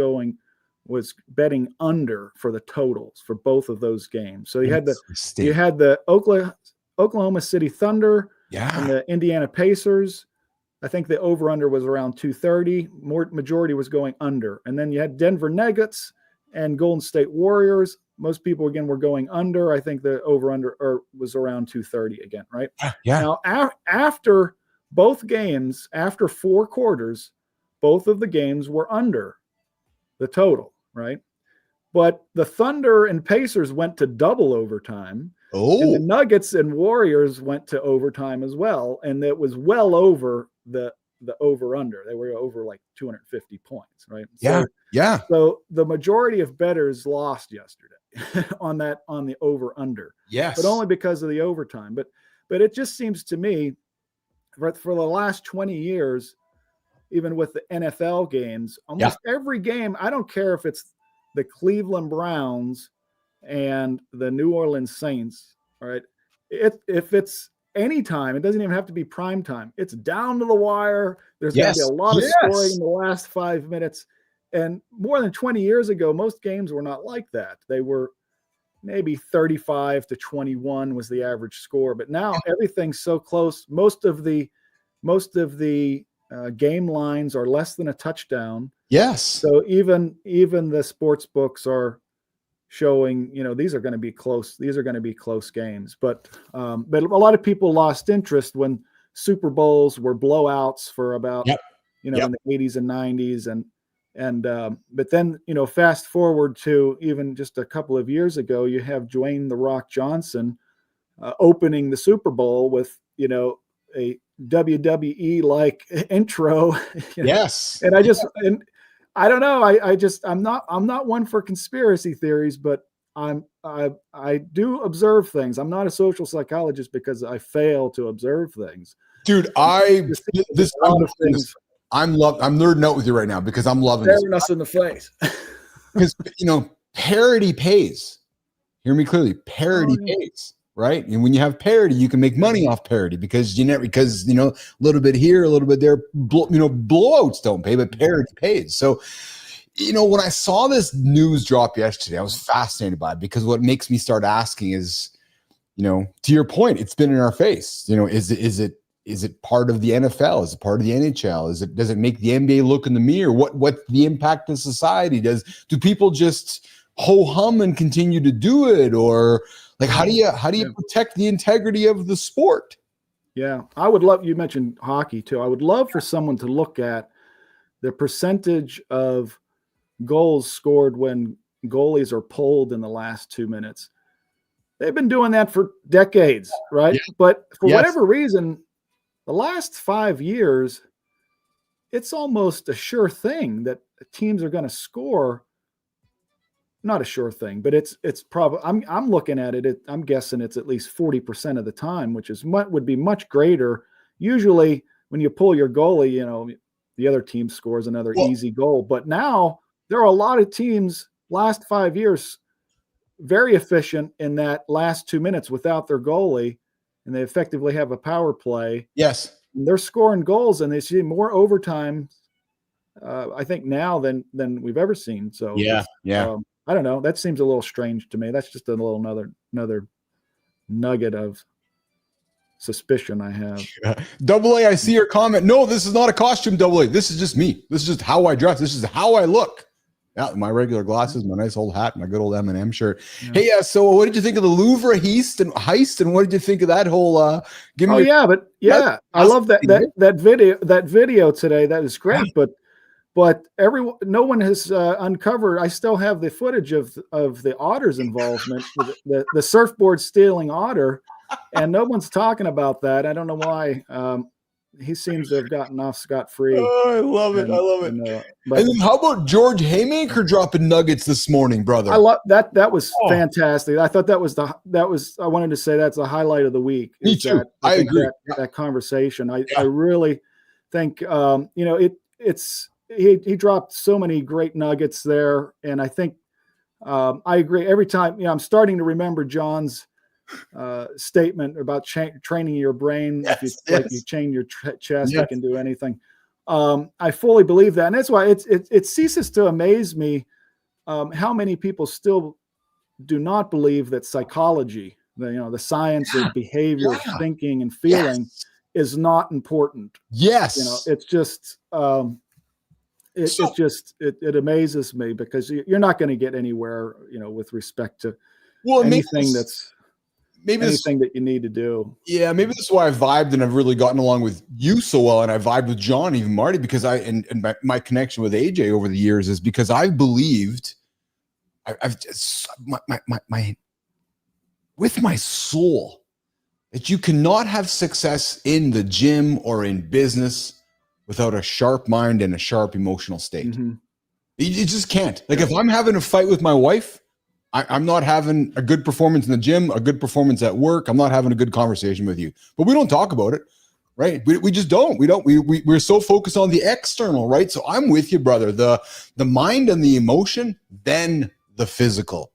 betting under for the totals for both of those games. So you had the Oklahoma City Thunder and the Indiana Pacers. I think the over-under was around 230. Majority was going under. And then you had Denver Nuggets and Golden State Warriors. Most people, again, were going under. I think the over-under was around 230 again, right? Yeah. Now, after both games, after 4 quarters, both of the games were under the total, right? But the Thunder and Pacers went to double overtime. Oh. And the Nuggets and Warriors went to overtime as well. And it was well over the over-under. They were over like 250 points, right? So the majority of bettors lost yesterday on the over-under. Yes. But only because of the overtime. But it just seems to me, for the last 20 years, even with the NFL games, almost every game, I don't care if it's the Cleveland Browns and the New Orleans Saints, all right? If it's any time, it doesn't even have to be prime time. It's down to the wire. There's going to be a lot of scoring in the last 5 minutes. And more than 20 years ago, most games were not like that. They were maybe 35 to 21 was the average score. But now everything's so close. Most of the game lines are less than a touchdown. Yes. So even the sports books are showing, these are going to be close. These are going to be close games. But a lot of people lost interest when Super Bowls were blowouts for about, in the 80s and 90s. But then, fast forward to even just a couple of years ago, you have Dwayne "The Rock" Johnson opening the Super Bowl with, a WWE like intro. Yes. And I don't know. I'm not one for conspiracy theories, but I do observe things. I'm not a social psychologist because I fail to observe things. Dude, I'm nerding out with you right now because I'm loving this. Staring us in the face. Because parody pays. Hear me clearly. Parody pays, right? And when you have parody, you can make money off parody because a little bit here, a little bit there. Blowouts don't pay, but parody pays. So, when I saw this news drop yesterday, I was fascinated by it because what makes me start asking is, to your point, it's been in our face. Is it part of the NFL? Is it part of the NHL? Does it make the NBA look in the mirror? What the impact in society does? Do people just ho hum and continue to do it, or like how do you protect the integrity of the sport? Yeah, I would love. You mentioned hockey too. I would love for someone to look at the percentage of goals scored when goalies are pulled in the last 2 minutes. They've been doing that for decades, right? Yeah. But for whatever reason, the last 5 years, it's almost a sure thing that teams are going to score. Not a sure thing, but it's probably. I'm looking at it. I'm guessing it's at least 40% of the time, which is would be much greater. Usually, when you pull your goalie, the other team scores another easy goal. But now there are a lot of teams last 5 years very efficient in that last 2 minutes without their goalie, and they effectively have a power play. Yes. And they're scoring goals, and they see more overtime, I think, now than we've ever seen. So I don't know. That seems a little strange to me. That's just a little another nugget of suspicion I have. Double A, I see your comment. No, this is not a costume, Double A. This is just me. This is just how I dress. This is how I look. Yeah, my regular glasses, my nice old hat, my good old M&M shirt. Yeah. Hey, so what did you think of the Louvre heist, and what did you think of that whole? I love that video today. That is great, but no one has uncovered. I still have the footage of the otter's involvement, the surfboard stealing otter, and no one's talking about that. I don't know why. He seems to have gotten off scot-free. Oh, I love it. And then how about George Haymaker dropping nuggets this morning, brother? I love that. That was fantastic. I thought that was I wanted to say that's the highlight of the week. Me too. I agree. That conversation. I really think, he dropped so many great nuggets there. And I think, I agree every time, I'm starting to remember John's statement about training your brain. If you chain your chest, you can do anything. I fully believe that, and that's why it ceases to amaze me how many people still do not believe that psychology, the science of behavior, thinking, and feeling is not important. Yes, it's just it amazes me because you're not going to get anywhere, with respect to anything that's. Maybe anything that you need to do. Yeah, maybe that's why I vibed and I've really gotten along with you so well, and I vibed with John, even Marty, because my connection with AJ over the years is because I've believed, I've just my with my soul that you cannot have success in the gym or in business without a sharp mind and a sharp emotional state. Mm-hmm. You just can't. Like if I'm having a fight with my wife, I'm not having a good performance in the gym, a good performance at work. I'm not having a good conversation with you, but we don't talk about it, right? We just don't. We're so focused on the external, right? So I'm with you, brother. The mind and the emotion, then the physical.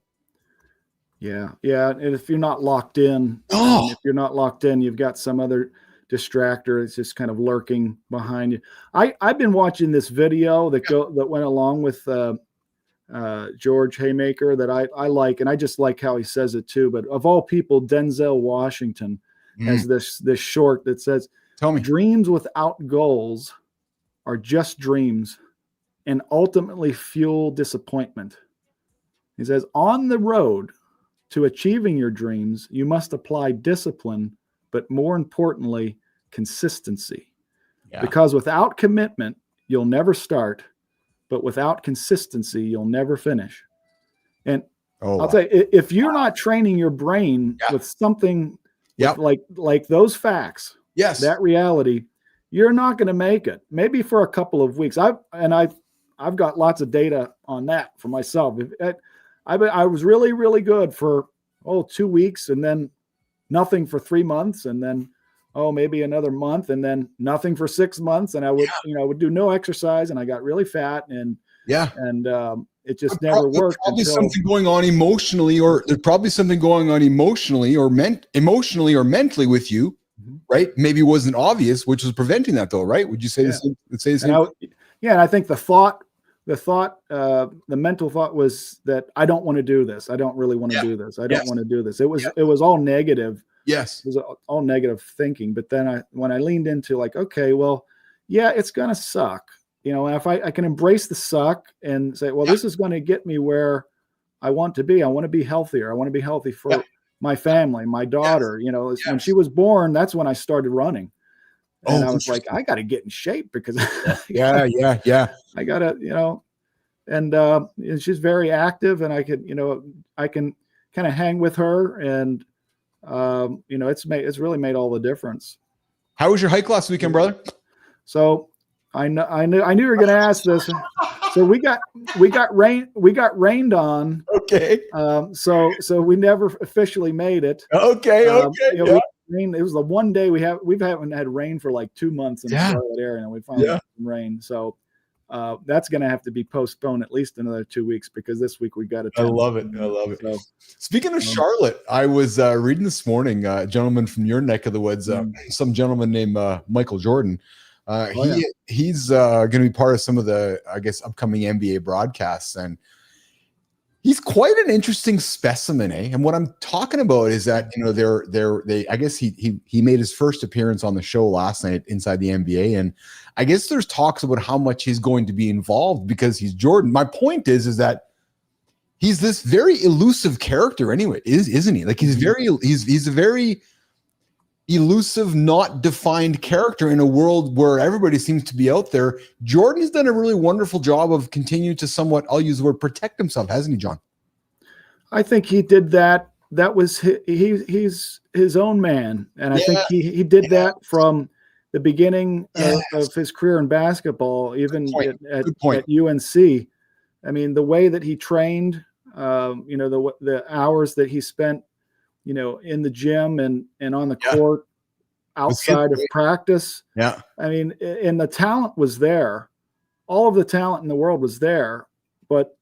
Yeah. And if you're not locked in, you've got some other distractor. It's just kind of lurking behind you. I've been watching this video that went along with George Haymaker that I like, and I just like how he says it too. But of all people, Denzel Washington has this short that says, "Tell me, dreams without goals are just dreams and ultimately fuel disappointment." He says, on the road to achieving your dreams, you must apply discipline, but more importantly, consistency. Yeah. Because without commitment, you'll never start, but without consistency, you'll never finish. And I'll tell you, if you're not training your brain with something like those facts, that reality, you're not going to make it. Maybe for a couple of weeks. I've got lots of data on that for myself. I was really, really good for 2 weeks, and then nothing for 3 months, and then maybe another month, and then nothing for 6 months. And I would would do no exercise, and I got really fat, and it just never worked. There's probably something going on emotionally, or mentally with you, right? Maybe it wasn't obvious, which was preventing that, though, right? Would you say the same? And I think the mental thought was that I don't want to do this. I don't really want to do this. I don't want to do this. It was all negative. Yes. It was all negative thinking. But then when I leaned into like, okay, well, yeah, it's going to suck. And if I can embrace the suck and say, well, this is going to get me where I want to be. I want to be healthier. I want to be healthy for my family, my daughter. When she was born, that's when I started running. And I was like, I got to get in shape because I got to, and she's very active, and I can kind of hang with her, and it's really made all the difference. How was your hike last weekend, brother? So I knew you were going to ask this. So we got rained on. Okay. So we never officially made it. Okay. It was the one day we haven't had rain for like 2 months in the Charlotte area, and we finally got some rain. So that's going to have to be postponed at least another 2 weeks, because this week we got I love it. So, speaking of Charlotte, I was reading this morning, a gentleman from your neck of the woods, some gentleman named Michael Jordan. He's going to be part of some of the, I guess, upcoming NBA broadcasts, and he's quite an interesting specimen, eh? And what I'm talking about is that I guess he made his first appearance on the show last night inside the NBA, and I guess there's talks about how much he's going to be involved because he's Jordan. My point is that he's this very elusive character, anyway, isn't he? Like he's a very elusive, not defined character in a world where everybody seems to be out there. Jordan's done a really wonderful job of continuing to somewhat, I'll use the word, protect himself, hasn't he, John? I think he did that. That was he's his own man, and I think he did that from the beginning of his career in basketball, even at UNC. I mean, the way that he trained, the hours that he spent, in the gym and on the court outside of practice. Yeah. I mean, and the talent was there. All of the talent in the world was there, but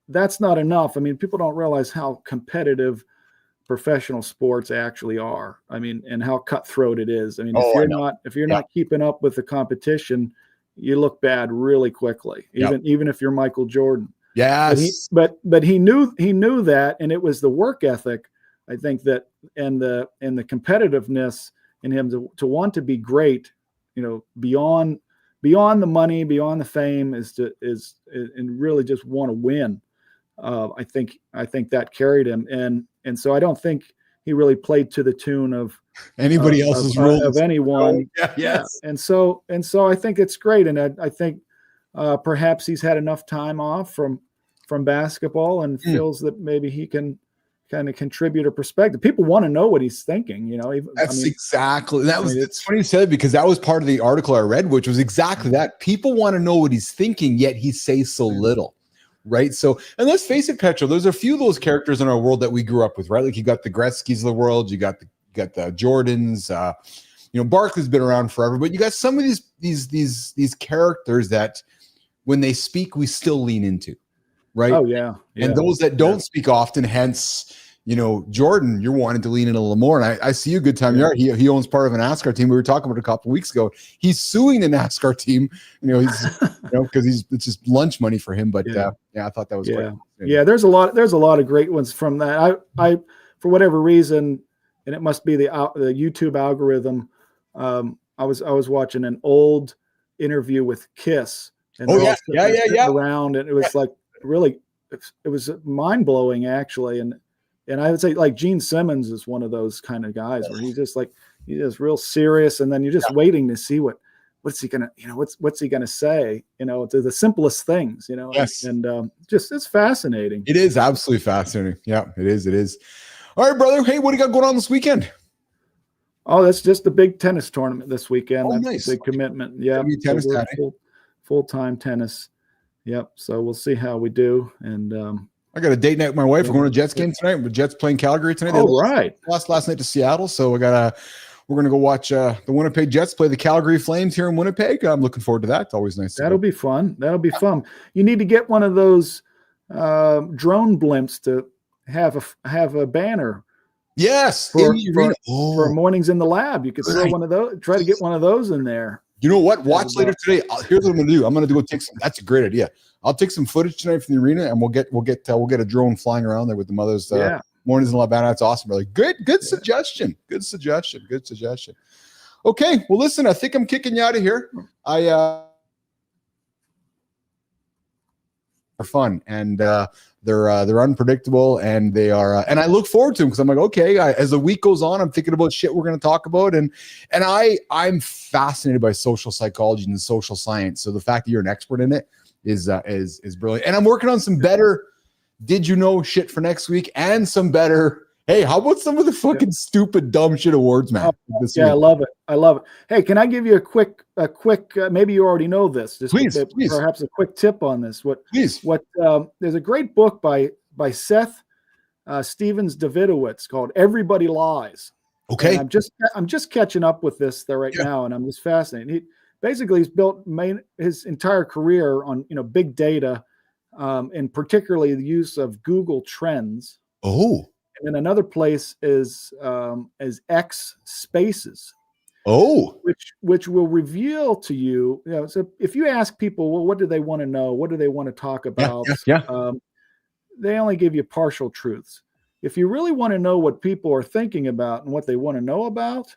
that's not enough. I mean, people don't realize how competitive professional sports actually are. I mean, and how cutthroat it is. I mean, if you're not keeping up with the competition, you look bad really quickly, even if you're Michael Jordan. Yes. But he knew that, and it was the work ethic, I think, that and the competitiveness in him to want to be great, beyond the money, beyond the fame, and really just want to win. I think that carried him, and so I don't think he really played to the tune of anybody else's role of anyone. Yes. And so I think it's great, and I think perhaps he's had enough time off from basketball and feels that maybe he can kind of contribute a perspective. People want to know what he's thinking, exactly. It's funny you said, because that was part of the article I read, which was exactly that. People want to know what he's thinking, yet he says so little, right? So, and let's face it, Petro, there's a few of those characters in our world that we grew up with, right? Like you got the Gretzkys of the world, you got the Jordans, Barkley's been around forever, but you got some of these characters that when they speak, we still lean into. Right. Oh yeah. And those that don't speak often, hence, Jordan, you're wanting to lean in a little more. And I see you, Good Time Yard. He owns part of a NASCAR team. We were talking about it a couple of weeks ago. He's suing the NASCAR team, he's, because it's just lunch money for him. But I thought that was great. Yeah, there's a lot of great ones from that. I for whatever reason, and it must be the YouTube algorithm. I was watching an old interview with Kiss, and around, and it was like really, it was mind blowing actually, and I would say like Gene Simmons is one of those kind of guys where he's just real serious, and then you're just waiting to see what's he gonna what's he gonna say, to the simplest things, and just it's fascinating. It is absolutely fascinating. Yeah, it is. All right, brother. Hey, what do you got going on this weekend? Oh, that's just the big tennis tournament this weekend. That's nice. a big commitment. Yeah, full-time tennis. Yep. So we'll see how we do. And I got a date night with my wife. We're going to Jets game tonight. The Jets playing Calgary tonight. Oh, right. Last night to Seattle. So we're gonna go watch the Winnipeg Jets play the Calgary Flames here in Winnipeg. I'm looking forward to that. It's always nice. That'll be fun. You need to get one of those drone blimps to have a banner. Yes, for mornings in the lab. You could throw one of those. Try to get one of those in there. You know what? Watch later today. Here's what I'm going to do. I'm going to go take some. That's a great idea. I'll take some footage tonight from the arena, and we'll get a drone flying around there with the mothers. Mornings in the lab. That's awesome. Really good suggestion. Good suggestion. Okay. Well, listen. I think I'm kicking you out of here. Are fun, and they're unpredictable, and they are and I look forward to them because I'm like, okay, as the week goes on, I'm thinking about shit we're going to talk about, and I'm fascinated by social psychology and social science. So the fact that you're an expert in it is brilliant. And I'm working on some better did you know shit for next week, and some better, hey, how about some of the fucking stupid dumb shit awards, man? Week. I love it. Hey, can I give you a quick maybe you already know this, just please. Perhaps a quick tip on this. There's a great book by Seth Stevens Davidowitz called Everybody Lies. Okay. And I'm just catching up with this right now, and I'm just fascinated. He's built his entire career on big data, and particularly the use of Google Trends. Oh. And then another place is X Spaces. Oh. Which will reveal to you, so if you ask people, well, what do they want to know? What do they want to talk about? They only give you partial truths. If you really want to know what people are thinking about and what they want to know about,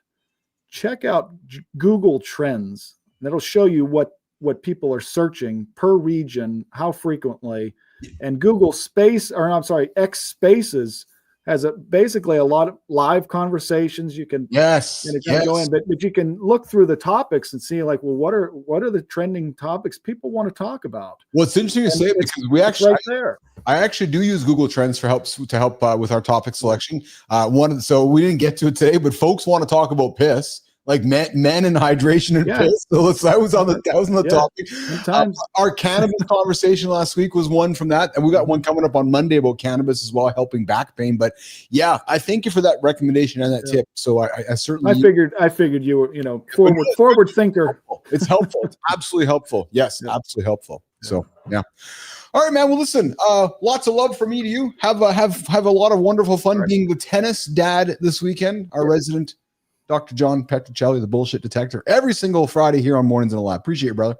check out Google Trends. That'll show you what people are searching per region, how frequently. And X Spaces has basically a lot of live conversations. You can go in, but you can look through the topics and see like, well, what are the trending topics people want to talk about? Well, it's interesting to say because we actually I actually do use Google Trends to help with our topic selection. So we didn't get to it today, but folks want to talk about piss. Like men and hydration and piss. So that was on the topic. Our cannabis conversation last week was one from that, and we got one coming up on Monday about cannabis as well, helping back pain. But yeah, I thank you for that recommendation and that tip. So I certainly I figured you were forward thinker. It's helpful. It's absolutely helpful. Yes, absolutely helpful. So yeah. All right, man. Well, listen. Lots of love from me to you. Have a lot of wonderful fun being the tennis dad this weekend. Our resident Dr. Jon Petrocelli, the bullshit detector, every single Friday here on Mornings in the Lab. Appreciate it, brother.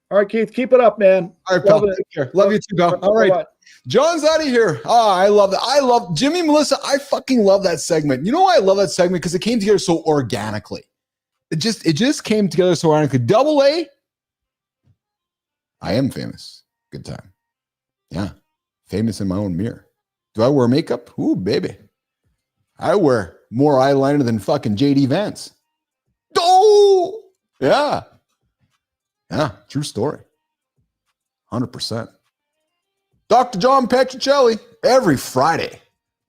All right, Keith, keep it up, man. All right, pal. Take care. Love you too, pal. All right. John's out of here. Oh, I love that. I love Jimmy and Melissa. I fucking love that segment. You know why I love that segment? Because it came together so organically. It just came together so organically. Double A. I am famous. Good time. Yeah. Famous in my own mirror. Do I wear makeup? Ooh, baby. I wear more eyeliner than fucking JD Vance. Oh, yeah. Yeah, true story. 100%. Dr. Jon Petrocelli, every Friday.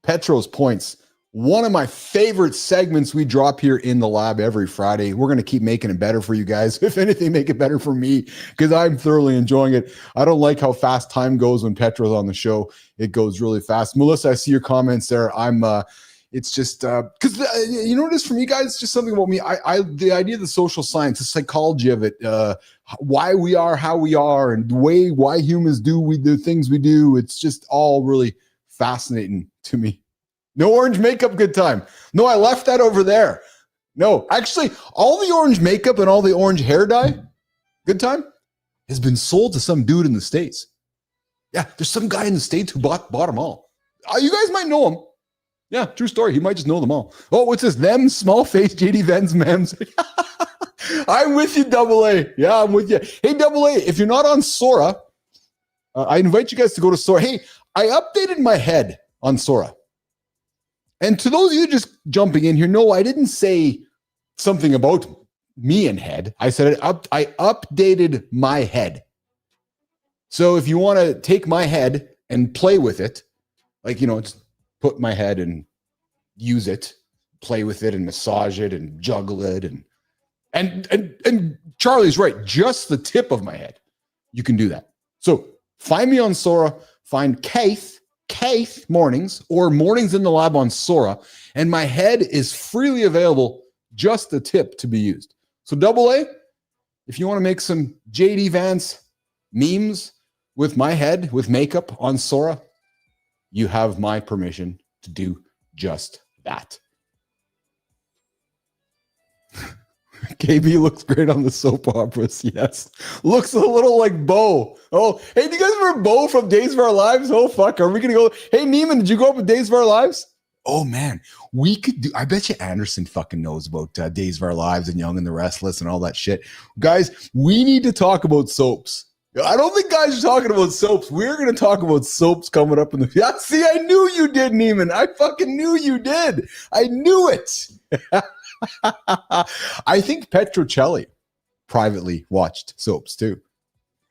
Petro's Points. One of my favorite segments we drop here in the lab every Friday. We're going to keep making it better for you guys. If anything, make it better for me because I'm thoroughly enjoying it. I don't like how fast time goes when Petro's on the show. It goes really fast. Melissa, I see your comments there. It's just because you know what it is for me, guys. It's just something about me. The idea of the social science, the psychology of it, why we are how we are, and why humans do things we do. It's just all really fascinating to me. No orange makeup, good time. No, I left that over there. No, actually, all the orange makeup and all the orange hair dye, good time, has been sold to some dude in the States. Yeah, there's some guy in the States who bought them all. You guys might know him. Yeah, true story. He might just know them all. Oh, what's this? Them, small face, JD Vans, mems. I'm with you, Double A. Yeah, I'm with you. Hey, Double A, if you're not on Sora, I invite you guys to go to Sora. Hey, I updated my head on Sora. And to those of you just jumping in here, no, I didn't say something about me and head. I said I updated my head. So if you want to take my head and play with it, like, just put my head and use it, play with it and massage it and juggle it. And Charlie's right, just the tip of my head. You can do that. So find me on Sora, find Keith Mornings or Mornings in the Lab on Sora, and my head is freely available, just the tip to be used. So Double A, if you want to make some JD Vance memes with my head, with makeup on Sora, you have my permission to do just that. KB looks great on the soap operas. Yes. Looks a little like Bo. Oh, hey, do you guys remember Bo from Days of Our Lives? Oh, fuck. Are we going to go? Hey, Neiman, did you go up with Days of Our Lives? Oh, man. We could do. I bet you Anderson fucking knows about Days of Our Lives and Young and the Restless and all that shit. Guys, we need to talk about soaps. I don't think guys are talking about soaps. We're going to talk about soaps coming up in the... Yeah, see, I knew you did, Neiman. I fucking knew you did. I knew it. I think Petrocelli privately watched soaps too.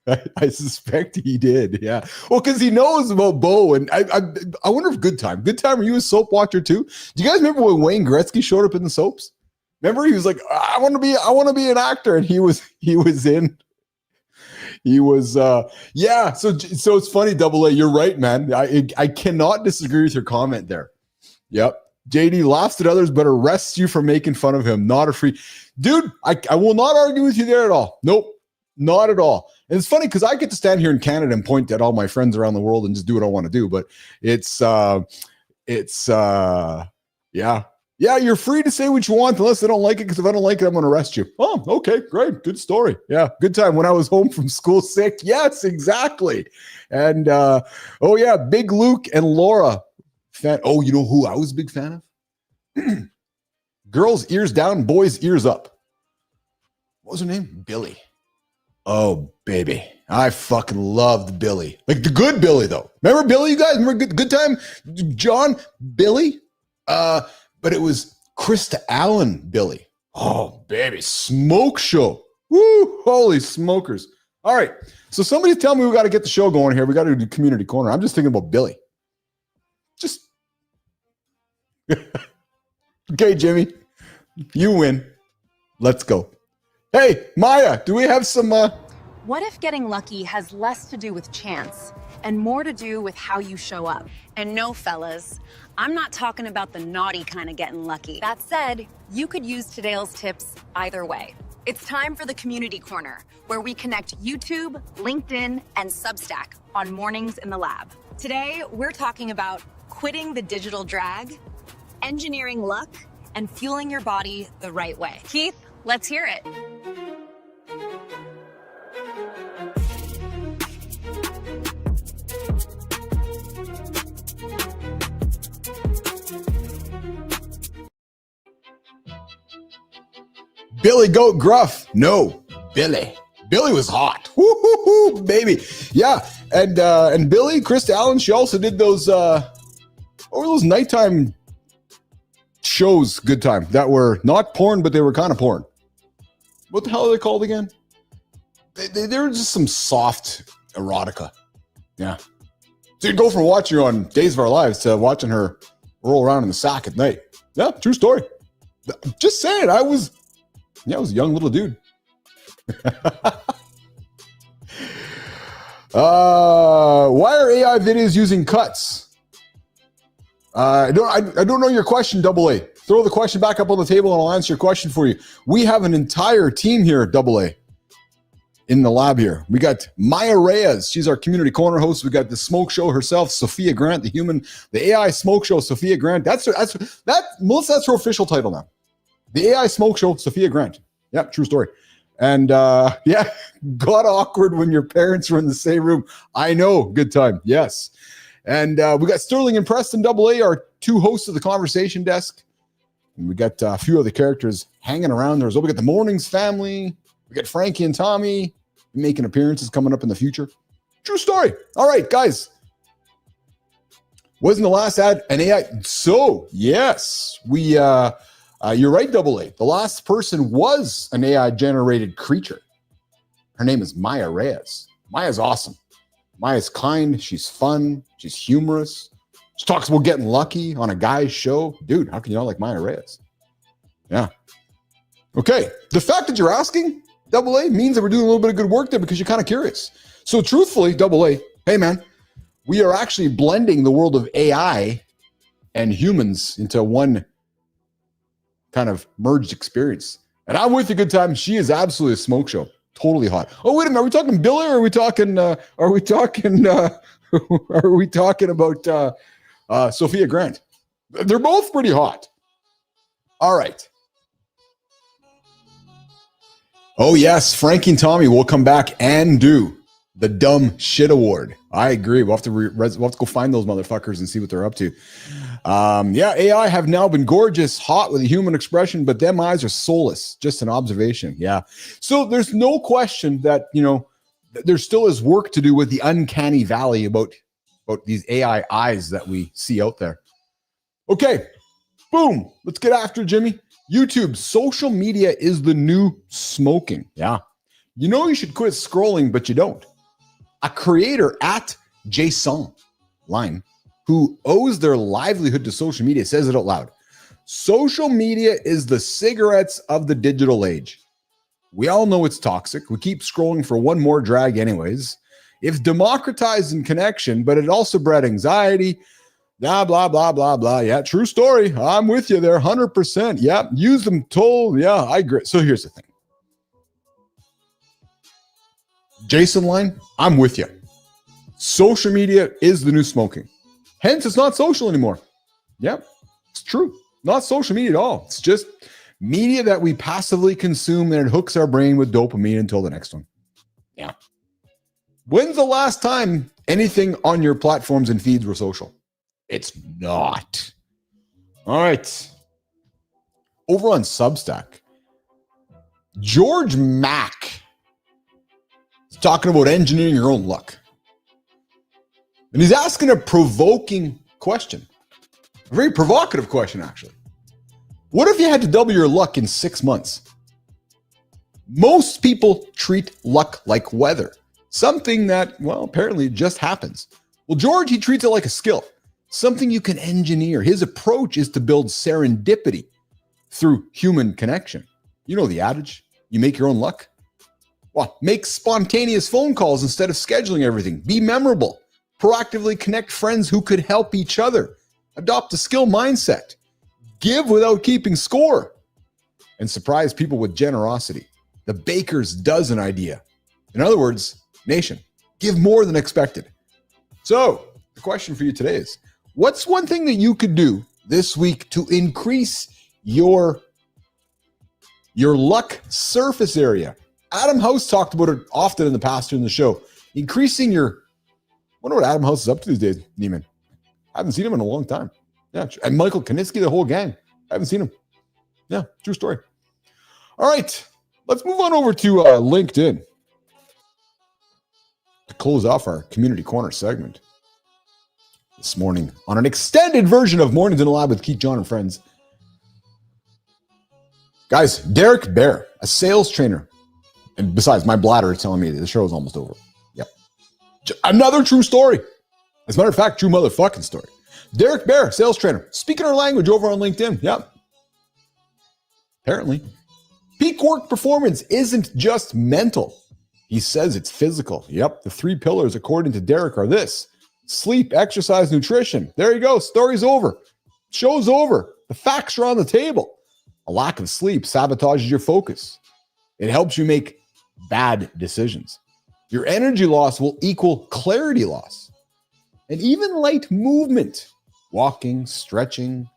I suspect he did. Yeah. Well, because he knows about Bo, and I wonder if Good Time, are you a soap watcher too? Do you guys remember when Wayne Gretzky showed up in the soaps? Remember, he was like, I want to be an actor, and he was yeah. So it's funny, Double A. You're right, man. I cannot disagree with your comment there. Yep. JD laughs at others, but arrests you for making fun of him. Not a free dude. I will not argue with you there at all. Nope, not at all. And it's funny because I get to stand here in Canada and point at all my friends around the world and just do what I want to do. But yeah. You're free to say what you want unless they don't like it. Because if I don't like it, I'm going to arrest you. Oh, okay, great, good story. Yeah, good time when I was home from school sick. Yes, exactly. And oh yeah, Big Luke and Laura. Fan. Oh, you know who I was a big fan of? Girls ears down, boys ears up. What was her name? Billy. Oh, baby. I fucking loved Billy. Like the good Billy, though. Remember Billy, you guys? Remember good time? John, Billy? But it was Krista Allen Billy. Oh, baby. Smoke show. Woo! Holy smokers. All right. So somebody tell me we got to get the show going here. We got to do Community Corner. I'm just thinking about Billy. Just okay, Jimmy, you win. Let's go. Hey, Maya, do we have some What if getting lucky has less to do with chance and more to do with how you show up? And no, fellas, I'm not talking about the naughty kind of getting lucky. That said, you could use today's tips either way. It's time for the Community Corner, where we connect YouTube, LinkedIn, and Substack on Mornings in the Lab. Today, we're talking about quitting the digital drag, engineering luck, and fueling your body the right way. Keith, let's hear it. Billy Goat Gruff? No, Billy. Billy was hot. Woo-hoo-hoo, baby. Yeah, and Billy, Krista Allen, she also did those nighttime shows, Good Time, that were not porn, but they were kind of porn. What the hell are they called again? They were just some soft erotica. Yeah. So you'd go from watching her on Days of Our Lives to watching her roll around in the sack at night. Yeah, true story. Just saying, I was a young little dude. Why are AI videos using cuts? I don't know your question, Double A. Throw the question back up on the table and I'll answer your question for you. We have an entire team here at Double A. in the lab here. We got Maya Reyes. She's our community corner host. We got the smoke show herself, Sophia Grant, the AI smoke show, Sophia Grant. Melissa, that's her official title now. The AI smoke show, Sophia Grant. Yeah, true story. And yeah, got awkward when your parents were in the same room. I know, good time. Yes. And we got Sterling and Preston AA, our two hosts of the conversation desk. And we got a few other characters hanging around there as well. We got the Mornings family. We got Frankie and Tommy making appearances coming up in the future. True story. All right, guys. Wasn't the last ad an AI? So, yes, you're right, AA. The last person was an AI-generated creature. Her name is Maya Reyes. Maya's awesome. Maya's kind. She's fun. She's humorous. She talks about getting lucky on a guy's show. Dude, how can you not like Maya Reyes? Yeah. Okay. The fact that you're asking, AA, means that we're doing a little bit of good work there because you're kind of curious. So truthfully, AA, hey man, we are actually blending the world of AI and humans into one kind of merged experience. And I'm with you good time. She is absolutely a smoke show. Totally hot. Oh, wait a minute. Are we talking Billy or are we talking about Sophia Grant? They're both pretty hot. All right. Oh, yes. Frankie and Tommy will come back and do the Dumb Shit Award. I agree. We'll have to go find those motherfuckers and see what they're up to. Yeah, AI have now been gorgeous, hot with a human expression, but them eyes are soulless. Just an observation. Yeah. So there's no question that, there still is work to do with the uncanny valley about these AI eyes that we see out there. Okay. Boom. Let's get after it, Jimmy. YouTube, social media is the new smoking. Yeah. You should quit scrolling, but you don't. A creator at Jason Line, who owes their livelihood to social media, says it out loud. Social media is the cigarettes of the digital age. We all know it's toxic. We keep scrolling for one more drag anyways. It's democratized in connection, but it also bred anxiety. Blah, blah, blah, blah, blah. Yeah, true story. I'm with you there, 100%. Yeah, use them told. Yeah, I agree. So here's the thing. Jason Line, I'm with you. Social media is the new smoking. Hence, it's not social anymore. Yep, it's true. Not social media at all. It's just media that we passively consume and it hooks our brain with dopamine until the next one. Yeah. When's the last time anything on your platforms and feeds were social? It's not. All right. Over on Substack, George Mack is talking about engineering your own luck. And he's asking a provoking question. A very provocative question, actually. What if you had to double your luck in 6 months? Most people treat luck like weather. Something that, well, apparently just happens. Well, George, he treats it like a skill. Something you can engineer. His approach is to build serendipity through human connection. You know the adage, you make your own luck. Well, make spontaneous phone calls instead of scheduling everything. Be memorable. Proactively connect friends who could help each other. Adopt a skill mindset. Give without keeping score. And surprise people with generosity. The baker's dozen idea. In other words, nation, give more than expected. So, the question for you today is, what's one thing that you could do this week to increase your luck surface area? Adam House talked about it often in the past in the show. Increasing your, I wonder what Adam House is up to these days, Neiman. I haven't seen him in a long time. Yeah, and Michael Kinitsky, the whole gang. I haven't seen him. Yeah, true story. All right, let's move on over to LinkedIn to close off our Community Corner segment this morning on an extended version of Mornings in the Lab with Keith, John, and Friends. Guys, Derek Bear, a sales trainer. And besides, my bladder is telling me that the show is almost over. Yep. Another true story. As a matter of fact, true motherfucking story. Derek Bear, sales trainer, speaking our language over on LinkedIn. Yep. Apparently. Peak work performance isn't just mental. He says it's physical. Yep. The 3 pillars, according to Derek, are this: sleep, exercise, nutrition. There you go. Story's over. Show's over. The facts are on the table. A lack of sleep sabotages your focus. It helps you make bad decisions. Your energy loss will equal clarity loss. And even light movement, walking, stretching,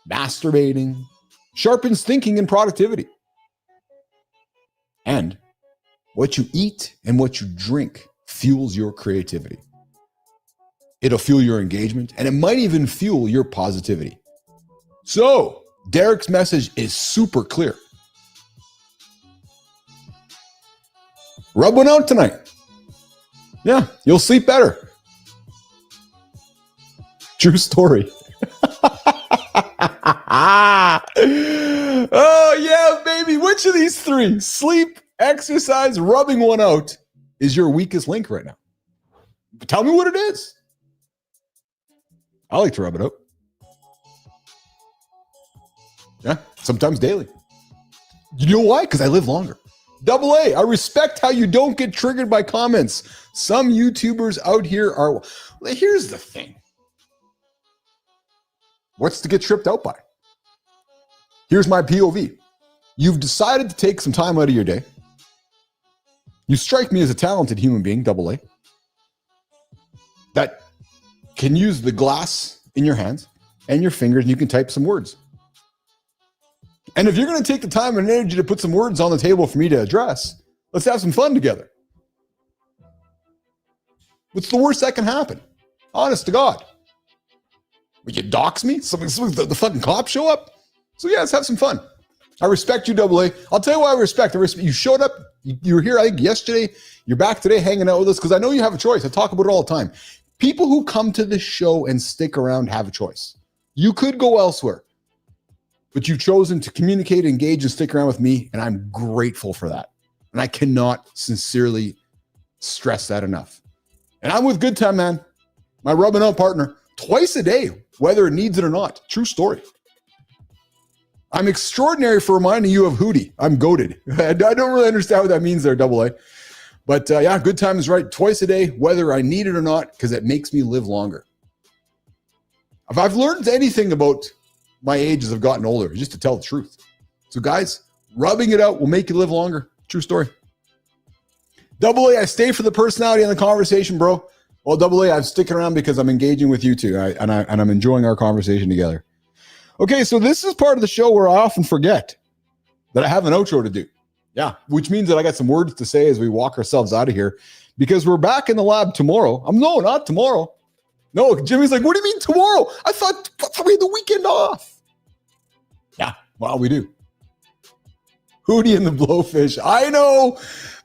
masturbating, sharpens thinking and productivity. And what you eat and what you drink fuels your creativity. It'll fuel your engagement, and it might even fuel your positivity. So, Derek's message is super clear. Rub one out tonight. Yeah, you'll sleep better. True story. Oh, yeah, baby. Which of these three, sleep, exercise, rubbing one out, is your weakest link right now? Tell me what it is. I like to rub it out. Yeah, sometimes daily. You know why? Because I live longer. Double A, I respect how you don't get triggered by comments. Some YouTubers out here are... Here's the thing. What's to get tripped out by? Here's my POV. You've decided to take some time out of your day. You strike me as a talented human being, Double A, that can use the glass in your hands and your fingers, and you can type some words. And if you're going to take the time and energy to put some words on the table for me to address, let's have some fun together. What's the worst that can happen? Honest to God. Would you dox me? The fucking cops show up? So yeah, let's have some fun. I respect you, Double A. I'll tell you why I respect. You showed up. You were here, I think, yesterday. You're back today hanging out with us because I know you have a choice. I talk about it all the time. People who come to this show and stick around have a choice. You could go elsewhere, but you've chosen to communicate, engage, and stick around with me, and I'm grateful for that. And I cannot sincerely stress that enough. And I'm with Good Time, man, my rubbing out partner, twice a day, whether it needs it or not. True story. I'm extraordinary for reminding you of Hootie. I'm goated. I don't really understand what that means there, Double A. But yeah, Good Time is right. Twice a day, whether I need it or not, because it makes me live longer. If I've learned anything about my age as I've gotten older, just to tell the truth. So guys, rubbing it out will make you live longer. True story. Double A, I stay for the personality and the conversation, bro. Well, Double A, I'm sticking around because I'm engaging with you too, and I'm enjoying our conversation together. Okay, so this is part of the show where I often forget that I have an outro to do. Yeah, which means that I got some words to say as we walk ourselves out of here because we're back in the lab tomorrow. No, not tomorrow. No, Jimmy's like, what do you mean tomorrow? I thought we had the weekend off. Yeah, well, we do. Hootie and the Blowfish. I know.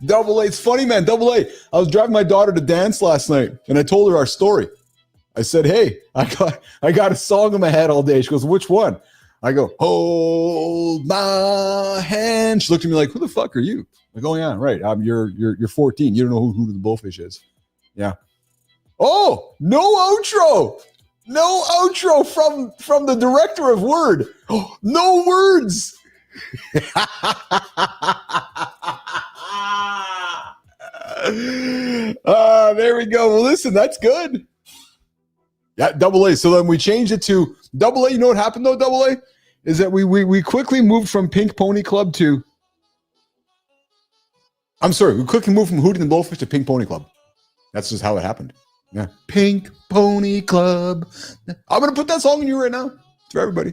Double A. It's funny, man. Double A. I was driving my daughter to dance last night, and I told her our story. I said, hey, I got a song in my head all day. She goes, which one? I go, hold my hand. She looked at me like, who the fuck are you? I go, yeah, right. You're 14. You don't know who the Blowfish is. Yeah. Oh, no outro. No outro from the director of Word. Oh, no words. There we go. Well, listen, that's good. Yeah, Double A. So then we changed it to Double A. You know what happened though, Double A? Is that we quickly moved from Pink Pony Club to... I'm sorry, we quickly moved from Hootie and the Blowfish to Pink Pony Club. That's just how it happened. Yeah. Pink Pony Club. I'm going to put that song in you right now. It's for everybody.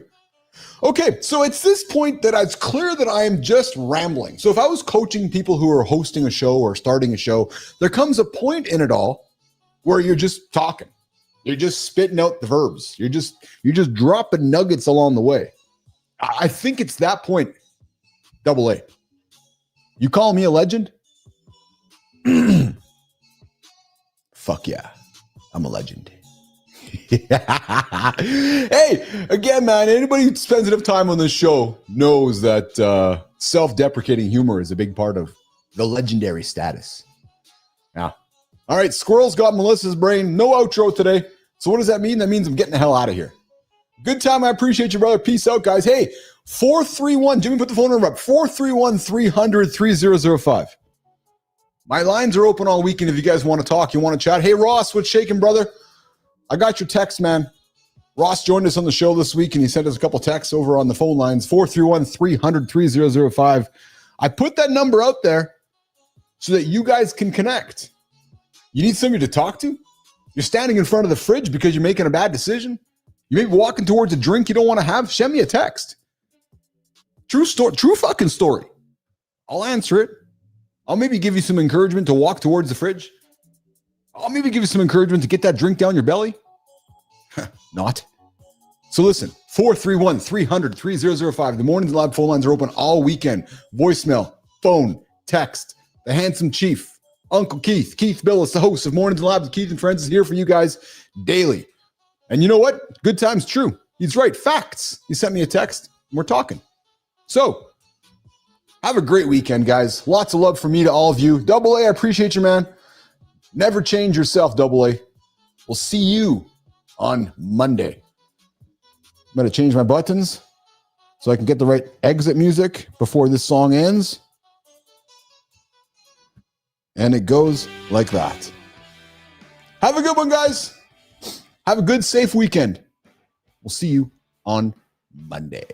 Okay, so it's this point that it's clear that I am just rambling. So if I was coaching people who are hosting a show or starting a show, there comes a point in it all where you're just talking. You're just spitting out the verbs. You're just dropping nuggets along the way. I think it's that point, Double A. You call me a legend? Fuck yeah, I'm a legend. Hey, again, man, anybody who spends enough time on this show knows that self-deprecating humor is a big part of the legendary status. Yeah. All right, Squirrel's got Melissa's brain. No outro today. So what does that mean? That means I'm getting the hell out of here. Good time. I appreciate you, brother. Peace out, guys. Hey, 431. Jimmy, put the phone number up. 431-300-3005. My lines are open all weekend if you guys want to talk, you want to chat. Hey, Ross, what's shaking, brother? I got your text, man. Ross joined us on the show this week, and he sent us a couple texts over on the phone lines, 431-300-3005. I put that number out there. so that you guys can connect. You need somebody to talk to? You're standing in front of the fridge because you're making a bad decision? You may be walking towards a drink you don't want to have? Send me a text. True story, true fucking story. I'll answer it. I'll maybe give you some encouragement to walk towards the fridge. I'll maybe give you some encouragement to get that drink down your belly. Not. So listen, 431-300-3005. The Mornings Lab phone lines are open all weekend. Voicemail, phone, text. The Handsome Chief, Uncle Keith, Keith Billis, the host of Mornings Lab with Keith and Friends, is here for you guys daily. And you know what? Good time's true. He's right. Facts. He sent me a text and we're talking. So have a great weekend, guys. Lots of love from me to all of you. Double A, I appreciate you, man. Never change yourself, Double A. We'll see you on Monday. I'm going to change my buttons so I can get the right exit music before this song ends. And it goes like that. Have a good one, guys. Have a good, safe weekend. We'll see you on Monday.